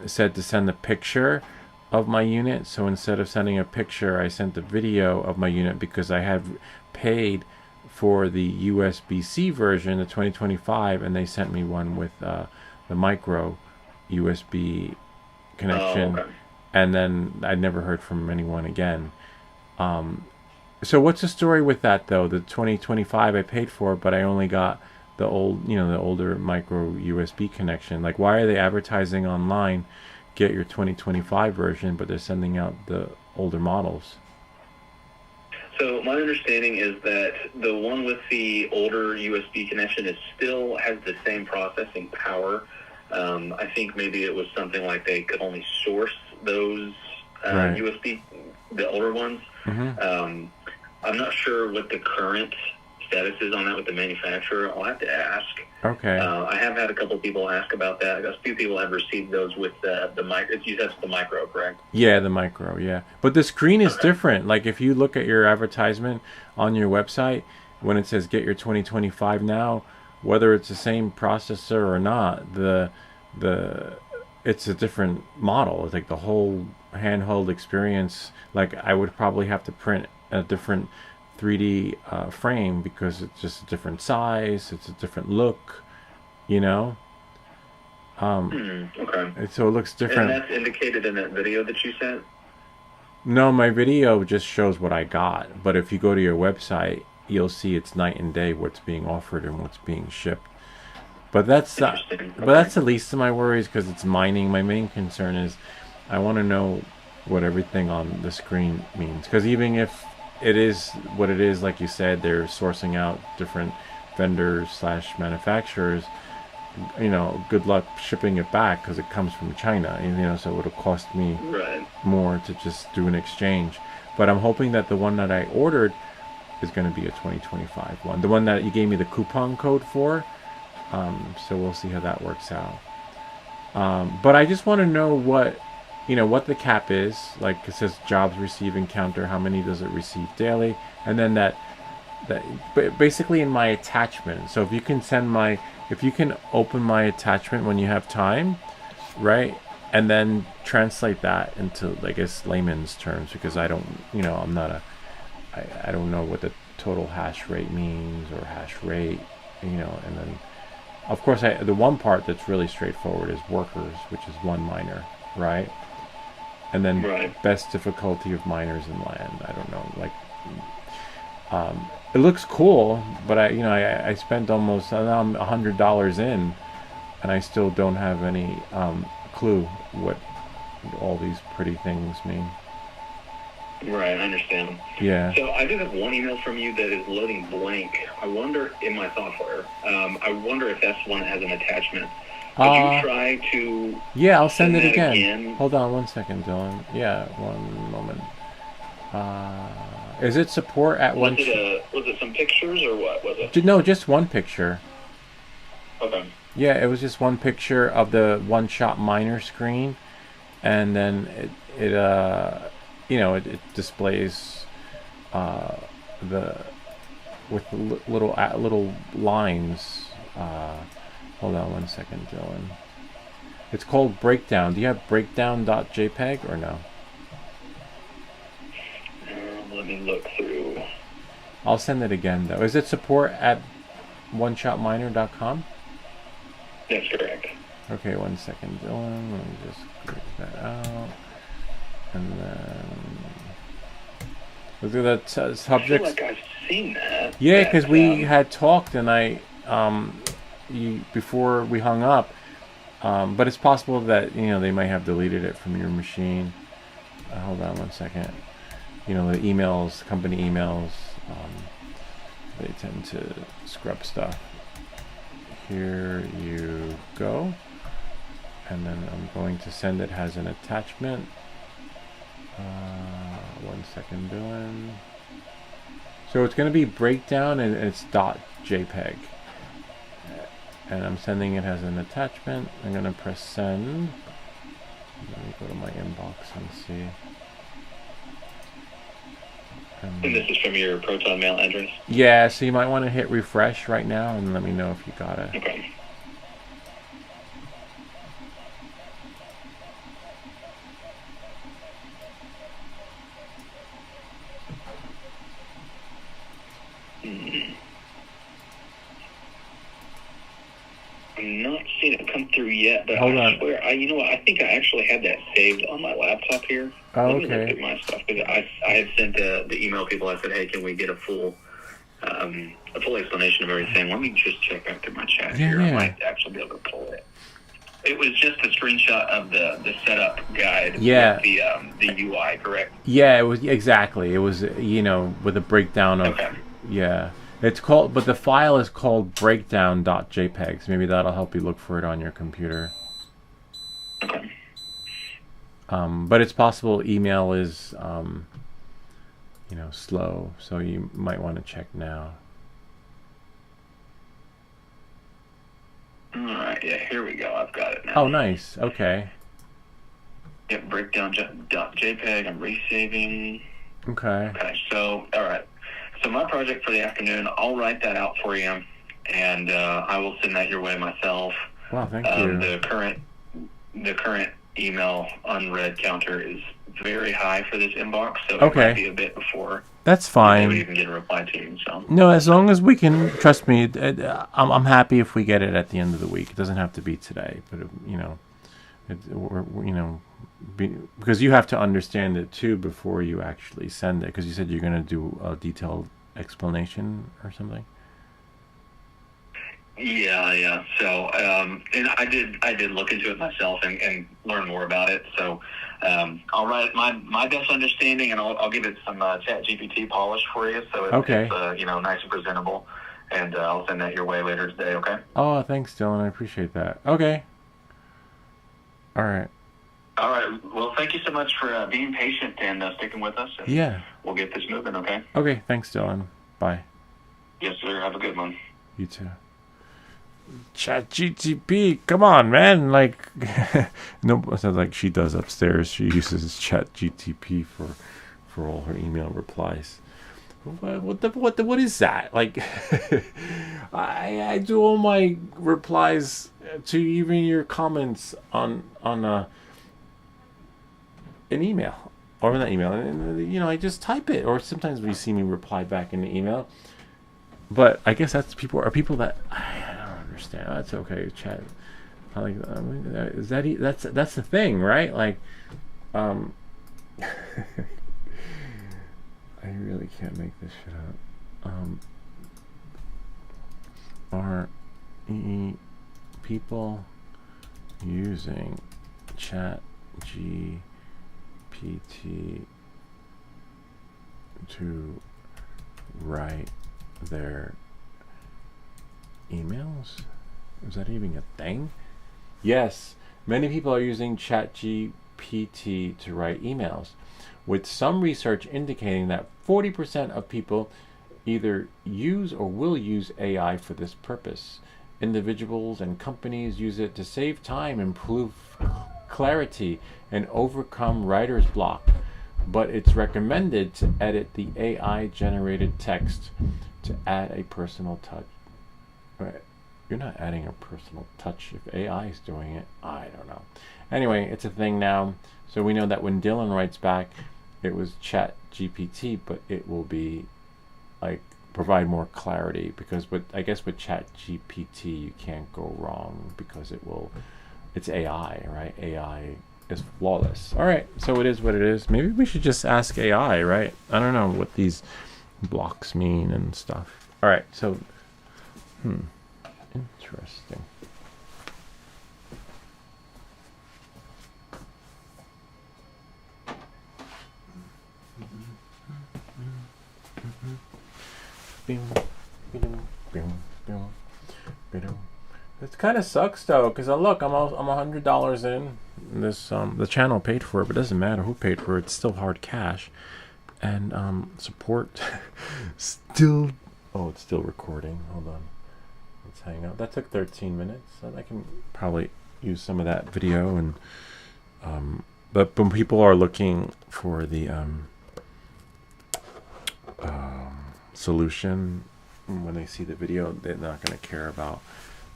said to send the picture of my unit. So instead of sending a picture, I sent a video of my unit because I have paid for the USB-C version, the 2025, and they sent me one with the micro USB connection. Oh, okay. And then I never heard from anyone again. So what's the story with that though? The 2025 I paid for, but I only got the old, the older micro USB connection. Like, why are they advertising online, get your 2025 version, but they're sending out the older models? So my understanding is that the one with the older USB connection still has the same processing power. I think maybe it was something like they could only source those Right. USB, the older ones. Mm-hmm. I'm not sure what the current status is on that with the manufacturer. I'll have to ask. Okay. I have had a couple of people ask about that. A few people have received those with the micro. That's the micro, correct? Yeah, the micro, yeah. But the screen is Okay. different. Like, if you look at your advertisement on your website, when it says get your 2025 now, whether it's the same processor or not, it's a different model. It's like the whole handheld experience. Like, I would probably have to print a different 3D frame because it's just a different size, it's a different look, Okay. and so it looks different. And that's indicated in that video that you sent? No, my video just shows what I got, but if you go to your website, you'll see it's night and day what's being offered and what's being shipped. But that's Interesting. but that's the least of my worries because it's mining. My main concern is I want to know what everything on the screen means, because even if it is what it is, like you said, they're sourcing out different vendors / manufacturers. Good luck shipping it back because it comes from China. So it'll cost me Right. more to just do an exchange. But I'm hoping that the one that I ordered is going to be a 2025 one. The one that you gave me the coupon code for. So we'll see how that works out. But I just want to know what the cap is. Like, it says jobs received encounter, how many does it receive daily? And then that basically in my attachment. So if you can open my attachment when you have time, right? And then translate that into, I guess, layman's terms, because I don't, I don't know what the total hash rate means or hash rate, and then, of course, the one part that's really straightforward is workers, which is one miner, right? And then Right. best difficulty of miners in land. I don't know, it looks cool, but I spent almost, now I'm $100 in, and I still don't have any clue what all these pretty things mean. Right, I understand. Yeah. So I do have one email from you that is loading blank. I wonder, in my software, I wonder if that's one that has an attachment. Would you try to... Yeah, I'll send it that again. Hold on one second, Dylan. Yeah, one moment. Is it support at one? Was it some pictures or what was it? No, just one picture. Okay. Yeah, it was just one picture of the one-shot miner screen, and then it displays with little lines. Hold on one second, Dylan. It's called Breakdown. Do you have breakdown.jpg or no? Let me look through. I'll send it again though. Is it support at oneshotminer.com? That's correct. Okay, one second, Dylan. Let me just click that out. And then look at that I feel subject. like I've seen that. Yeah, because That, we had talked, and before we hung up. But it's possible that they might have deleted it from your machine. Hold on one second. The emails, company emails, they tend to scrub stuff. Here you go. And then I'm going to send it as an attachment. One second, Dylan. So it's going to be breakdown, and it's .jpg. And I'm sending it as an attachment. I'm going to press send. Let me go to my inbox and see. And this is from your Proton Mail address? Yeah, so you might want to hit refresh right now and let me know if you got it. Okay. I'm not seeing it come through yet, but Hold I on. swear, you know what? I think I actually had that saved on my laptop here. Oh, Let me look okay. at my stuff, because I had sent the email people. I said, hey, can we get a full explanation of everything? Let me just check back through my chat here. Yeah. I might actually be able to pull it. It was just a screenshot of the setup guide. Yeah. With the UI, correct? Yeah, it was exactly. It was, with a breakdown of. Okay. Yeah, it's called, but the file is called breakdown.jpegs. Maybe that'll help you look for it on your computer. Okay. But it's possible email is, slow, so you might want to check now. All right. Yeah. Here we go. I've got it now. Oh, nice. Okay. Yep. Breakdown.jpg. I'm resaving. Okay. Okay. So, all right. So my project for the afternoon, I'll write that out for you, and I will send that your way myself. Wow, thank you. The current email unread counter is very high for this inbox, so it might be a bit before. That's They fine. would even get a reply to you. So No, as long as we can, trust me, I'm happy if we get it at the end of the week. It doesn't have to be today, but because you have to understand it too before you actually send it. Because you said you're going to do a detailed explanation or something. yeah. So and I did look into it myself and learn more about it. So I'll write my best understanding, and I'll give it some ChatGPT polish for you, so it's nice and presentable. And I'll send that your way later today. Okay. Oh, thanks, Dylan. I appreciate that. Okay. All right. All right. Well, thank you so much for being patient and sticking with us. And Yeah. We'll get this moving. Okay. Okay. Thanks, Dylan. Bye. Yes, sir. Have a good one. You too. ChatGPT, come on, man! Like, no, it sounds like she does upstairs. She uses ChatGPT for all her email replies. What is that? Like, I do all my replies to even your comments on an email or that email, and I just type it. Or sometimes when you see me reply back in the email, but I guess that's people that I don't understand. That's okay, chat. Is that's the thing, right? Like, I really can't make this shit up. Are people using ChatGPT to write their emails? Is that even a thing? Yes, many people are using ChatGPT to write emails, with some research indicating that 40% of people either use or will use AI for this purpose. Individuals and companies use it to save time, improve clarity, and overcome writer's block. But it's recommended to edit the AI-generated text to add a personal touch. You're not adding a personal touch if AI is doing it. I don't know. Anyway, it's a thing now. So we know that when Dylan writes back, it was ChatGPT, but it will be like provide more clarity, because I guess with ChatGPT you can't go wrong because it's AI, right? AI is flawless. All right, so it is what it is. Maybe we should just ask AI, right? I don't know what these blocks mean and stuff. All right, so interesting. It kind of sucks though, because look, I'm $100 in. This the channel paid for it, but it doesn't matter who paid for it. It's still hard cash, and support still. Oh, it's still recording. Hold on. Let's hang out. That took 13 minutes. And I can probably use some of that video. And but when people are looking for the solution, when they see the video, they're not going to care about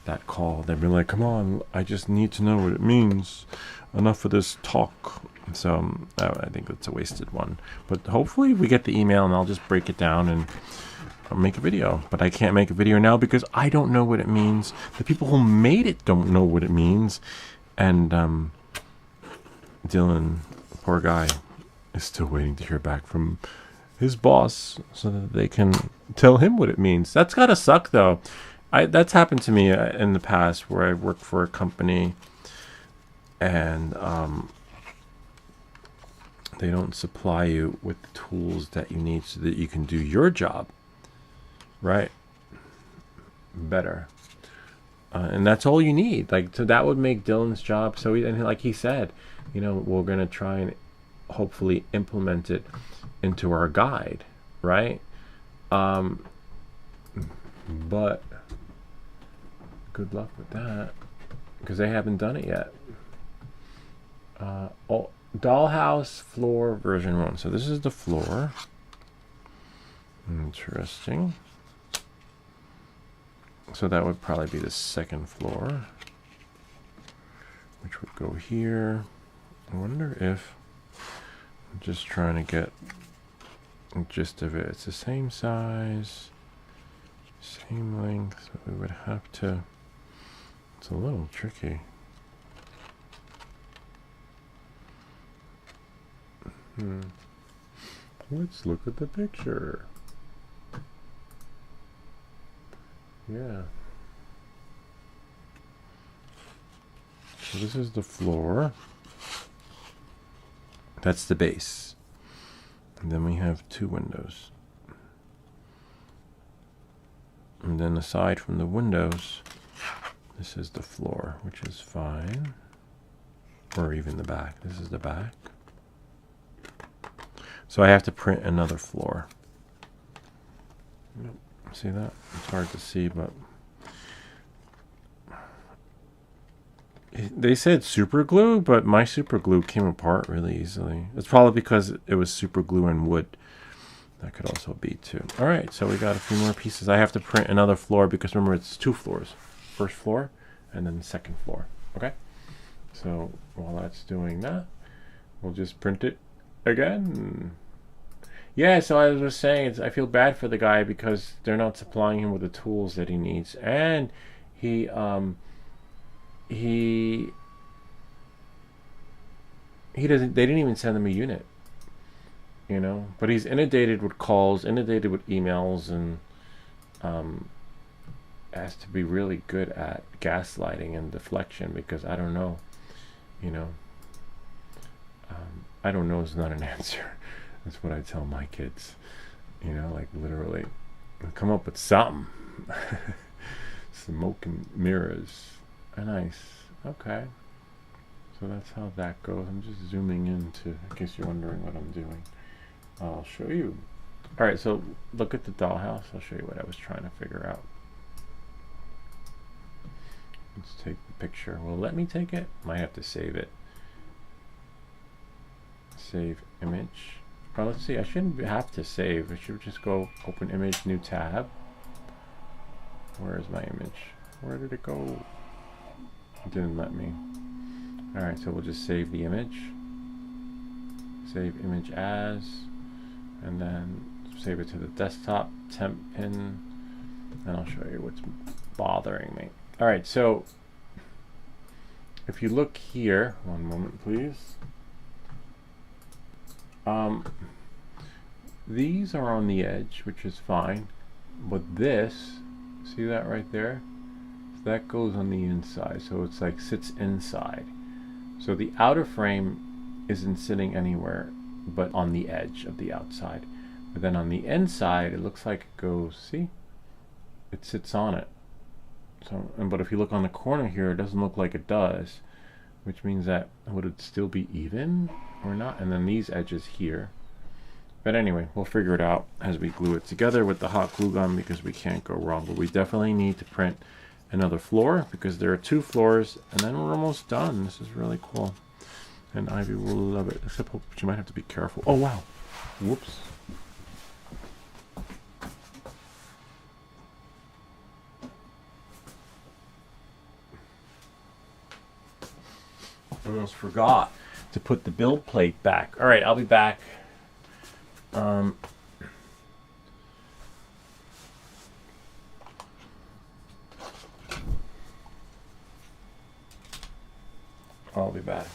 that call. They'll be like, come on, I just need to know what it means. Enough of this talk. So I think that's a wasted one. But hopefully we get the email, and I'll just break it down and make a video. But I can't make a video now because I don't know what it means. The people who made it don't know what it means. And Dylan, poor guy, is still waiting to hear back from his boss so that they can tell him what it means. That's gotta suck, though. That's happened to me in the past where I worked for a company and they don't supply you with the tools that you need so that you can do your job right better. And that's all you need. Like, so that would make Dylan's job so and like he said, you know, we're going to try and hopefully implement it into our guide, right? But good luck with that because they haven't done it yet. Dollhouse floor version 1. So this is the floor. Interesting. So that would probably be the second floor, which would go here. I wonder if I'm just trying to get the gist of it. It's the same size, same length. So we would have to. It's a little tricky. Let's look at the picture. Yeah. So this is the floor. That's the base. And then we have 2 windows. And then aside from the windows, this is the floor, which is fine. Or even the back. This is the back. So I have to print another floor. See that? It's hard to see, but they said super glue, but my super glue came apart really easily. It's probably because it was super glue and wood. That could also be too. All right, so we got a few more pieces. I have to print another floor because remember it's 2 floors. First floor and then the second floor. Okay? So while that's doing that, we'll just print it again. Yeah, so I was saying, I feel bad for the guy because they're not supplying him with the tools that he needs, and he doesn't. They didn't even send him a unit, you know. But he's inundated with calls, inundated with emails, and has to be really good at gaslighting and deflection because I don't know, you know. I don't know is not an answer. That's what I tell my kids, you know, like literally, come up with something. Smoke and mirrors. Nice. Okay. So that's how that goes. I'm just zooming into, in case you're wondering what I'm doing. I'll show you. All right, so look at the dollhouse. I'll show you what I was trying to figure out. Let's take the picture. Well, let me take it. Might have to save it. Save image. Oh, let's see. I shouldn't have to save. I should just go open image, new tab. Where is my image? Where did it go? It didn't let me. All right, so we'll just save the image. Save image as, and then save it to the desktop temp pin, and I'll show you what's bothering me. All right, so if you look here, one moment, please. These are on the edge, which is fine, but this, see that right there? That goes on the inside, so it's like sits inside. So the outer frame isn't sitting anywhere but on the edge of the outside. But then on the inside, it looks like it goes, see? It sits on it. So, but if you look on the corner here, it doesn't look like it does, which means that would it still be even or not? And then these edges here. But anyway, we'll figure it out as we glue it together with the hot glue gun because we can't go wrong. But we definitely need to print another floor because there are 2 floors and then we're almost done. This is really cool. And Ivy will love it, except she might have to be careful. Oh, wow. Whoops. I almost forgot to put the build plate back. All right, I'll be back. I'll be back.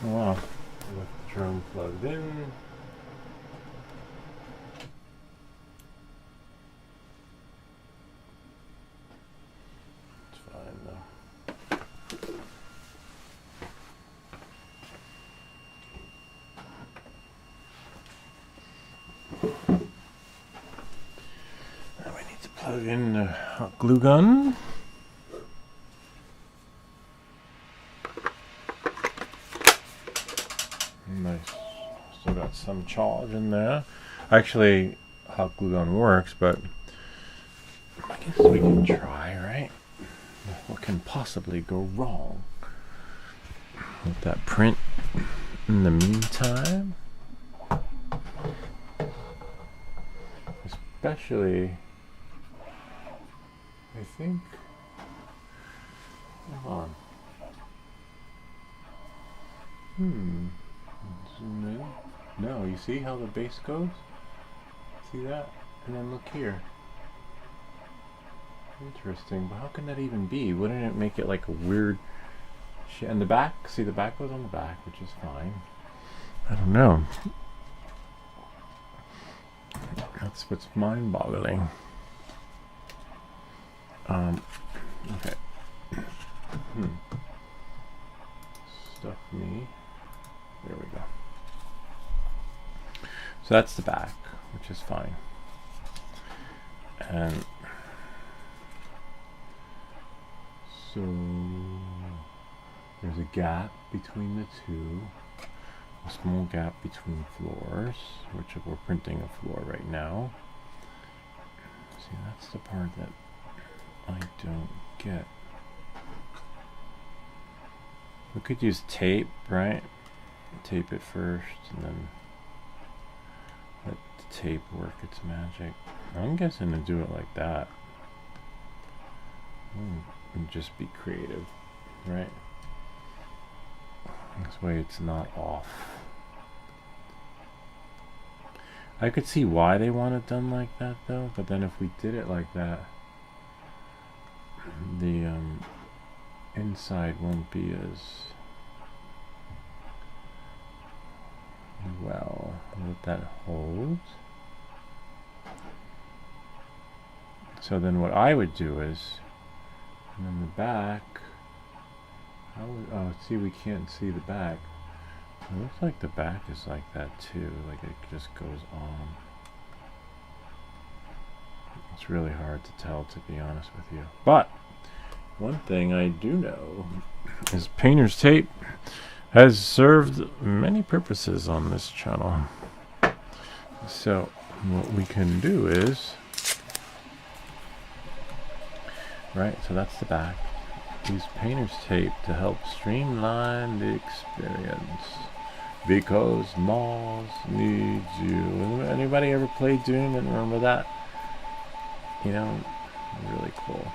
Wow. With the drone plugged in. It's fine though. Now we need to plug in the hot glue gun. Nice. Still got some charge in there. Actually, hot glue gun works, but I guess we can try, right? What can possibly go wrong with that print in the meantime? Especially, I think, hold on. Zoom in. No, you see how the base goes? See that? And then look here. Interesting, but how can that even be? Wouldn't it make it like a weird and the back? See, the back goes on the back, which is fine. I don't know. That's what's mind-boggling. Okay. Stuff me. There we go. So that's the back, which is fine. And so there's a gap between the two, a small gap between floors, which we're printing a floor right now. See, that's the part that I don't get. We could use tape, right? Tape it first and then let the tape work its magic. I'm guessing to do it like that. And just be creative, right? This way it's not off. I could see why they want it done like that though, but then if we did it like that, the inside won't be as well. Let that hold. So then what I would do is, and then the back, oh, see, we can't see the back. It looks like the back is like that too, like it just goes on. It's really hard to tell, to be honest with you. But one thing I do know is painter's tape has served many purposes on this channel. So what we can do is, right, so that's the back. Use painter's tape to help streamline the experience. Because Moz needs you. Anybody ever played Doom and remember that? You know, really cool.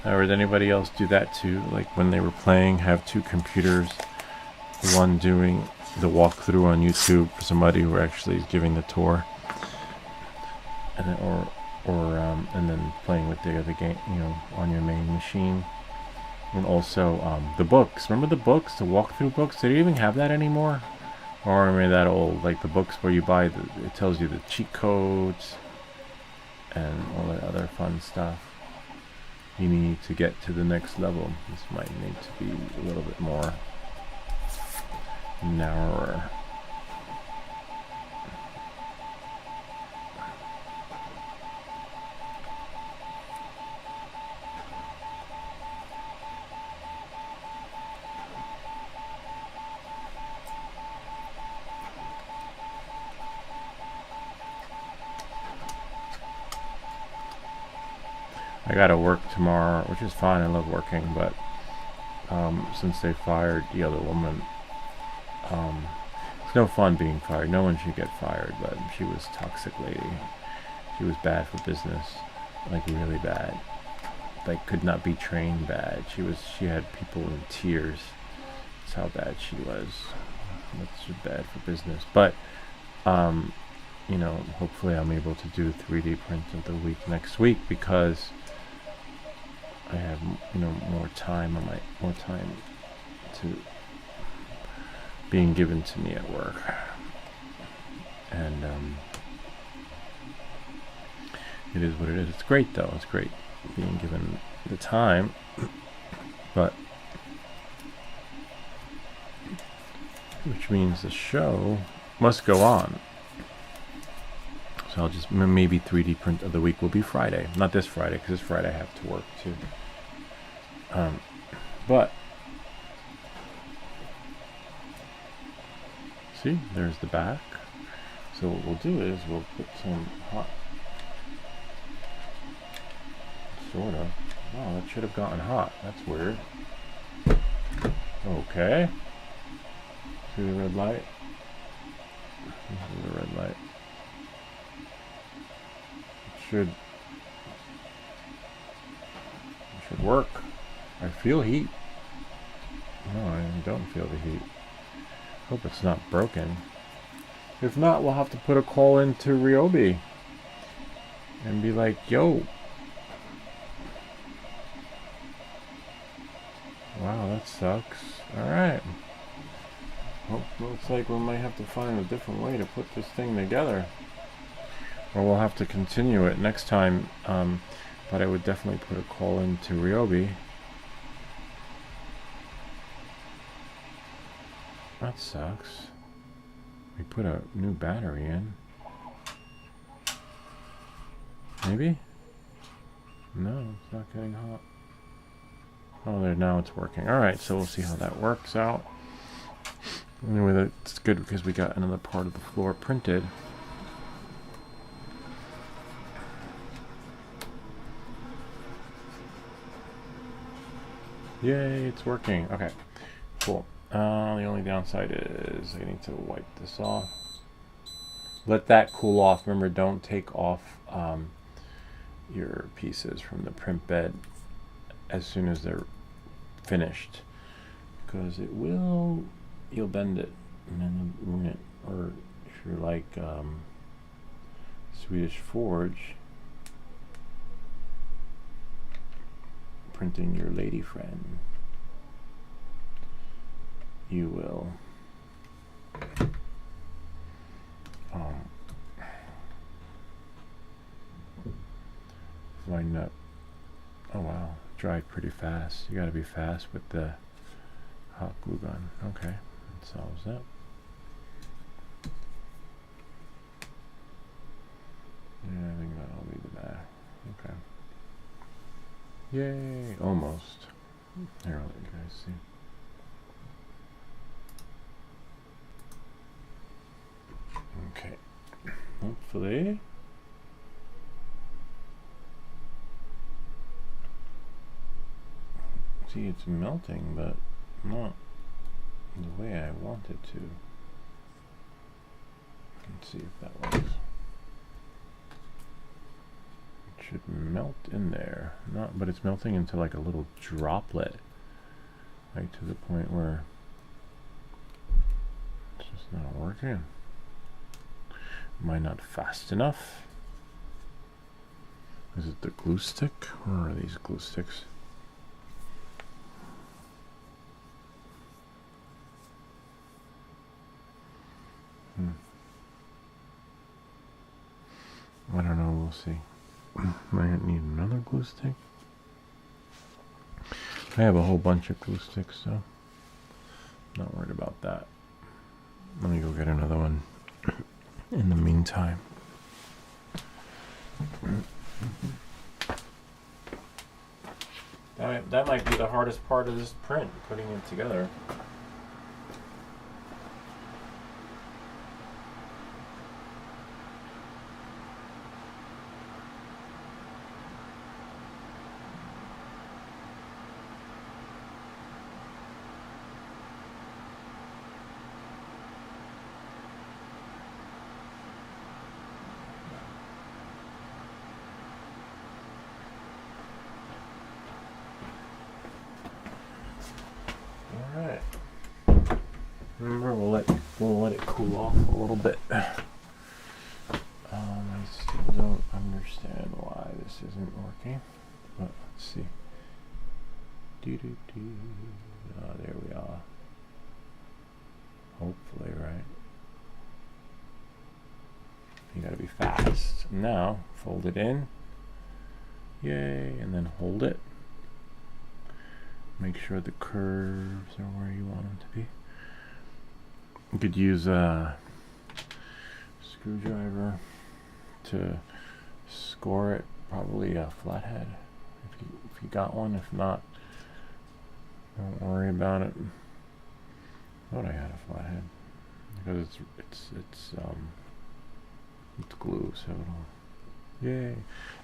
Or did anybody else do that too? Like when they were playing, have two computers, one doing the walkthrough on YouTube for somebody who actually is giving the tour, and then, and then playing with the other game, you know, on your main machine. And also the books. Remember the books, the walkthrough books? Do they even have that anymore? Or remember that old, like the books where you buy it tells you the cheat codes and all that other fun stuff you need to get to the next level. This might need to be a little bit more narrower. I gotta work tomorrow, which is fine. I love working, but since they fired the other woman, it's no fun being fired. No one should get fired, but she was a toxic lady. She was bad for business, like really bad. Like could not be trained bad. She had people in tears. That's how bad she was. That's just bad for business. But you know, hopefully I'm able to do 3D print of the week next week because I have, you know, more time to being given to me at work, and it is what it is. It's great though. It's great being given the time, but which means the show must go on. So I'll just maybe 3D print of the week will be Friday, not this Friday, because this Friday I have to work too. But see, there's the back. So what we'll do is we'll put some hot, sort of. Wow, that should have gotten hot. That's weird. Okay. See the red light? This is the red light. Should work. I feel heat. No, I don't feel the heat. Hope it's not broken. If not, we'll have to put a call into Ryobi and be like, yo. Wow, that sucks. Alright. Well, looks like we might have to find a different way to put this thing together. Or we'll have to continue it next time. But I would definitely put a call into Ryobi. That sucks. We put a new battery in. Maybe? No, it's not getting hot. Oh, there, now it's working. Alright, so we'll see how that works out. Anyway, that's good because we got another part of the floor printed. Yay, it's working. Okay, cool. The only downside is I need to wipe this off. Let that cool off. Remember, don't take off your pieces from the print bed as soon as they're finished, because you'll bend it and then you'll ruin it. Or if you're like Swedish Forge, printing your lady friend, you will wind up. Oh wow, dried pretty fast. You gotta be fast with the hot glue gun. Okay, that solves that. Yeah, I think that'll be the back. Okay. Yay, almost. Here, I'll let you guys see. Okay, hopefully. See, it's melting, but not the way I want it to. Let's see if that works. It should melt in there. Not, but it's melting into like a little droplet. Right to the point where it's just not working. Am I not fast enough? Is it the glue stick? Or are these glue sticks? I don't know, we'll see. Might need another glue stick. I have a whole bunch of glue sticks, so not worried about that. Let me go get another one in the meantime. That might be the hardest part of this print, putting it together. Alright. Remember, we'll let it cool off a little bit. I still don't understand why this isn't working, but let's see. There we are. Hopefully, right? You gotta be fast. Now, fold it in. Yay, and then hold it. Make sure the curves are where you want them to be. You could use a screwdriver to score it, probably a flathead if you got one. If not, don't worry about it. I thought I had a flathead because it's glue, so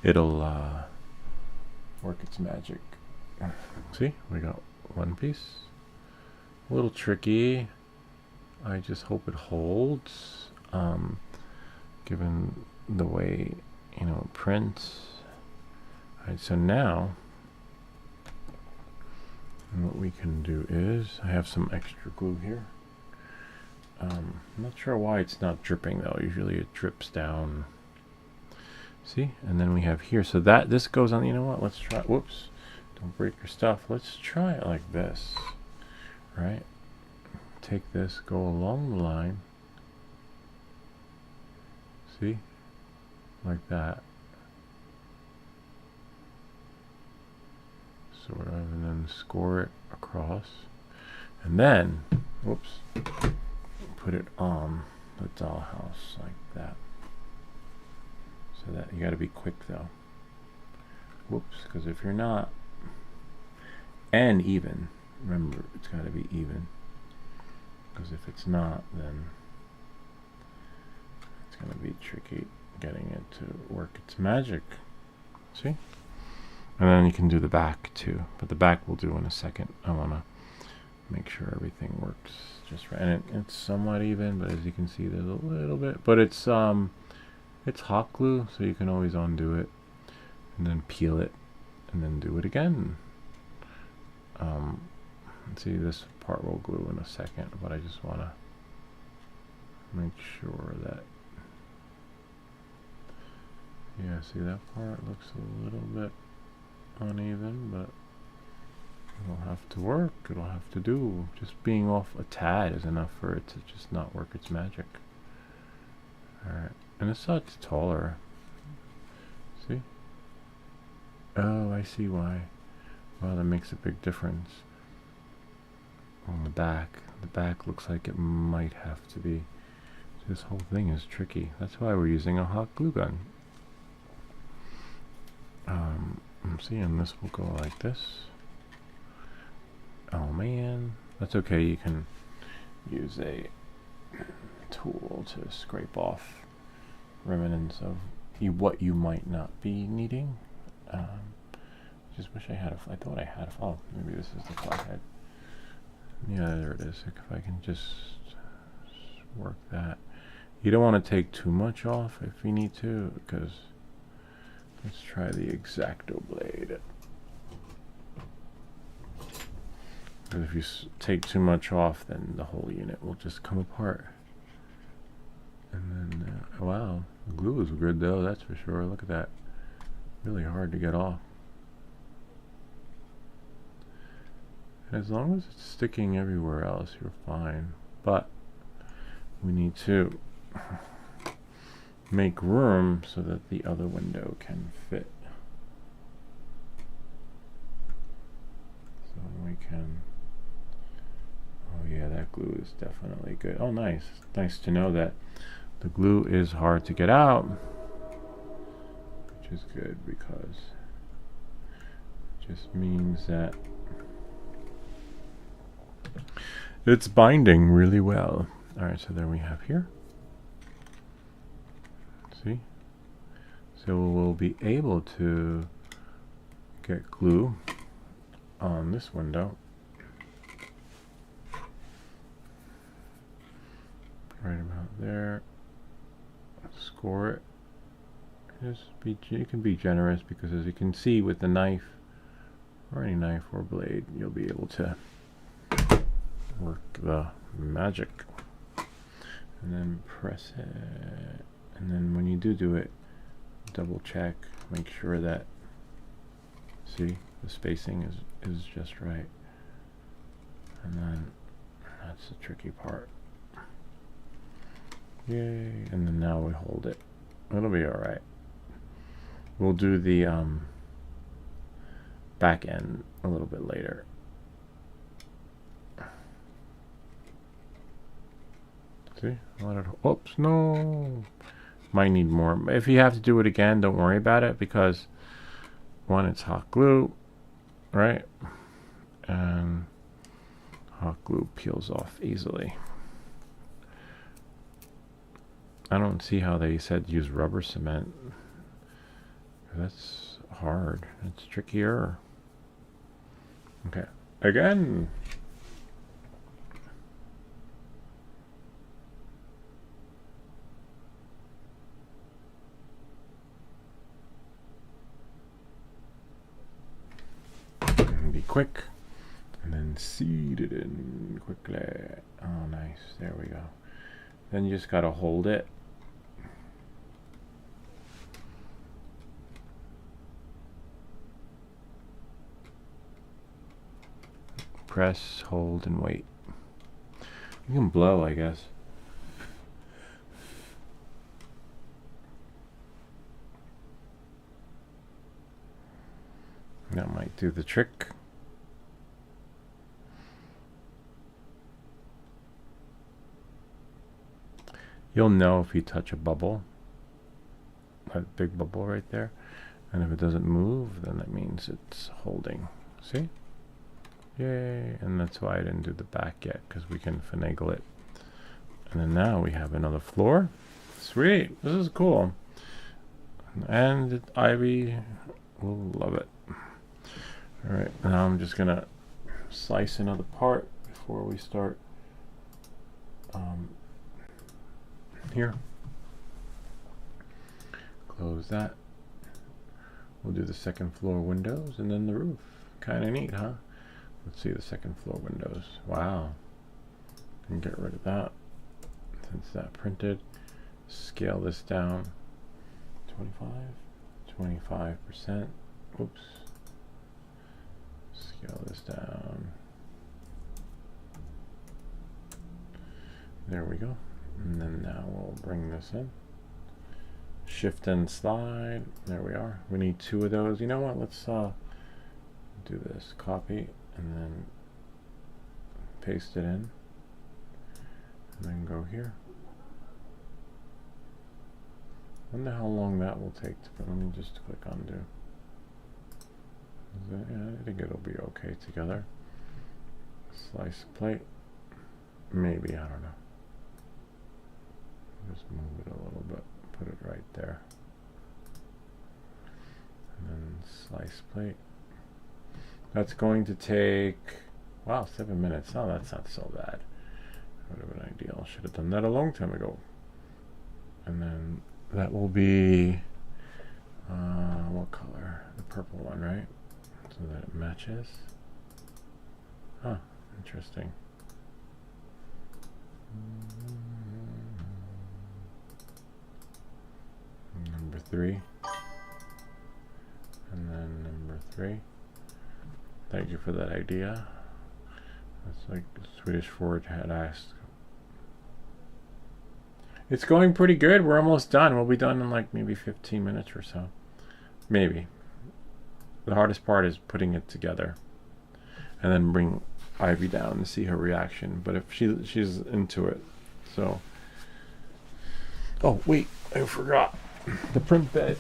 it'll work its magic. See, we got one piece. A little tricky. I just hope it holds, given the way, it prints. Alright, so now what we can do is, I have some extra glue here. I'm not sure why it's not dripping though. Usually it drips down See, and then we have here. So that this goes on. You know what? Let's try. Whoops! Don't break your stuff. Let's try it like this, right? Take this, go along the line. See, like that. Sort of, and then score it across, and then, whoops, put it on the dollhouse like that. So that you got to be quick though. Whoops, because if you're not, and even, remember it's got to be even, because if it's not, then it's going to be tricky getting it to work its magic. See? And then you can do the back too, but the back we'll do in a second. I want to make sure everything works just right, and it's somewhat even, but as you can see there's a little bit, but it's hot glue, so you can always undo it and then peel it and then do it again. See, this part will glue in a second, but I just want to make sure that, yeah, see that part looks a little bit uneven, but it'll have to work, it'll have to do. Just being off a tad is enough for it to just not work its magic. Alright, and it's not taller. See? Oh, I see why. Wow, that makes a big difference. On the back looks like it might have to be. This whole thing is tricky. That's why we're using a hot glue gun. See, and this will go like this. Oh man, that's okay. You can use a tool to scrape off remnants of what you might not be needing. Just wish I had I thought I had oh, maybe this is the flathead. Yeah, there it is. If I can just work that. You don't want to take too much off if you need to, because let's try the X-Acto blade. Because if you take too much off, then the whole unit will just come apart. And then, wow, the glue is good though, that's for sure. Look at that. Really hard to get off. And as long as it's sticking everywhere else, you're fine. But we need to make room so that the other window can fit. So we can, oh yeah, that glue is definitely good. Oh nice, nice to know that the glue is hard to get out, which is good because it just means that it's binding really well. Alright, so there we have here. See? So we'll be able to get glue on this window. Right about there. Score it. You can be generous, because as you can see with the knife, or any knife or blade, you'll be able to work the magic. And then press it. And then when you do it, double check, make sure that, see, the spacing is just right. And then that's the tricky part. Yay. And then now we hold it. It'll be alright. We'll do the back end a little bit later. See? Oops, no. Might need more. If you have to do it again, don't worry about it, because one, it's hot glue, right? And hot glue peels off easily. I don't see how they said use rubber cement. That's hard. It's trickier. Okay. Again. Be quick. And then seed it in quickly. Oh, nice. There we go. Then you just gotta hold it. press, hold, and wait. You can blow, I guess. That might do the trick. You'll know if you touch a bubble, that big bubble right there, and if it doesn't move, then that means it's holding. See? Yay! And that's why I didn't do the back yet, because we can finagle it. And then now we have another floor. Sweet! This is cool. And Ivy will love it. Alright, now I'm just gonna slice another part before we start here. Close that. We'll do the second floor windows and then the roof. Kind of neat, huh? Let's see the second floor windows. Wow. Can get rid of that since that printed. Scale this down. 25%. Oops. Scale this down. There we go. And then now we'll bring this in. Shift and slide. There we are. We need 2 of those. You know what? Let's do this. Copy and then paste it in. And then go here. Wonder how long that will take to put. Let me just click undo. Yeah, I think it'll be okay together. Slice plate. Maybe, I don't know. Just move it a little bit. Put it right there. And then slice plate. That's going to take, wow, 7 minutes. Oh, that's not so bad. Would have been ideal. Should have done that a long time ago. And then that will be, what color? The purple one, right? So that it matches. Huh, interesting. Number 3. And then number 3. Thank you for that idea. That's like Swedish Forge had asked. It's going pretty good. We're almost done. We'll be done in like maybe 15 minutes or so. Maybe. The hardest part is putting it together. And then bring Ivy down to see her reaction. But if she's into it. So. Oh, wait. I forgot. The print bed.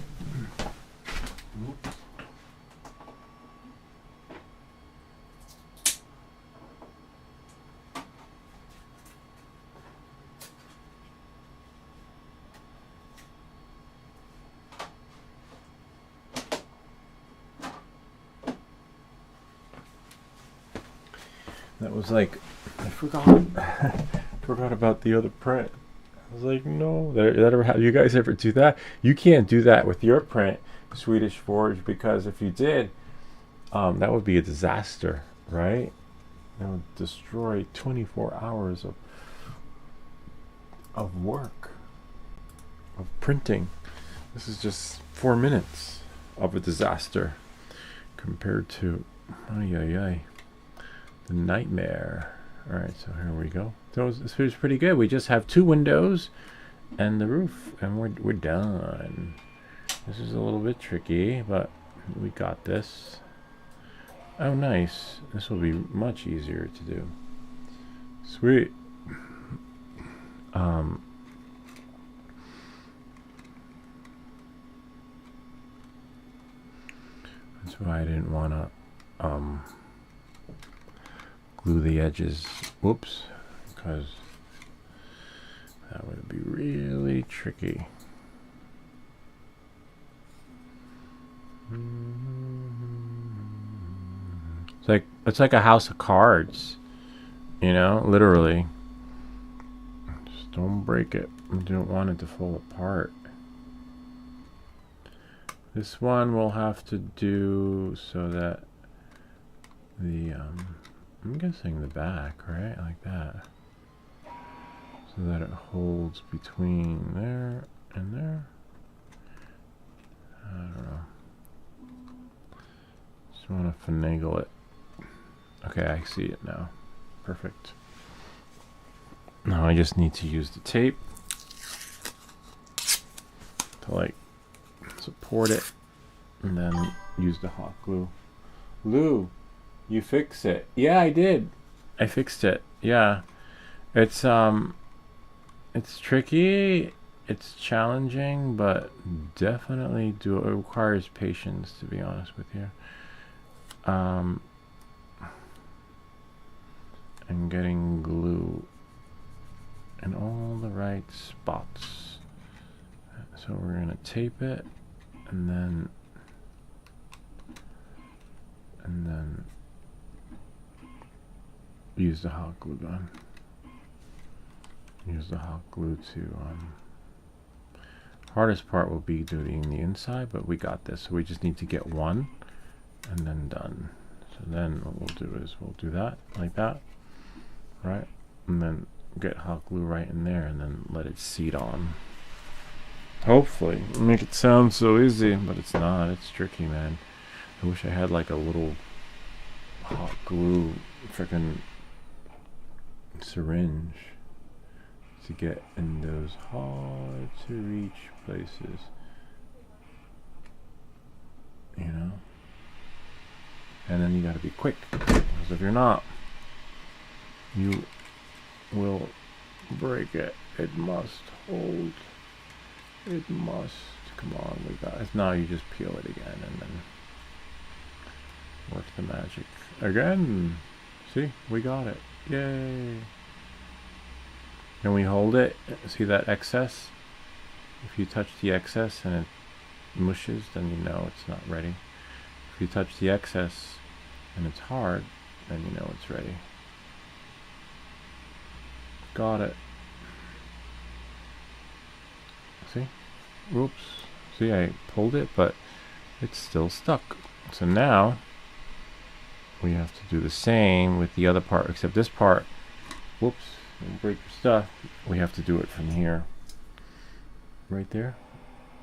That was like, I forgot about the other print. I was like, no, you guys ever do that? You can't do that with your print, Swedish Forge, because if you did, that would be a disaster, right? That would destroy 24 hours of work, of printing. This is just 4 minutes of a disaster compared to, the nightmare. All right, so here we go. So this feels pretty good. We just have 2 windows and the roof, and we're done. This is a little bit tricky, but we got this. Oh, nice. This will be much easier to do. Sweet. That's why I didn't want to glue the edges. Whoops, because that would be really tricky. It's like a house of cards, you know, literally. Just don't break it. You don't want it to fall apart. This one we'll have to do so that the I'm guessing the back, right? Like that. So that it holds between there and there. I don't know. Just want to finagle it. Okay, I see it now. Perfect. Now I just need to use the tape to like support it, and then use the hot glue. Lou, you fix it. Yeah, I did. I fixed it. Yeah. It's tricky. It's challenging, but definitely it requires patience, to be honest with you. And getting glue in all the right spots. So we're gonna tape it, and then use the hot glue gun. Use the hot glue to hardest part will be doing the inside, but we got this. So we just need to get one and then done. So then what we'll do is we'll do that like that, right? And then get hot glue right in there and then let it seat on. Hopefully. Make it sound so easy, but it's not. It's tricky, man. I wish I had like a little hot glue freaking syringe to get in those hard to reach places, you know. And then you got to be quick, because if you're not, you will break it. It must hold. It must. Come on, we got it. Now you just peel it again and then work the magic again. See, we got it. Yay. And we hold it. See that excess? If you touch the excess and it mushes, then you know it's not ready. If you touch the excess and it's hard, then you know it's ready. Got it. See? Whoops. See, I pulled it, but it's still stuck. So now we have to do the same with the other part, except this part, whoops, don't break your stuff. We have to do it from here, right there,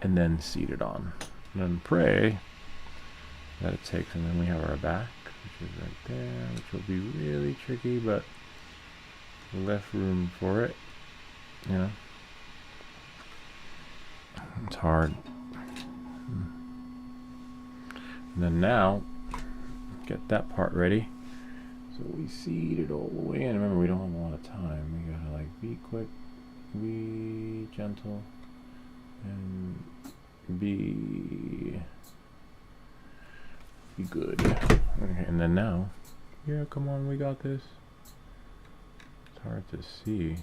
and then seat it on. And then pray that it takes, and then we have our back, which is right there, which will be really tricky, but left room for it, you know. It's hard. And then now, get that part ready. So we seed it all the way in. Remember, we don't have a lot of time. We gotta like be quick, be gentle, and be good. Okay, and then now, yeah, come on, we got this. It's hard to see.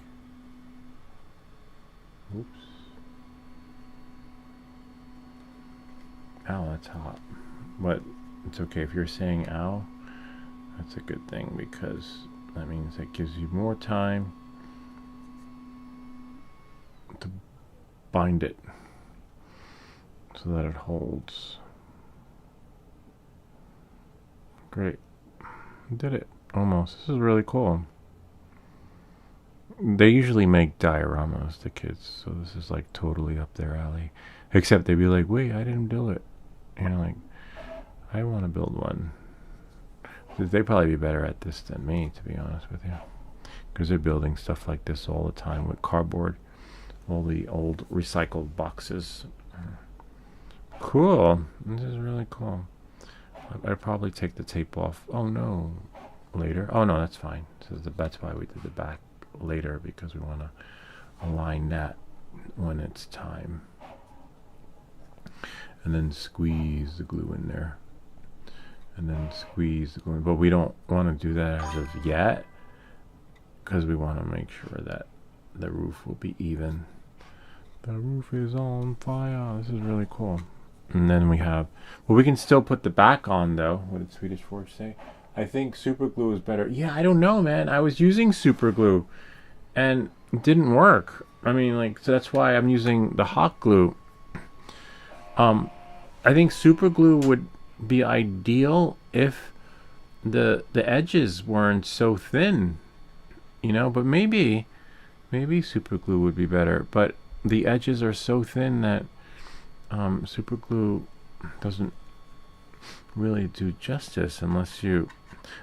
Oops. Ow, that's hot. But it's okay if you're saying ow. That's a good thing, because that means it gives you more time to bind it so that it holds. Great. Did it. Almost. This is really cool. They usually make dioramas, the kids, so this is like totally up their alley. Except they'd be like, wait, I didn't build it. You know, like, I want to build one. They'd probably be better at this than me, to be honest with you. Because they're building stuff like this all the time with cardboard. All the old recycled boxes. Cool. This is really cool. I'd probably take the tape off. Oh no. Later. Oh no, that's fine. So that's why we did the back later, because we want to align that when it's time. And then squeeze the glue in there. And then squeeze the glue in. But we don't want to do that as of yet, because we want to make sure that the roof will be even. The roof is on fire. This is really cool. And then we have, well, we can still put the back on though. What did Swedish Forge say? I think super glue is better. Yeah, I don't know, man. I was using super glue and it didn't work. I mean, like, so that's why I'm using the hot glue. I think super glue would be ideal if the edges weren't so thin, you know, but maybe super glue would be better, but the edges are so thin that super glue doesn't really do justice unless you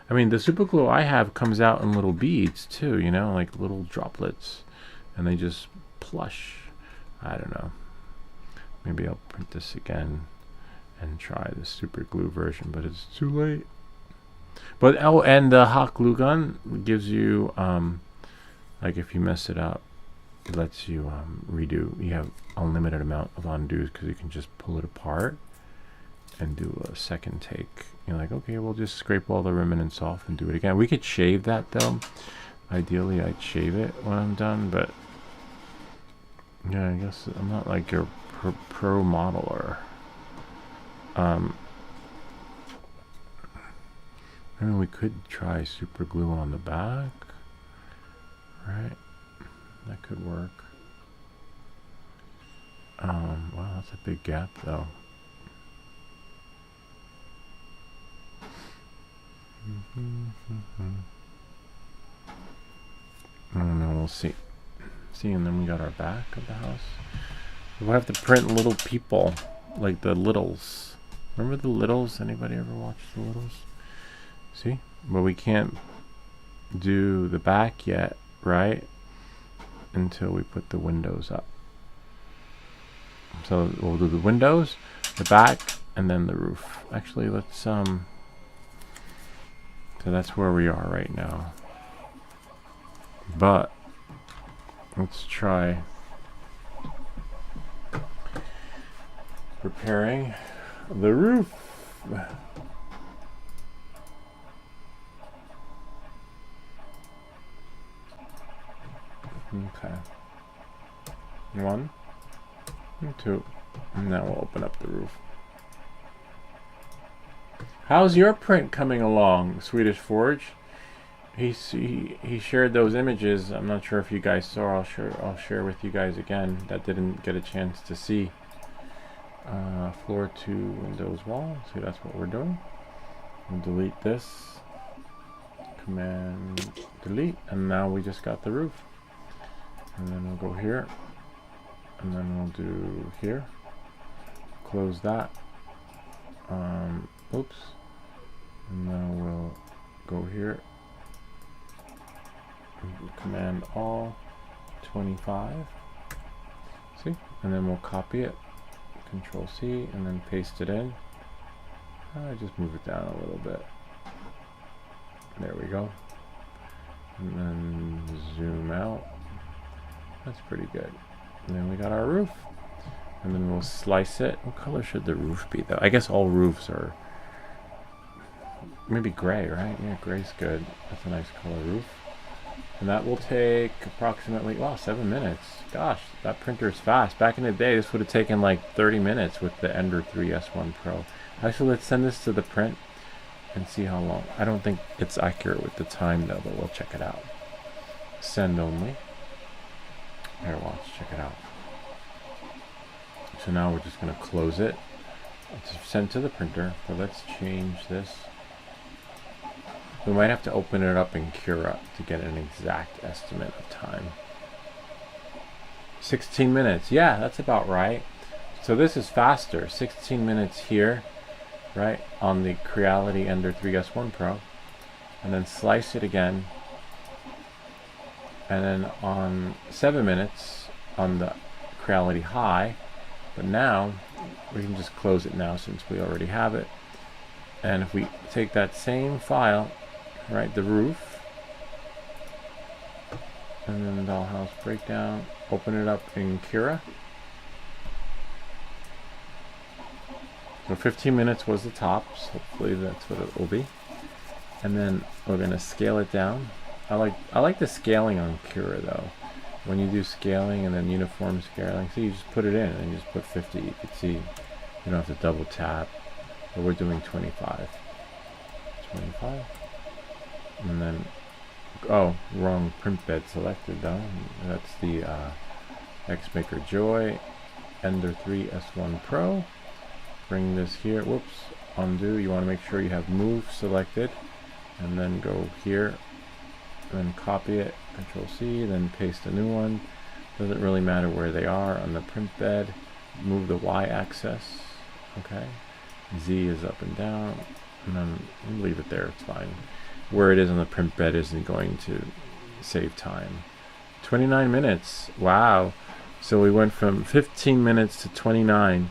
I mean, the super glue I have comes out in little beads too, you know, like little droplets, and they just plush. I don't know. Maybe I'll print this again and try the super glue version, but it's too late. But oh, and the hot glue gun gives you like if you mess it up, it lets you redo. You have unlimited amount of undos because you can just pull it apart and do a second take. You're like, okay, we'll just scrape all the remnants off and do it again. We could shave that though. Ideally, I'd shave it when I'm done, but yeah, I guess I'm not like your pro modeler. I mean, we could try super glue on the back, right? That could work. Wow, that's a big gap though. I don't know, we'll see. And then we got our back of the house. We'll have to print little people, like the Littles. Remember the Littles? Anybody ever watched the Littles? See? But we can't do the back yet, right? Until we put the windows up. So we'll do the windows, the back, and then the roof. Actually, let's so that's where we are right now. But let's try preparing the roof. Okay. 1 and 2. And now we'll open up the roof. How's your print coming along, Swedish Forge? He shared those images. I'm not sure if you guys saw. I'll share with you guys again that didn't get a chance to see. Floor to Windows wall. See, that's what we're doing. We'll delete this. Command delete, and now we just got the roof. And then we'll go here, and then we'll do here. Close that. Oops. And then we'll go here. Command all 25. See? And then we'll copy it. Control C, and then paste it in. Just move it down a little bit. There we go. And then zoom out. That's pretty good. And then we got our roof. And then we'll slice it. What color should the roof be though? I guess all roofs are maybe gray, right? Yeah, gray's good. That's a nice color roof. And that will take approximately, wow, 7 minutes. Gosh, that printer is fast. Back in the day, this would have taken like 30 minutes with the Ender 3 S1 Pro. Actually, let's send this to the print and see how long. I don't think it's accurate with the time though, but we'll check it out. Send only. Here, watch, check it out. So now we're just going to close it. It's sent to the printer, but let's change this. We might have to open it up in Cura to get an exact estimate of time. 16 minutes. Yeah, that's about right. So this is faster. 16 minutes here, right, on the Creality Ender 3 S1 Pro. And then slice it again. And then on 7 minutes on the Creality High. But now, we can just close it now since we already have it. And if we take that same file, right, the roof, and then the dollhouse breakdown, open it up in Cura. So 15 minutes was the tops. Hopefully that's what it will be. And then we're gonna scale it down. I like the scaling on Cura though. When you do scaling and then uniform scaling, so you just put it in and you just put 50. You can see you don't have to double tap. But we're doing 25. 25. And then, oh, wrong print bed selected though. That's the Xmaker Joy Ender 3 S1 Pro. Bring this here. Whoops. Undo. You want to make sure you have move selected. And then go here. Then copy it. Control C. Then paste a new one. Doesn't really matter where they are on the print bed. Move the Y axis. Okay. Z is up and down. And then we'll leave it there, it's fine. Where it is on the print bed isn't going to save time. 29 minutes, wow. So we went from 15 minutes to 29.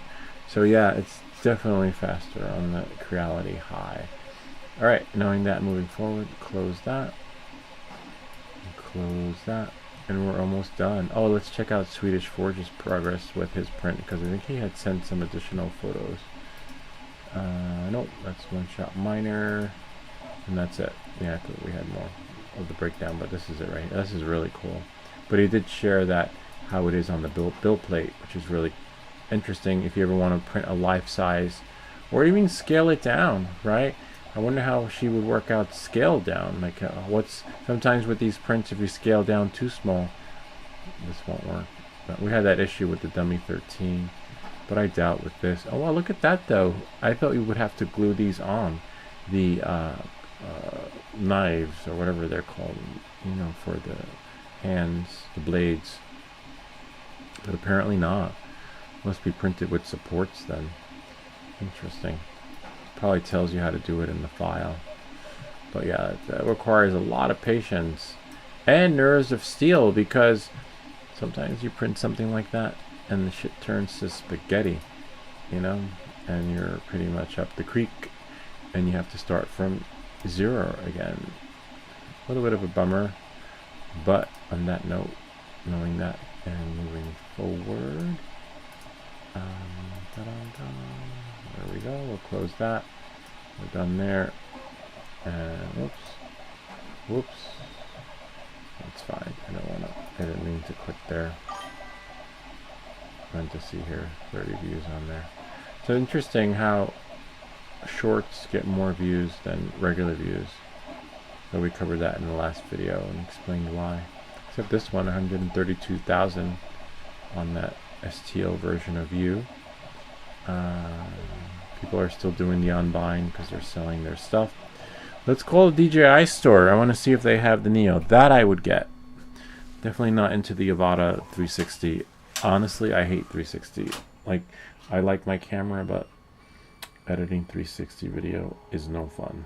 So yeah, it's definitely faster on the Creality High. All right, knowing that, moving forward, close that. Close that. And we're almost done. Oh, let's check out Swedish Forge's progress with his print, because I think he had sent some additional photos. Nope, that's One Shot Minor. And that's it. Yeah, I thought we had more of the breakdown, but this is it right here. This is really cool. But he did share that how it is on the bill plate, which is really interesting if you ever want to print a life size or even scale it down, right? I wonder how she would work out scale down. Like what's sometimes with these prints, if you scale down too small, this won't work. But we had that issue with the Dummy 13, but I doubt with this. Oh wow, look at that though. I thought you would have to glue these on the knives or whatever they're called, you know, for the hands, the blades. But apparently not. Must be printed with supports then. Interesting. Probably tells you how to do it in the file. But yeah, that requires a lot of patience and nerves of steel, because sometimes you print something like that and the shit turns to spaghetti, you know, and you're pretty much up the creek and you have to start from zero again. A little bit of a bummer, but on that note, knowing that and moving forward, there we go. We'll close that. We're done there. And whoops. That's fine. I don't want to. I didn't mean to click there. Meant to see here 30 views on there. So interesting how shorts get more views than regular views. So we covered that in the last video and explained why. Except this one, 132,000 on that STO version of View. People are still doing the unbind because they're selling their stuff. Let's call the DJI store. I want to see if they have the Neo. That I would get. Definitely not into the Avata 360. Honestly, I hate 360. Like, I like my camera, but editing 360 video is no fun.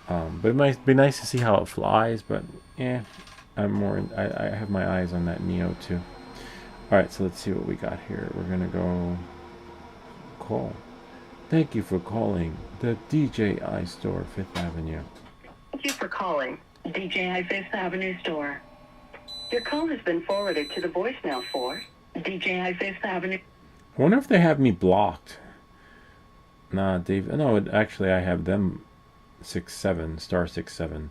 But it might be nice to see how it flies, but yeah, I'm more I have my eyes on that Neo too. Alright, so let's see what we got here. We're gonna go call. Thank you for calling the DJI store, 5th Avenue. Thank you for calling DJI Fifth Avenue store. Your call has been forwarded to the voicemail for DJI Fifth Avenue. I wonder if they have me blocked. Nah, Dave. No, actually, I have them 67 star 67.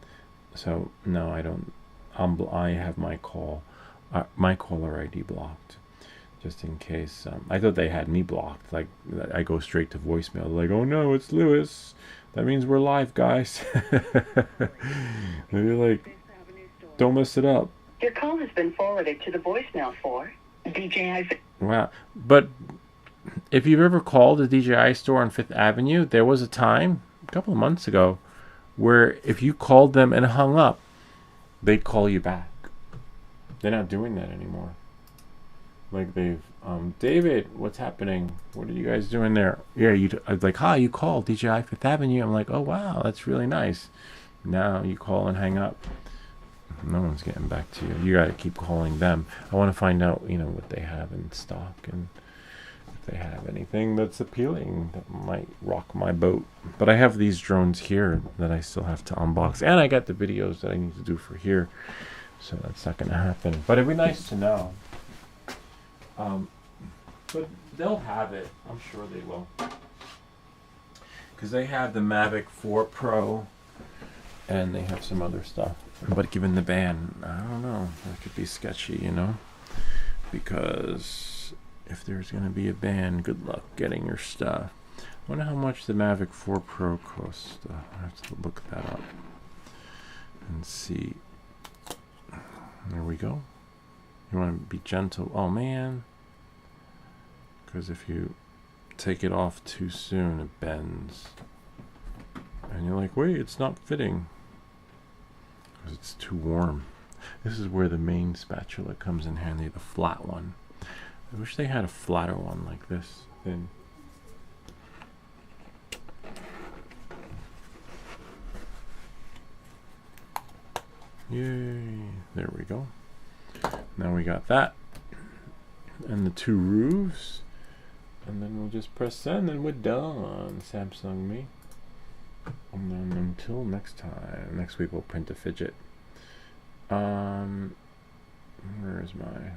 So no, I don't. I have my caller ID blocked, just in case. I thought they had me blocked. Like I go straight to voicemail. They're like, oh no, it's Lewis. That means we're live, guys. They're like, don't mess it up. Your call has been forwarded to the voicemail for DJI. Wow. But if you've ever called the DJI store on 5th Avenue, there was a time, a couple of months ago, where if you called them and hung up, they'd call you back. They're not doing that anymore. Like they've, David, what's happening? What are you guys doing there? Yeah, I was like, hi, you called DJI 5th Avenue. I'm like, oh wow, that's really nice. Now you call and hang up. No one's getting back to you. You got to keep calling them. I want to find out, you know, what they have in stock and if they have anything that's appealing that might rock my boat. But I have these drones here that I still have to unbox, and I got the videos that I need to do for here, so that's not going to happen. But it'd be nice to know. But they'll have it. I'm sure they will, because they have the Mavic 4 Pro, and they have some other stuff. But given the ban, I don't know. That could be sketchy, you know? Because if there's going to be a ban, good luck getting your stuff. I wonder how much the Mavic 4 Pro costs. I have to look that up and see. There we go. You want to be gentle. Oh, man. Because if you take it off too soon, it bends. And you're like, wait, it's not fitting. Because it's too warm. This is where the main spatula comes in handy, the flat one. I wish they had a flatter one like this. Then Yay. There we go. Now we got that. And the 2 roofs. And then we'll just press send and we're done. Samsung Me. And then until next time. Next week we'll print a fidget. Where is my...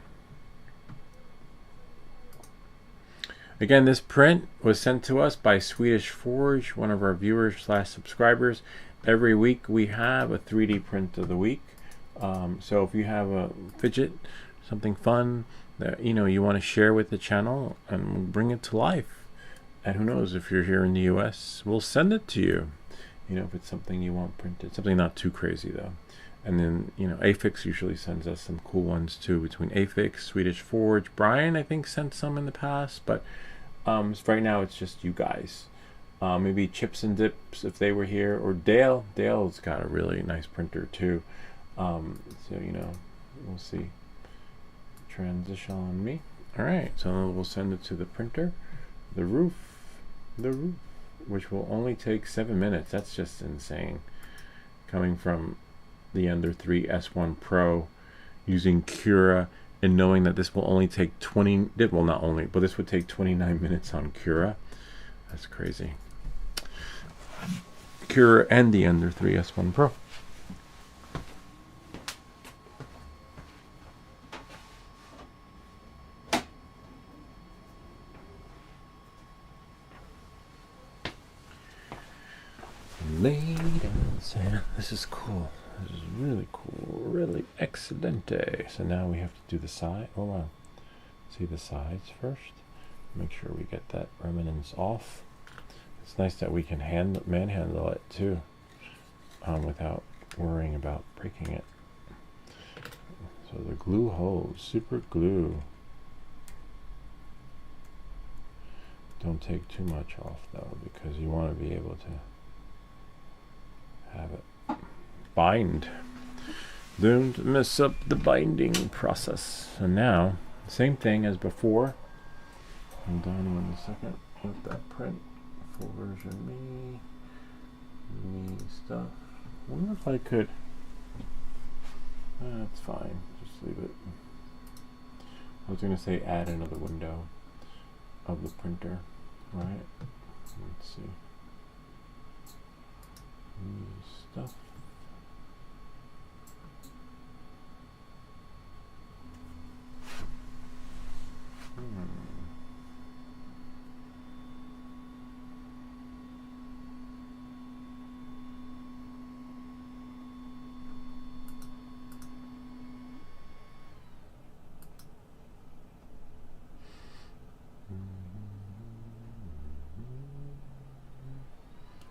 Again, this print was sent to us by Swedish Forge, one of our viewers / subscribers. Every week we have a 3D print of the week. So if you have a fidget, something fun that you want to share with the channel, and we'll bring it to life. And who knows, if you're here in the US, we'll send it to you. If it's something you want printed, something not too crazy though. And then Afix usually sends us some cool ones too, between Afix, Swedish Forge. Brian I think sent some in the past, but right now it's just you guys. Maybe Chips and Dips if they were here, or Dale. Dale's got a really nice printer too. So we'll see. Transition on me. All right, so we'll send it to the printer. The roof, which will only take 7 minutes. That's just insane. Coming from the Ender 3 S1 Pro, using Cura, and knowing that this will only take not only, but this would take 29 minutes on Cura. That's crazy. Cura and the Ender 3 S1 Pro. This is cool. This is really cool. Really excelente. So now we have to do the side. Hold on. See the sides first. Make sure we get that remnants off. It's nice that we can manhandle it too, without worrying about breaking it. So the glue holds. Super glue. Don't take too much off though, because you want to be able to have it bind. Don't mess up the binding process. And now, same thing as before. Hold on 1 second. Let that print. Full version me stuff. I wonder if I could. That's fine. Just leave it. I was going to say add another window of the printer. Right? Let's see. Stuff.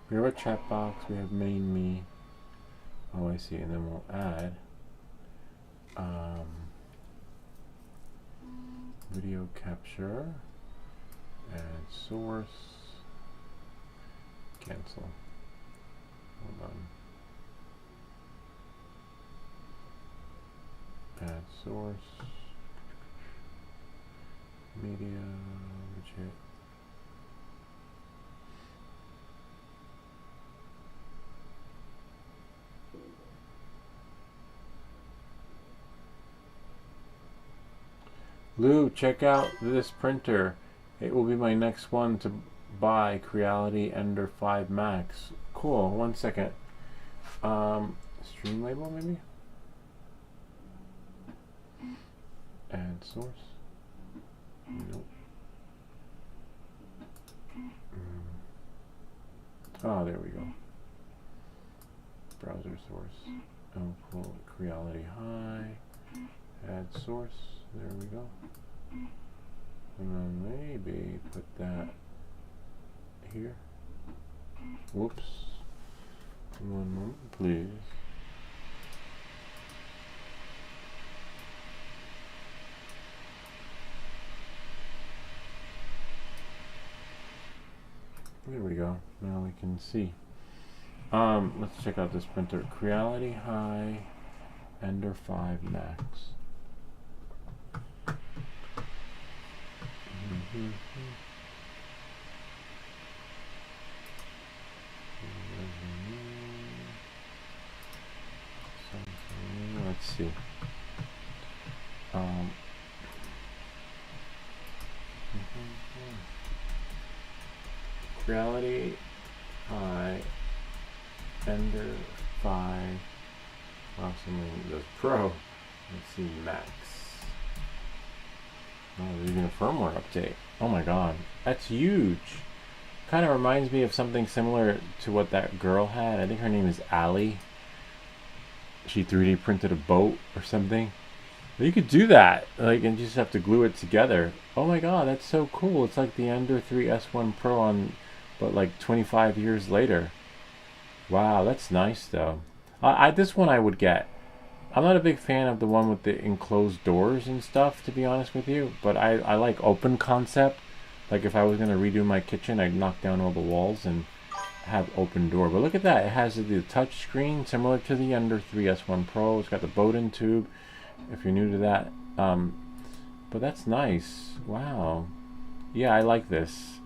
We have a chat box, we have main me. Oh, I see, and then we'll add video capture, add source, cancel. Hold on. Add source, media, widget. Lou, check out this printer. It will be my next one to buy. Creality Ender 5 Max. Cool. 1 second. Stream label maybe? Add source. Nope. Oh, there we go. Browser source. Oh, pull Creality High. Add source. There we go. And then maybe put that here. Whoops. 1 moment, please. There we go. Now we can see. Let's check out this printer. Creality High Ender 5 Max. Creality High Ender 5. Wow, something does Pro. Let's see, Max. Oh, there's even a firmware update. Oh my god, that's huge. Kind of reminds me of something similar to what that girl had. I think her name is Allie. She 3D printed a boat or something. You could do that, like, and you just have to glue it together. Oh my god, that's so cool. It's like the Ender 3 S1 Pro on, but like 25 years later. Wow, that's nice though. This one I would get. I'm not a big fan of the one with the enclosed doors and stuff, to be honest with you, but I like open concept. Like if I was going to redo my kitchen, I'd knock down all the walls and have open door. But look at that, it has the touch screen similar to the Ender 3 S1 Pro. It's got the Bowden tube, if you're new to that. But that's nice. Wow. Yeah, I like this.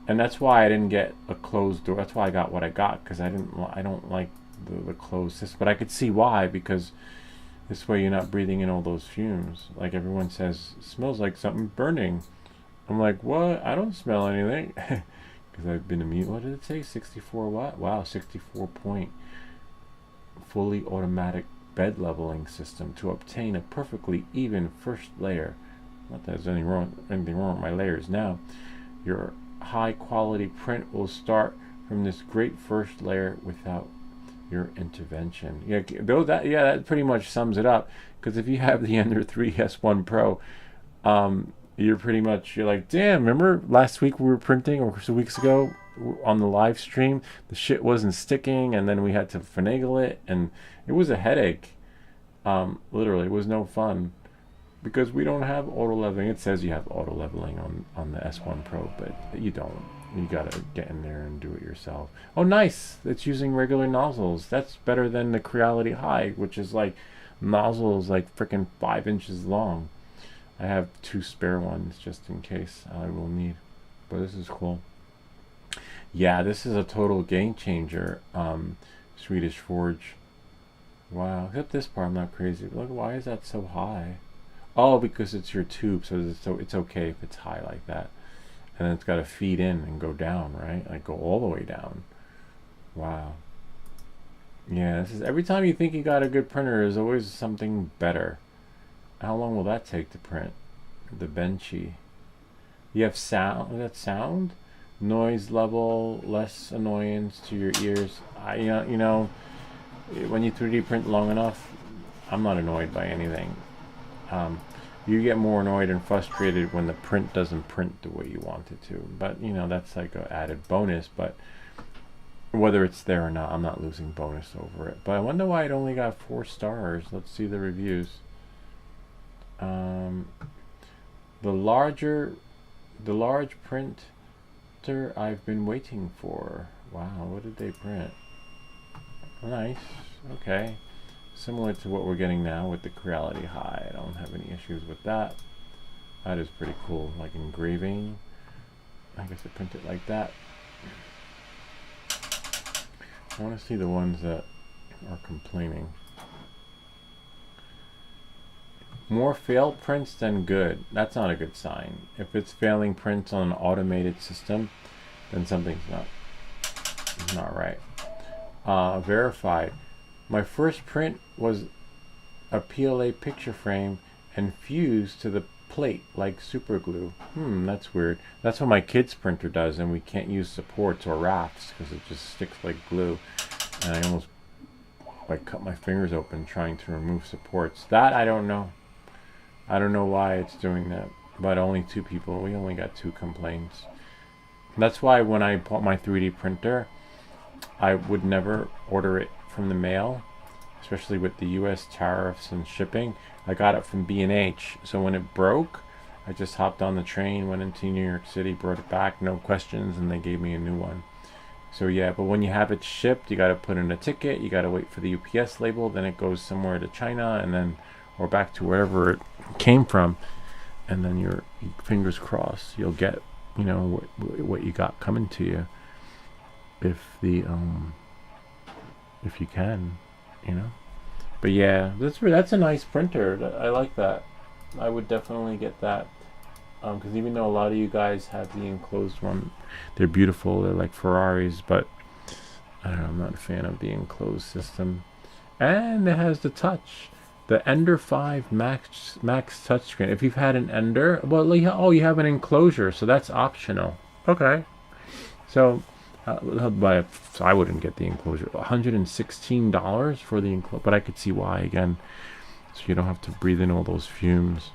And that's why I didn't get a closed door. That's why I got what I got, because I don't like the closed system. But I could see why, because this way you're not breathing in all those fumes. Like everyone says, it smells like something burning. I'm like, what? I don't smell anything. Because I've been immune. What did it say? 64 what? Wow, 64 point fully automatic bed leveling system to obtain a perfectly even first layer. Not that there's anything wrong with my layers now. Your high quality print will start from this great first layer without your intervention. Yeah, that pretty much sums it up. Because if you have the Ender 3 S1 Pro, you're like, damn, remember last week we were printing, or 2 weeks ago on the live stream, the shit wasn't sticking, and then we had to finagle it, and it was a headache. Literally, it was no fun, because we don't have auto leveling. It says you have auto leveling on the S1 Pro, but you don't. You gotta get in there and do it yourself. Oh, nice! It's using regular nozzles. That's better than the Creality High, which is like nozzles like freaking 5 inches long. I have 2 spare ones just in case I will need. But this is cool. Yeah, this is a total game changer. Swedish Forge. Wow, except this part I'm not crazy. Look, why is that so high? Oh, because it's your tube, so it's okay if it's high like that. And then it's got to feed in and go down, right? Like go all the way down. Wow. Yeah, this is every time you think you got a good printer, there's always something better. How long will that take to print? The Benchy. You have sound. Is that sound? Noise level, less annoyance to your ears. You know, when you 3D print long enough, I'm not annoyed by anything. You get more annoyed and frustrated when the print doesn't print the way you want it to. But, you know, that's like an added bonus. But whether it's there or not, I'm not losing bonus over it. But I wonder why it only got 4 stars. Let's see the reviews. The large printer I've been waiting for. Wow, what did they print? Nice. Okay. Similar to what we're getting now with the Creality High. I don't have any issues with that. That is pretty cool. Like engraving. I guess I print it like that. I want to see the ones that are complaining. More failed prints than good. That's not a good sign. If it's failing prints on an automated system, then something's not right. Verified. My first print was a PLA picture frame and fused to the plate like super glue. That's weird. That's what my kid's printer does, and we can't use supports or rafts because it just sticks like glue. And I almost like cut my fingers open trying to remove supports. That I don't know. I don't know why it's doing that. But only 2 people. We only got 2 complaints. That's why when I bought my 3D printer, I would never order it from the mail, especially with the US tariffs and shipping. I got it from B&H. So when it broke, I just hopped on the train, went into New York City, brought it back, no questions, and they gave me a new one. So yeah, but when you have it shipped, you got to put in a ticket, you got to wait for the UPS label, then it goes somewhere to China, and then or back to wherever it came from, and then your fingers crossed you'll get, you know, what you got coming to you, if you can, you know. But yeah, that's a nice printer. I like that. I would definitely get that. Because even though a lot of you guys have the enclosed one, they're beautiful. They're like Ferraris, but I don't know. I'm not a fan of the enclosed system. And it has the touch, the Ender 5 Max touchscreen. If you've had an Ender, well, you have an enclosure, so that's optional. Okay, so so I wouldn't get the enclosure. $116 for the enclosure, but I could see why again. So you don't have to breathe in all those fumes,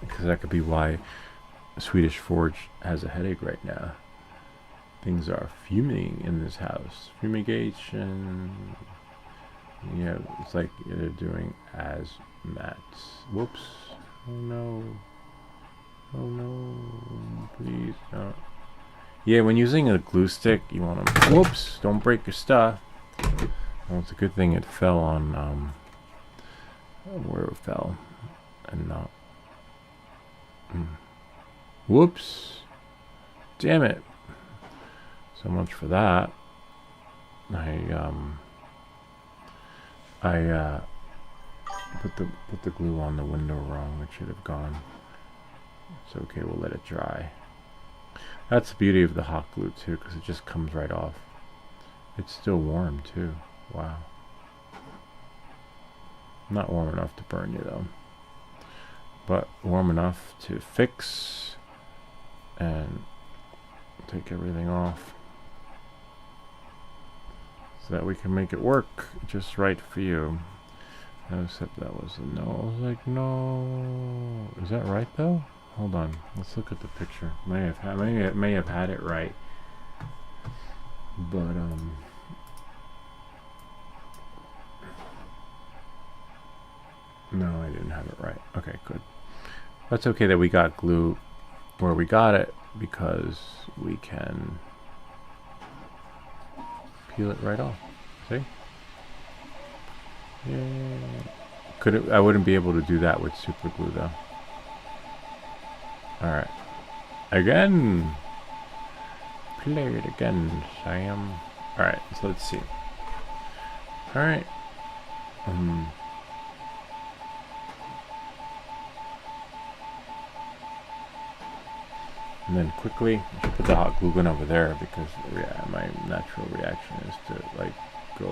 because that could be why Swedish Forge has a headache right now. Things are fuming in this house. Fumigation. Yeah, it's like they're doing mats. Whoops. Oh no. Oh no. Please don't. Yeah, when using a glue stick, you want to. Whoops! Don't break your stuff. Well, it's a good thing it fell on where it fell, and not. Whoops! Damn it! So much for that. I put the glue on the window wrong. It should have gone. It's okay. We'll let it dry. That's the beauty of the hot glue too, because it just comes right off. It's still warm too. Wow. Not warm enough to burn you though, but warm enough to fix and take everything off, so that we can make it work just right for you. Except that was a no. I was like, no. Is that right though? Hold on. Let's look at the picture. It may have had it right, but no, I didn't have it right. Okay, good. That's okay that we got glue where we got it, because we can peel it right off. See? Yeah. I wouldn't be able to do that with super glue though. Alright. Again! Play it again, Sam. Alright, so let's see. Alright. And then quickly, I should put the hot glue gun over there, because my natural reaction is to like go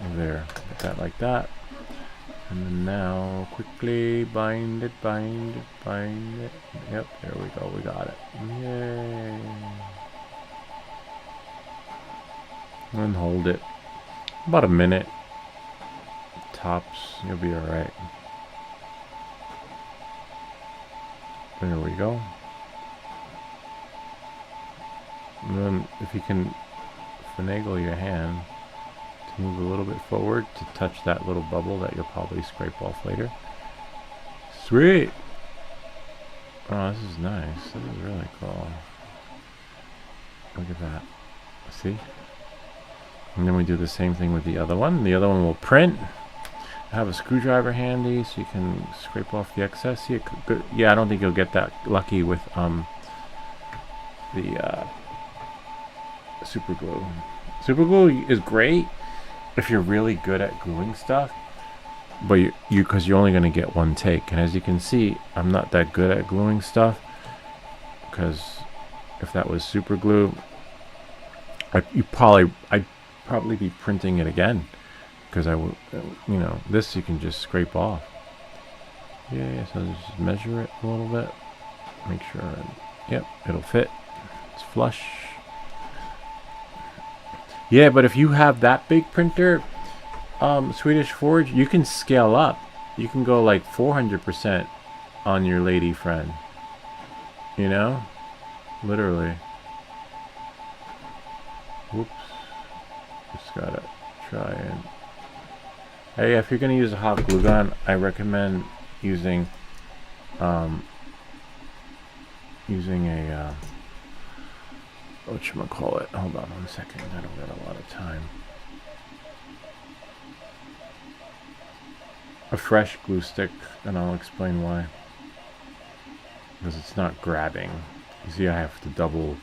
over there. Put that like that. And then now, quickly bind it, bind it, bind it. Yep, there we go, we got it. Yay. And hold it. About a minute. Tops, you'll be alright. There we go. And then if you can finagle your hand to move a little bit forward to touch that little bubble that you'll probably scrape off later. Sweet! Oh, this is nice. This is really cool. Look at that. See? And then we do the same thing with the other one. The other one will print. Have a screwdriver handy so you can scrape off the excess. Yeah, I don't think you'll get that lucky with the super glue. Super glue is great if you're really good at gluing stuff, but because you're only going to get one take. And as you can see, I'm not that good at gluing stuff, because if that was super glue, I'd probably be printing it again. Because I will, this you can just scrape off. Yeah, so just measure it a little bit. Make sure, yep, it'll fit. It's flush. Yeah, but if you have that big printer, Swedish Forge, you can scale up. You can go like 400% on your lady friend. You know? Literally. Whoops. Just gotta try and... Hey, if you're going to use a hot glue gun, I recommend using a whatchamacallit. Hold on 1 second, I don't got a lot of time. A fresh glue stick, and I'll explain why. Because it's not grabbing. You see, I have to double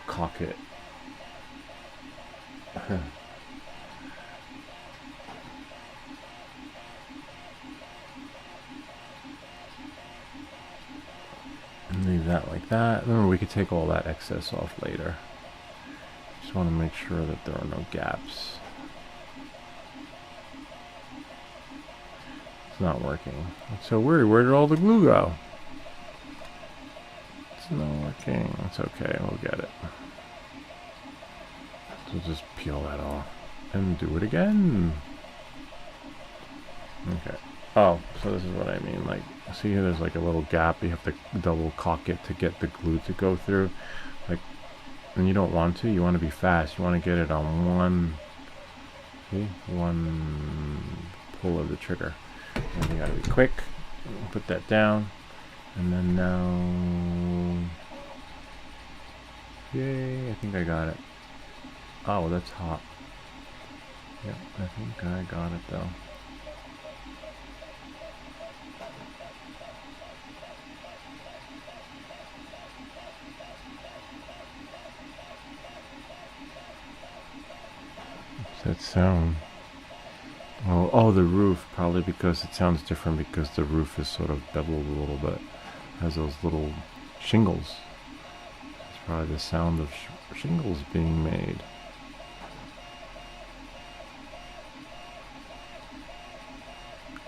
cock it. Leave that like that. Remember, we could take all that excess off later. Just want to make sure that there are no gaps. It's not working. It's so weird. Where did all the glue go? It's not working. It's okay. We'll get it. So just peel that off and do it again. Okay. Oh, so this is what I mean. Like, see here, there's like a little gap. You have to double cock it to get the glue to go through. Like, and you don't want to. You want to be fast. You want to get it on one. See, one pull of the trigger. And you gotta be quick. Put that down. And then now... Yay, I think I got it. Oh, that's hot. Yep, I think I got it though. What's that sound? Oh, the roof, probably because it sounds different because the roof is sort of beveled a little bit. Has those little shingles. It's probably the sound of shingles being made.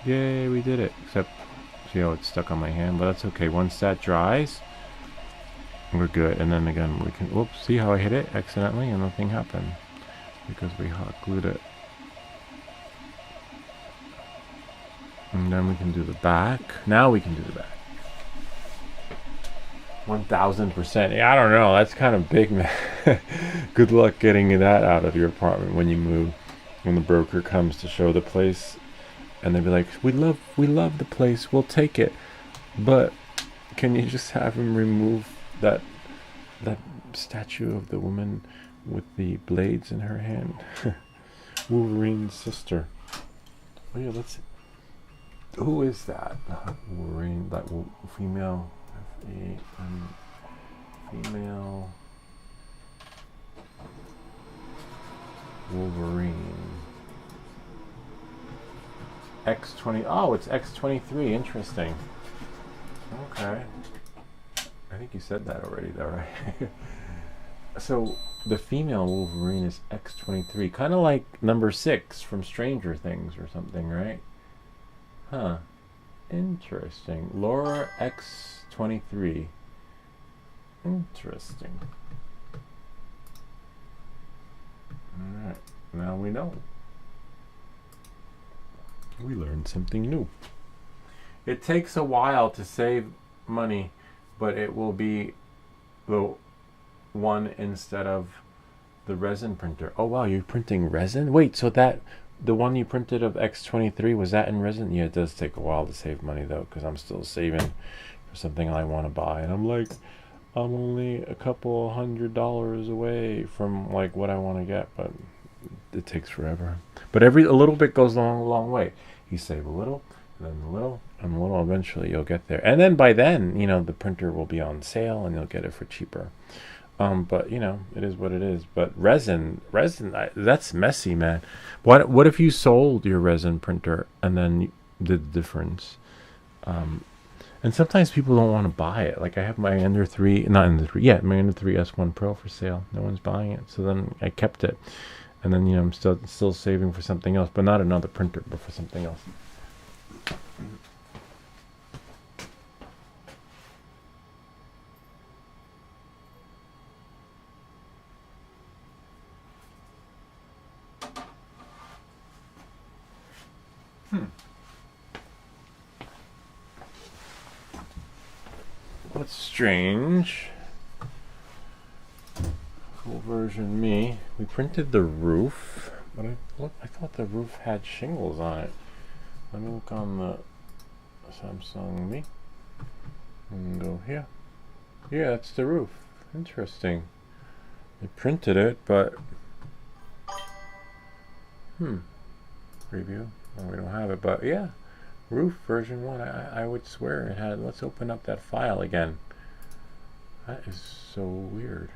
Yay, we did it. Except, see how it's stuck on my hand, but that's okay. Once that dries, we're good. And then again, we can, whoops, see how I hit it accidentally and nothing happened because we hot glued it. And then we can do the back. Now we can do the back. 1000%. Yeah, I don't know. That's kind of big, man. Good luck getting that out of your apartment when you move. When the broker comes to show the place, and they'll be like, "We love the place. We'll take it, but can you just have him remove that statue of the woman with the blades in her hand, Wolverine's sister?" Oh yeah, let's. Who is that? Wolverine, that female, female Wolverine. X20. Oh, it's X23. Interesting. Okay. I think you said that already, though, right? So the female Wolverine is X23, kind of like number 6 from Stranger Things or something, right? Huh. Interesting. Laura X23. Interesting. Alright. Now we know. We learned something new. It takes a while to save money, but it will be the one instead of the resin printer. Oh wow, you're printing resin? Wait, so that the one you printed of X23, was that in resin? Yeah, it does take a while to save money though, because I'm still saving for something I want to buy, and I'm like, I'm only a couple $100 away from like what I want to get, but it takes forever. But a little bit goes a long way. You save a little, and then a little, and a little. Eventually, you'll get there. And then by then, you know, the printer will be on sale, and you'll get it for cheaper. But you know, it is what it is. But resin, that's messy, man. What if you sold your resin printer and then you did the difference? And sometimes people don't want to buy it. Like I have my Ender 3, not Ender 3, yeah, my Ender 3 S1 Pro for sale. No one's buying it, so then I kept it. And then, you know, I'm still saving for something else, but not another printer, but for something else. What's strange? Full version me. We printed the roof, but I thought the roof had shingles on it. Let me look on the Samsung Me and go here. Yeah, that's the roof. Interesting. They printed it, but preview. Oh, we don't have it, but yeah, roof version 1. I would swear it had. Let's open up that file again. That is so weird.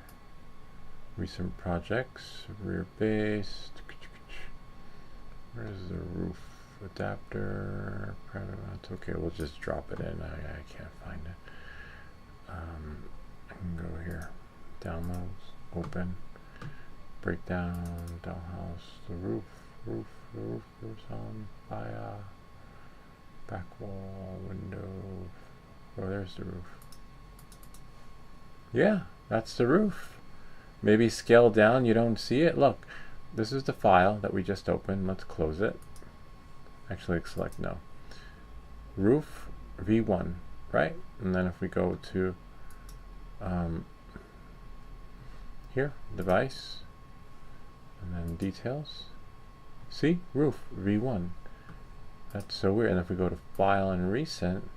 Recent projects, rear base. Where's the roof adapter? It's okay, we'll just drop it in. I can't find I can go here, downloads, open, breakdown, downhouse, the roof goes on via back wall, window. Oh, there's the roof. Yeah, that's the roof. Maybe scale down, you don't see it. Look, this is the file that we just opened. Let's close it. Actually, select no. Roof V1, right? And then if we go to here, device, and then details, see, roof V1. That's so weird. And if we go to file and recent,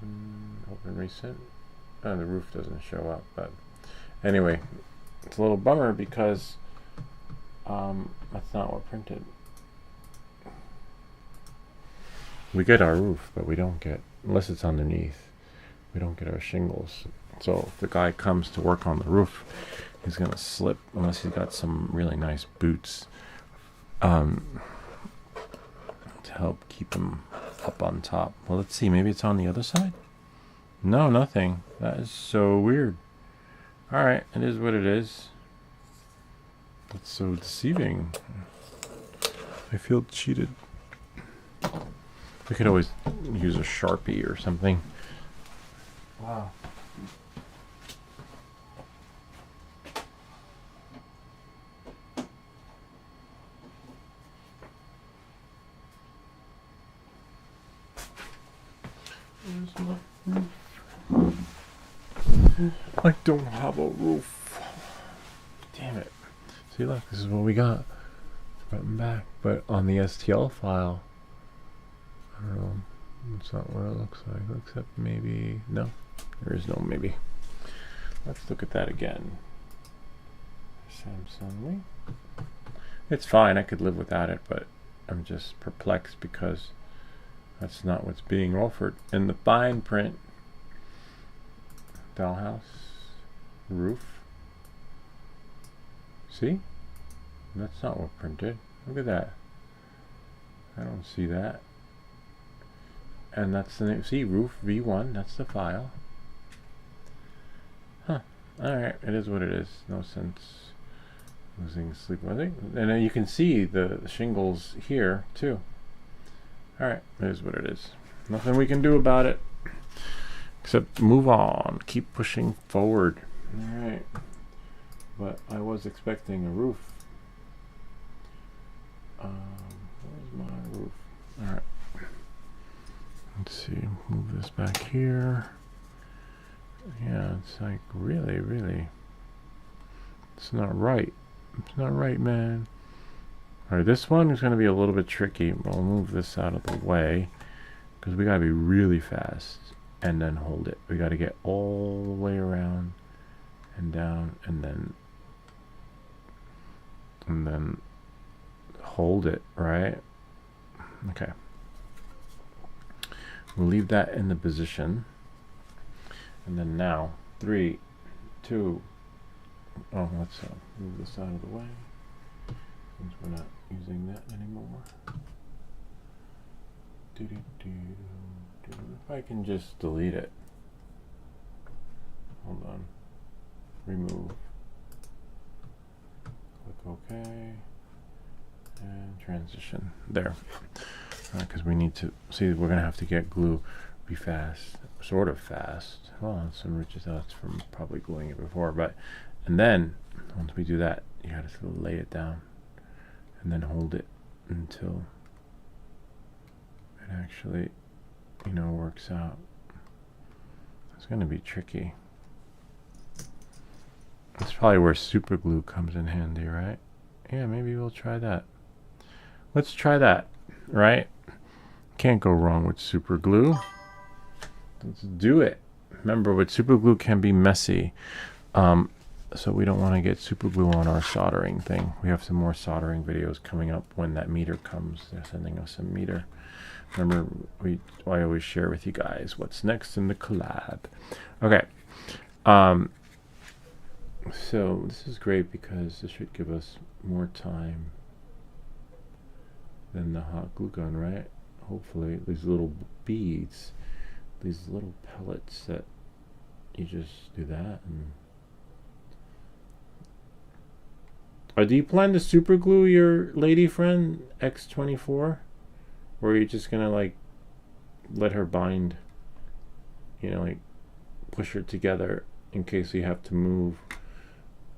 open recent, the roof doesn't show up. But anyway, it's a little bummer because that's not what printed. We get our roof, but we don't get, unless it's underneath, we don't get our shingles. So if the guy comes to work on the roof, he's gonna slip unless he's got some really nice boots to help keep him up on top. Well, let's see, maybe it's on the other side? No, nothing. That is so weird. Alright, it is what it is. That's so deceiving. I feel cheated. We could always use a Sharpie or something. Wow. I don't have a roof. Damn it. See, look, this is what we got. Button back. But on the STL file, I don't know. That's not what it looks like. Except maybe, no. There is no maybe. Let's look at that again. Samsung. It's fine. I could live without it, but I'm just perplexed because that's not what's being offered in the fine print. Dollhouse, roof. See? That's not what printed. Look at that. I don't see that. And that's the name. See, roof V1. That's the file. Huh. Alright, it is what it is. No sense losing sleep. I think. And then you can see the shingles here, too. Alright, it is what it is. Nothing we can do about it. Except move on. Keep pushing forward. Alright. But I was expecting a roof. Where's my roof? Alright. Let's see. Move this back here. Yeah, it's like really. It's not right. It's not right, man. Alright, this one is going to be a little bit tricky. I'll move this out of the way because we got to be really fast and then hold it. We got to get all the way around and down and then hold it, right? Okay. We'll leave that in the position. And then now, 3, 2, oh, let's move this out of the way since we're not using that anymore. If I can just delete it. Hold on. Remove. Click OK. And transition. There. Because we need to see, we're going to have to get glue be fast, sort of fast. Well, that's some richer thoughts from probably gluing it before, but and then once we do that, you got to lay it down and then hold it until it actually, works out. It's going to be tricky. That's probably where super glue comes in handy, right? Yeah, maybe we'll try that. Let's try that, right? Can't go wrong with super glue. Let's do it. Remember, with super glue can be messy. So we don't want to get super glue on our soldering thing. We have some more soldering videos coming up when that meter comes. They're sending us a meter. Remember, I always share with you guys what's next in the collab. Okay. So this is great because this should give us more time than the hot glue gun, right? Hopefully, these little beads these little pellets that you just do that. And do you plan to super glue your lady friend X24, or are you just gonna like let her bind, you know, like push her together in case you have to move,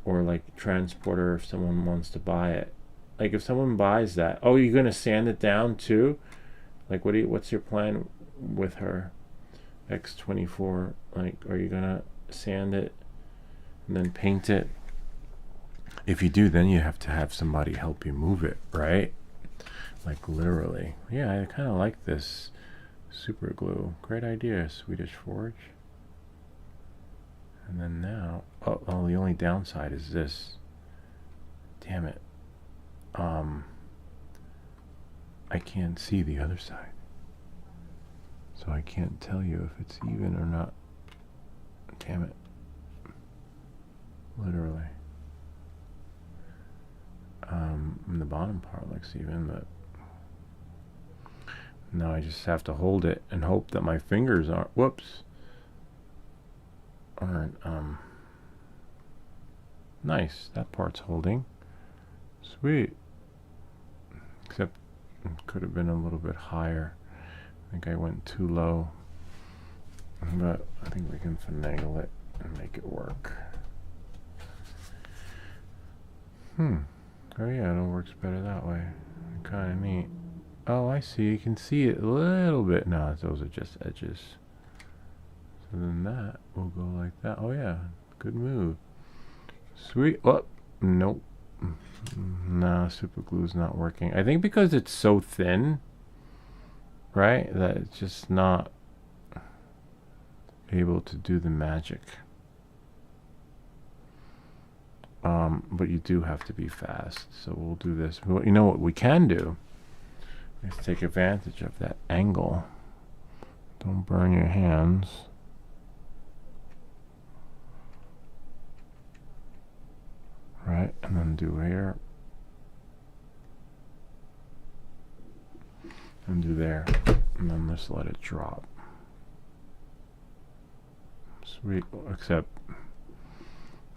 or like transport her if someone wants to buy it? Like if someone buys that, oh, you're gonna sand it down too? Like what's your plan with her X24? Like, are you gonna sand it and then paint it? If you do, then you have to have somebody help you move it, right? Like literally. Yeah, I kind of like this super glue. Great idea, Swedish Forge. And then now, oh, the only downside is this. Damn it. I can't see the other side, so I can't tell you if it's even or not. Damn it. Literally. The bottom part looks even, but now I just have to hold it and hope that my fingers aren't, nice. That part's holding. Sweet. Except it could have been a little bit higher. I think I went too low, but I think we can finagle it and make it work. Oh yeah, it all works better that way. Kind of neat. Oh, I see. You can see it a little bit. No, those are just edges. So then that will go like that. Oh yeah, good move. Sweet. Oh, nope. No, super glue's not working. I think because it's so thin, right, that it's just not able to do the magic. But you do have to be fast, so we'll do this. You know what we can do is take advantage of that angle. Don't burn your hands. Right, and then do here. And do there. And then just let it drop. Sweet, except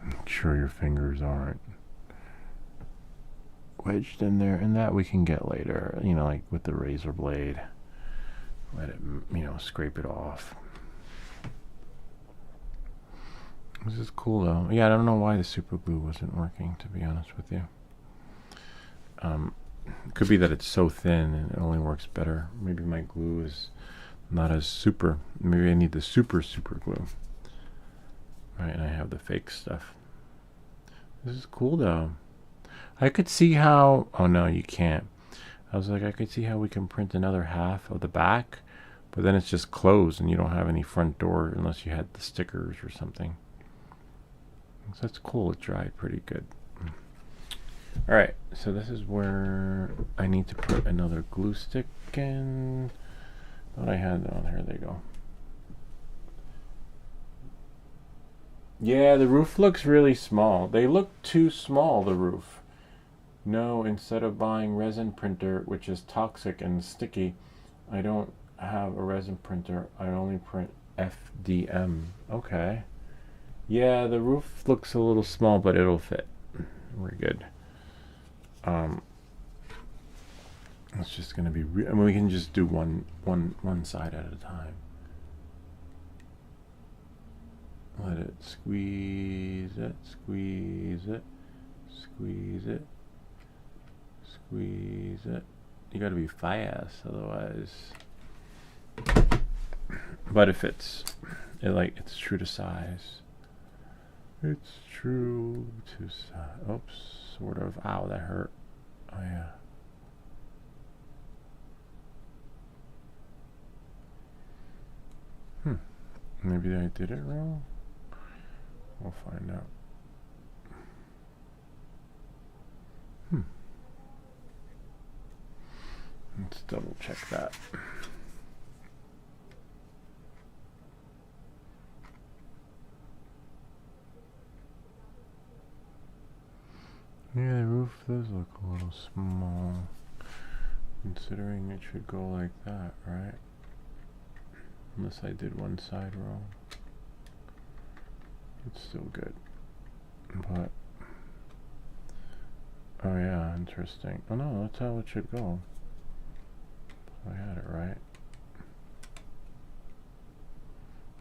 make sure your fingers aren't wedged in there, and that we can get later, you know, like with the razor blade. Let it, you know, scrape it off. This is cool though. Yeah, I don't know why the super glue wasn't working, to be honest with you. It could be that it's so thin and it only works better. Maybe my glue is not as super. Maybe I need the super glue. Right, and I have the fake stuff. This is cool though. I could see how, oh no, you can't. I was like, I could see how we can print another half of the back, but then it's just closed and you don't have any front door unless you had the stickers or something. So that's cool. It dried pretty good. All right, so this is where I need to put another glue stick in. Thought I had that on. Here they go. Yeah, the roof looks really small. They look too small, the roof. No, instead of buying resin printer, which is toxic and sticky, I don't have a resin printer. I only print FDM. Okay. Yeah, the roof looks a little small, but it'll fit. We're good. It's just gonna be. I mean, we can just do one side at a time. Let it squeeze it, squeeze it, squeeze it, squeeze it. You gotta be fast, otherwise. But if it's true to size. It's true to size. Oops, sort of. Ow, that hurt. Oh yeah. Maybe I did it wrong. We'll find out. Let's double check that. Yeah, the roof does look a little small, considering it should go like that, right? Unless I did one side wrong. It's still good. But, oh yeah, interesting. Oh no, that's how it should go. I had it right.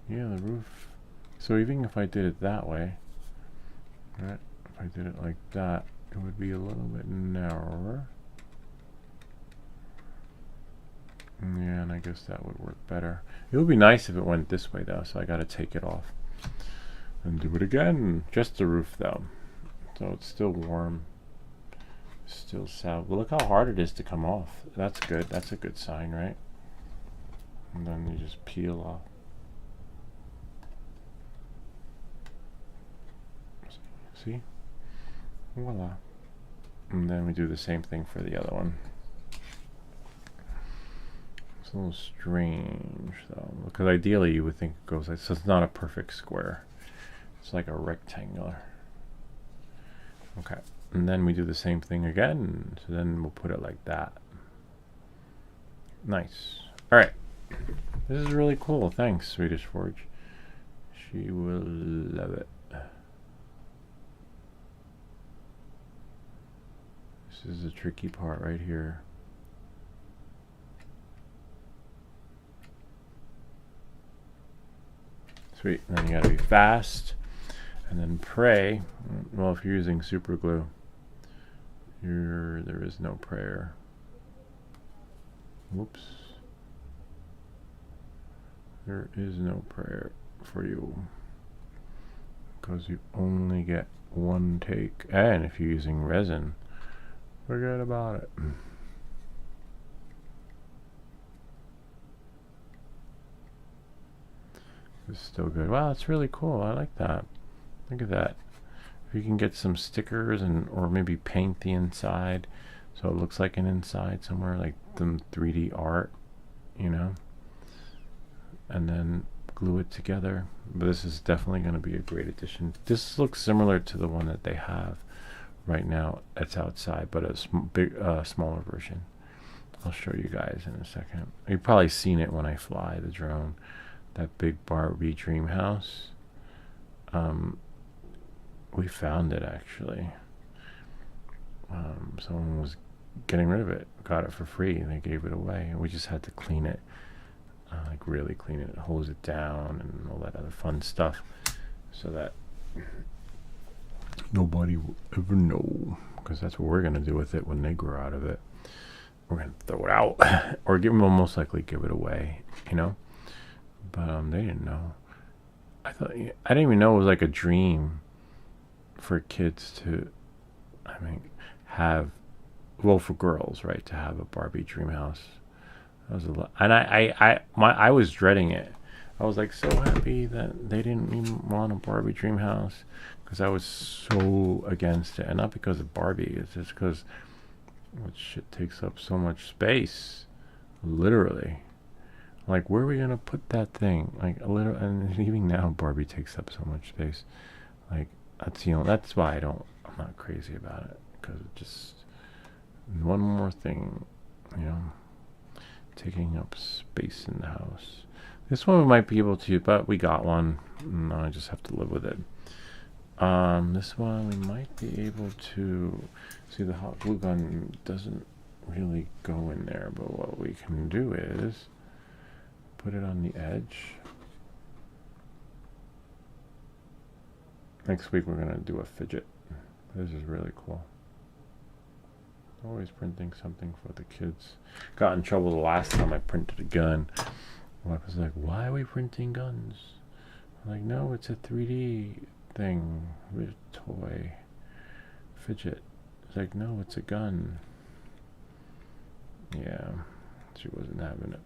Yeah, the roof. So even if I did it that way, right? If I did it like that, it would be a little bit narrower. Yeah, and I guess that would work better. It would be nice if it went this way though, so I gotta take it off and do it again. Just the roof though. So it's still warm. Still sound. But look how hard it is to come off. That's good. That's a good sign, right? And then you just peel off. See? Voila. And then we do the same thing for the other one. It's a little strange though, because ideally you would think it goes like so. It's not a perfect square. It's like a rectangular. Okay. And then we do the same thing again. So then we'll put it like that. Nice. All right. This is really cool. Thanks, Swedish Forge. She will love it. This is the tricky part right here. Sweet. And then you gotta be fast. And then pray. Well, if you're using super glue, there is no prayer. Whoops. There is no prayer for you. Because you only get one take. And if you're using resin, forget about it. It's still good. Wow, it's really cool. I like that. Look at that. If you can get some stickers and or maybe paint the inside so it looks like an inside somewhere, like some 3D art, you know, and then glue it together. But this is definitely going to be a great addition. This looks similar to the one that they have right now. It's outside, but a smaller version. I'll show you guys in a second. You've probably seen it when I fly the drone. That big Barbie dream house. We found it actually. Someone was getting rid of it, got it for free, and they gave it away. And we just had to clean it, like really clean it, hose it down, and all that other fun stuff, so that nobody will ever know. Because that's what we're gonna do with it when they grow out of it. We're gonna throw it out, or most likely give it away, you know. But they didn't know. I didn't even know it was like a dream for kids to, have, well, for girls, right, to have a Barbie dream house. That was a lot, and I was dreading it. I was like so happy that they didn't even want a Barbie dream house, because I was so against it, and not because of Barbie. It's just because what shit takes up so much space, literally. Like, where are we gonna put that thing? Like a little, and even now, Barbie takes up so much space. Like that's why I'm not crazy about it, because it just one more thing, you know, taking up space in the house. This one we might be able to, but we got one. No, I just have to live with it. This one we might be able to see. The hot glue gun doesn't really go in there, but what we can do is put it on the edge. Next week we're gonna do a fidget. This is really cool. Always printing something for the kids. Got in trouble the last time I printed a gun. My wife was like, "Why are we printing guns?" I'm like, "No, it's a 3D thing. With toy fidget." It's like, "No, it's a gun." Yeah, she wasn't having it.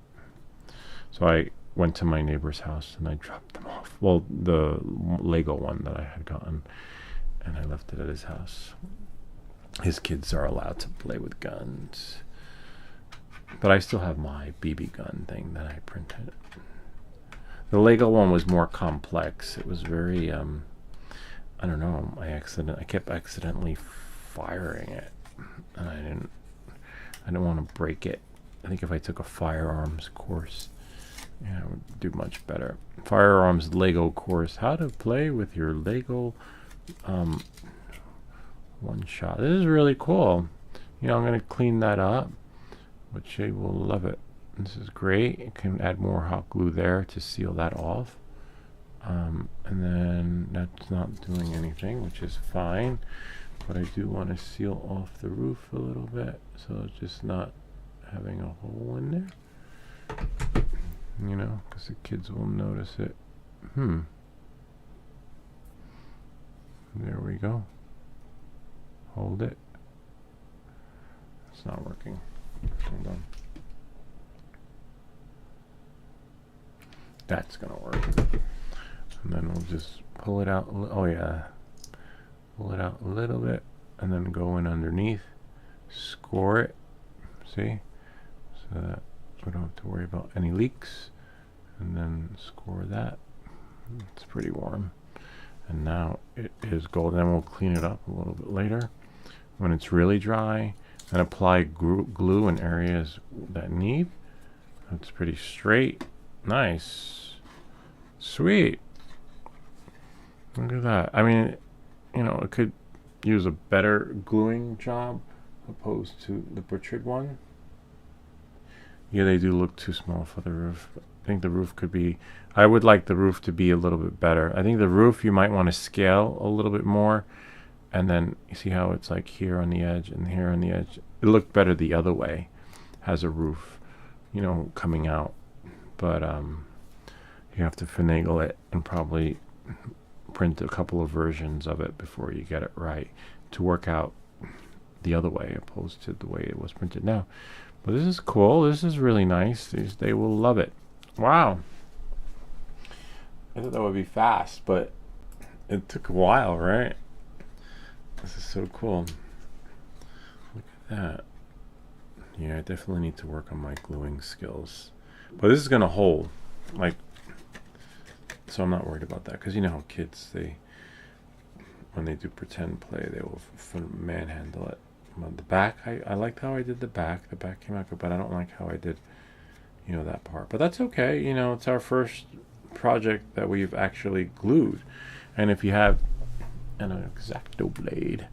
So I went to my neighbor's house and I dropped them off. Well, the Lego one that I had gotten, and I left it at his house. His kids are allowed to play with guns, but I still have my BB gun thing that I printed. The Lego one was more complex. It was very, I don't know. I kept accidentally firing it, and I didn't want to break it. I think if I took a firearms course, Yeah, I would do much better. Firearms Lego course. How to play with your Lego one shot. This is really cool. You know, I'm going to clean that up, but you will love it. This is great. You can add more hot glue there to seal that off. And then that's not doing anything, which is fine. But I do want to seal off the roof a little bit, so it's just not having a hole in there. You know, because the kids will notice it. There we go. Hold it. It's not working. Hold on. That's gonna work. And then we'll just pull it out. Oh yeah. Pull it out a little bit and then go in underneath. Score it. See? So that we don't have to worry about any leaks. And then score that. It's pretty warm. And now it is golden. Then we'll clean it up a little bit later when it's really dry. And apply glue in areas that need. That's pretty straight. Nice. Sweet. Look at that. I mean, you know, it could use a better gluing job opposed to the butchered one. Yeah, they do look too small for the roof. I think the roof could be, I would like the roof to be a little bit better. I think the roof you might want to scale a little bit more. And then you see how it's like here on the edge and here on the edge. It looked better the other way. Has a roof, you know, coming out. But you have to finagle it and probably print a couple of versions of it before you get it right to work out the other way opposed to the way it was printed now. But this is cool. This is really nice. They will love it. Wow. I thought that would be fast, but it took a while, right? This is so cool. Look at that. Yeah, I definitely need to work on my gluing skills. But this is going to hold. Like, so I'm not worried about that. Because you know how kids, when they do pretend play, they will manhandle it. But the back, I liked how I did the back. The back came out good, but I don't like how I did, you know, that part. But that's okay. You know, it's our first project that we've actually glued. And if you have an X-Acto blade,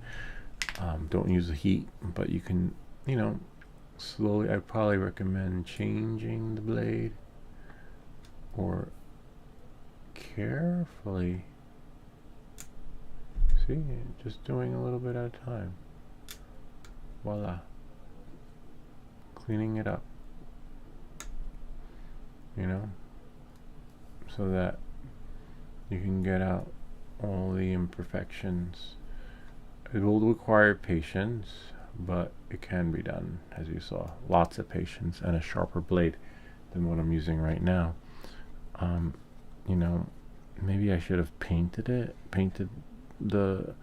don't use the heat, but you can, you know, slowly. I probably recommend changing the blade or carefully. See, just doing a little bit at a time. Voila. Cleaning it up, you know, so that you can get out all the imperfections. It will require patience, but it can be done, as you saw. Lots of patience and a sharper blade than what I'm using right now. You know, maybe I should have painted the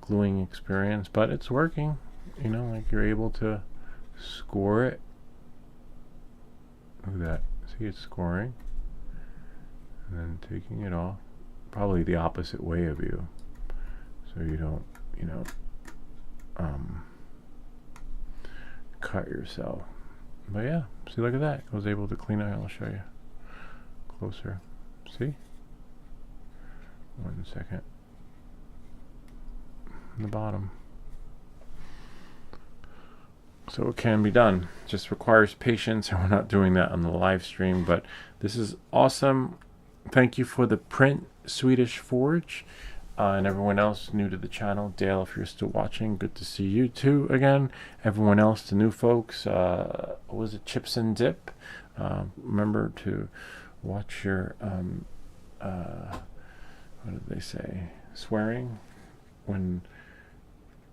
gluing experience, but it's working. You know, like you're able to score it. Look at that. See, it's scoring. And then taking it off. Probably the opposite way of you. So you don't, you know, cut yourself. But yeah, see, look at that. I was able to clean it. I'll show you closer. See? 1 second. The bottom. So it can be done. Just requires patience, and we're not doing that on the live stream, but this is awesome. Thank you for the print, Swedish Forge, and everyone else new to the channel. Dale, if you're still watching, good to see you too again. Everyone else, the new folks, was it Chips and Dip? Remember to watch your, what did they say? Swearing when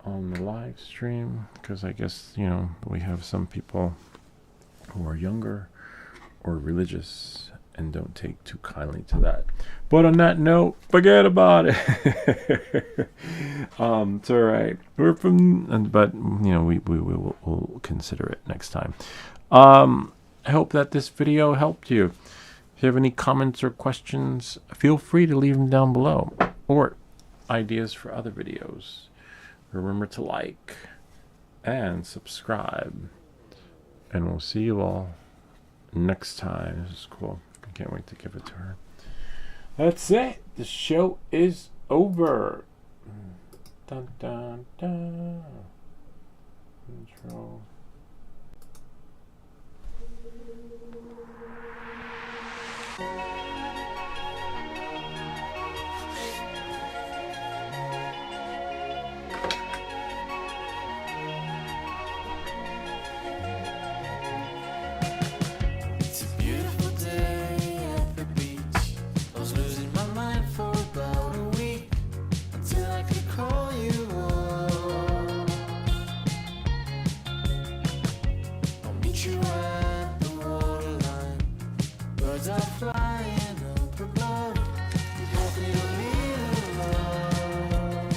on the live stream, because I guess, you know, we have some people who are younger or religious and don't take too kindly to that. But on that note, forget about it. It's all right. We're from, but you know, we'll consider it next time. I hope that this video helped you. If you have any comments or questions, feel free to leave them down below, or ideas for other videos. Remember to like and subscribe, and we'll see you all next time. This is cool. I can't wait to give it to her. That's it. The show is over. Dun dun dun. Control. It's a beautiful day at the beach. I was losing my mind for about a week until I could call you up. I'll meet you at the waterline. Birds are flying up above. We both need a little love.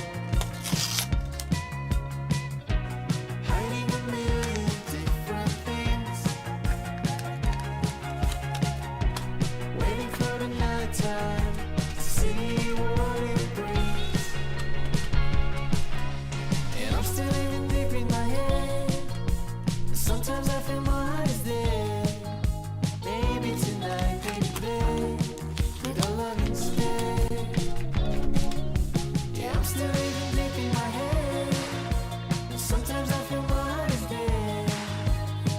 Hiding a million different things. Waiting for the nighttime to see what it brings. And I'm still living deep in my head. Sometimes I feel my heart is dead. Maybe tonight, baby, with our love instead. Yeah, I'm still living deep in my head. Sometimes I feel my heart is dead.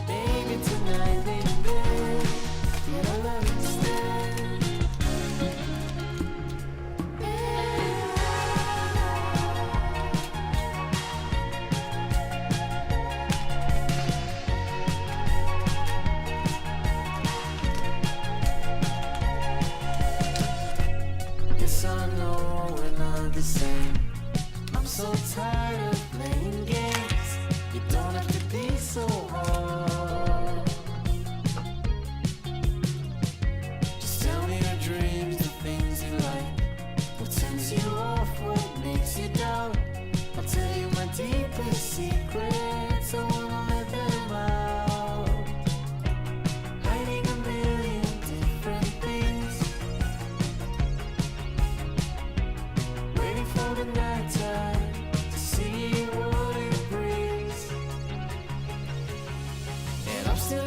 Maybe tonight, baby, with our love instead. Yes, I know we're not the same. I'm so tired of playing games. You don't have to be so hard. Just tell me your dreams, the things you like. What turns you off, what makes you doubt. I'll tell you my deepest secrets. I wanna let them out. Hiding a million different things. Waiting for the nighttime to see what it brings. And I'm still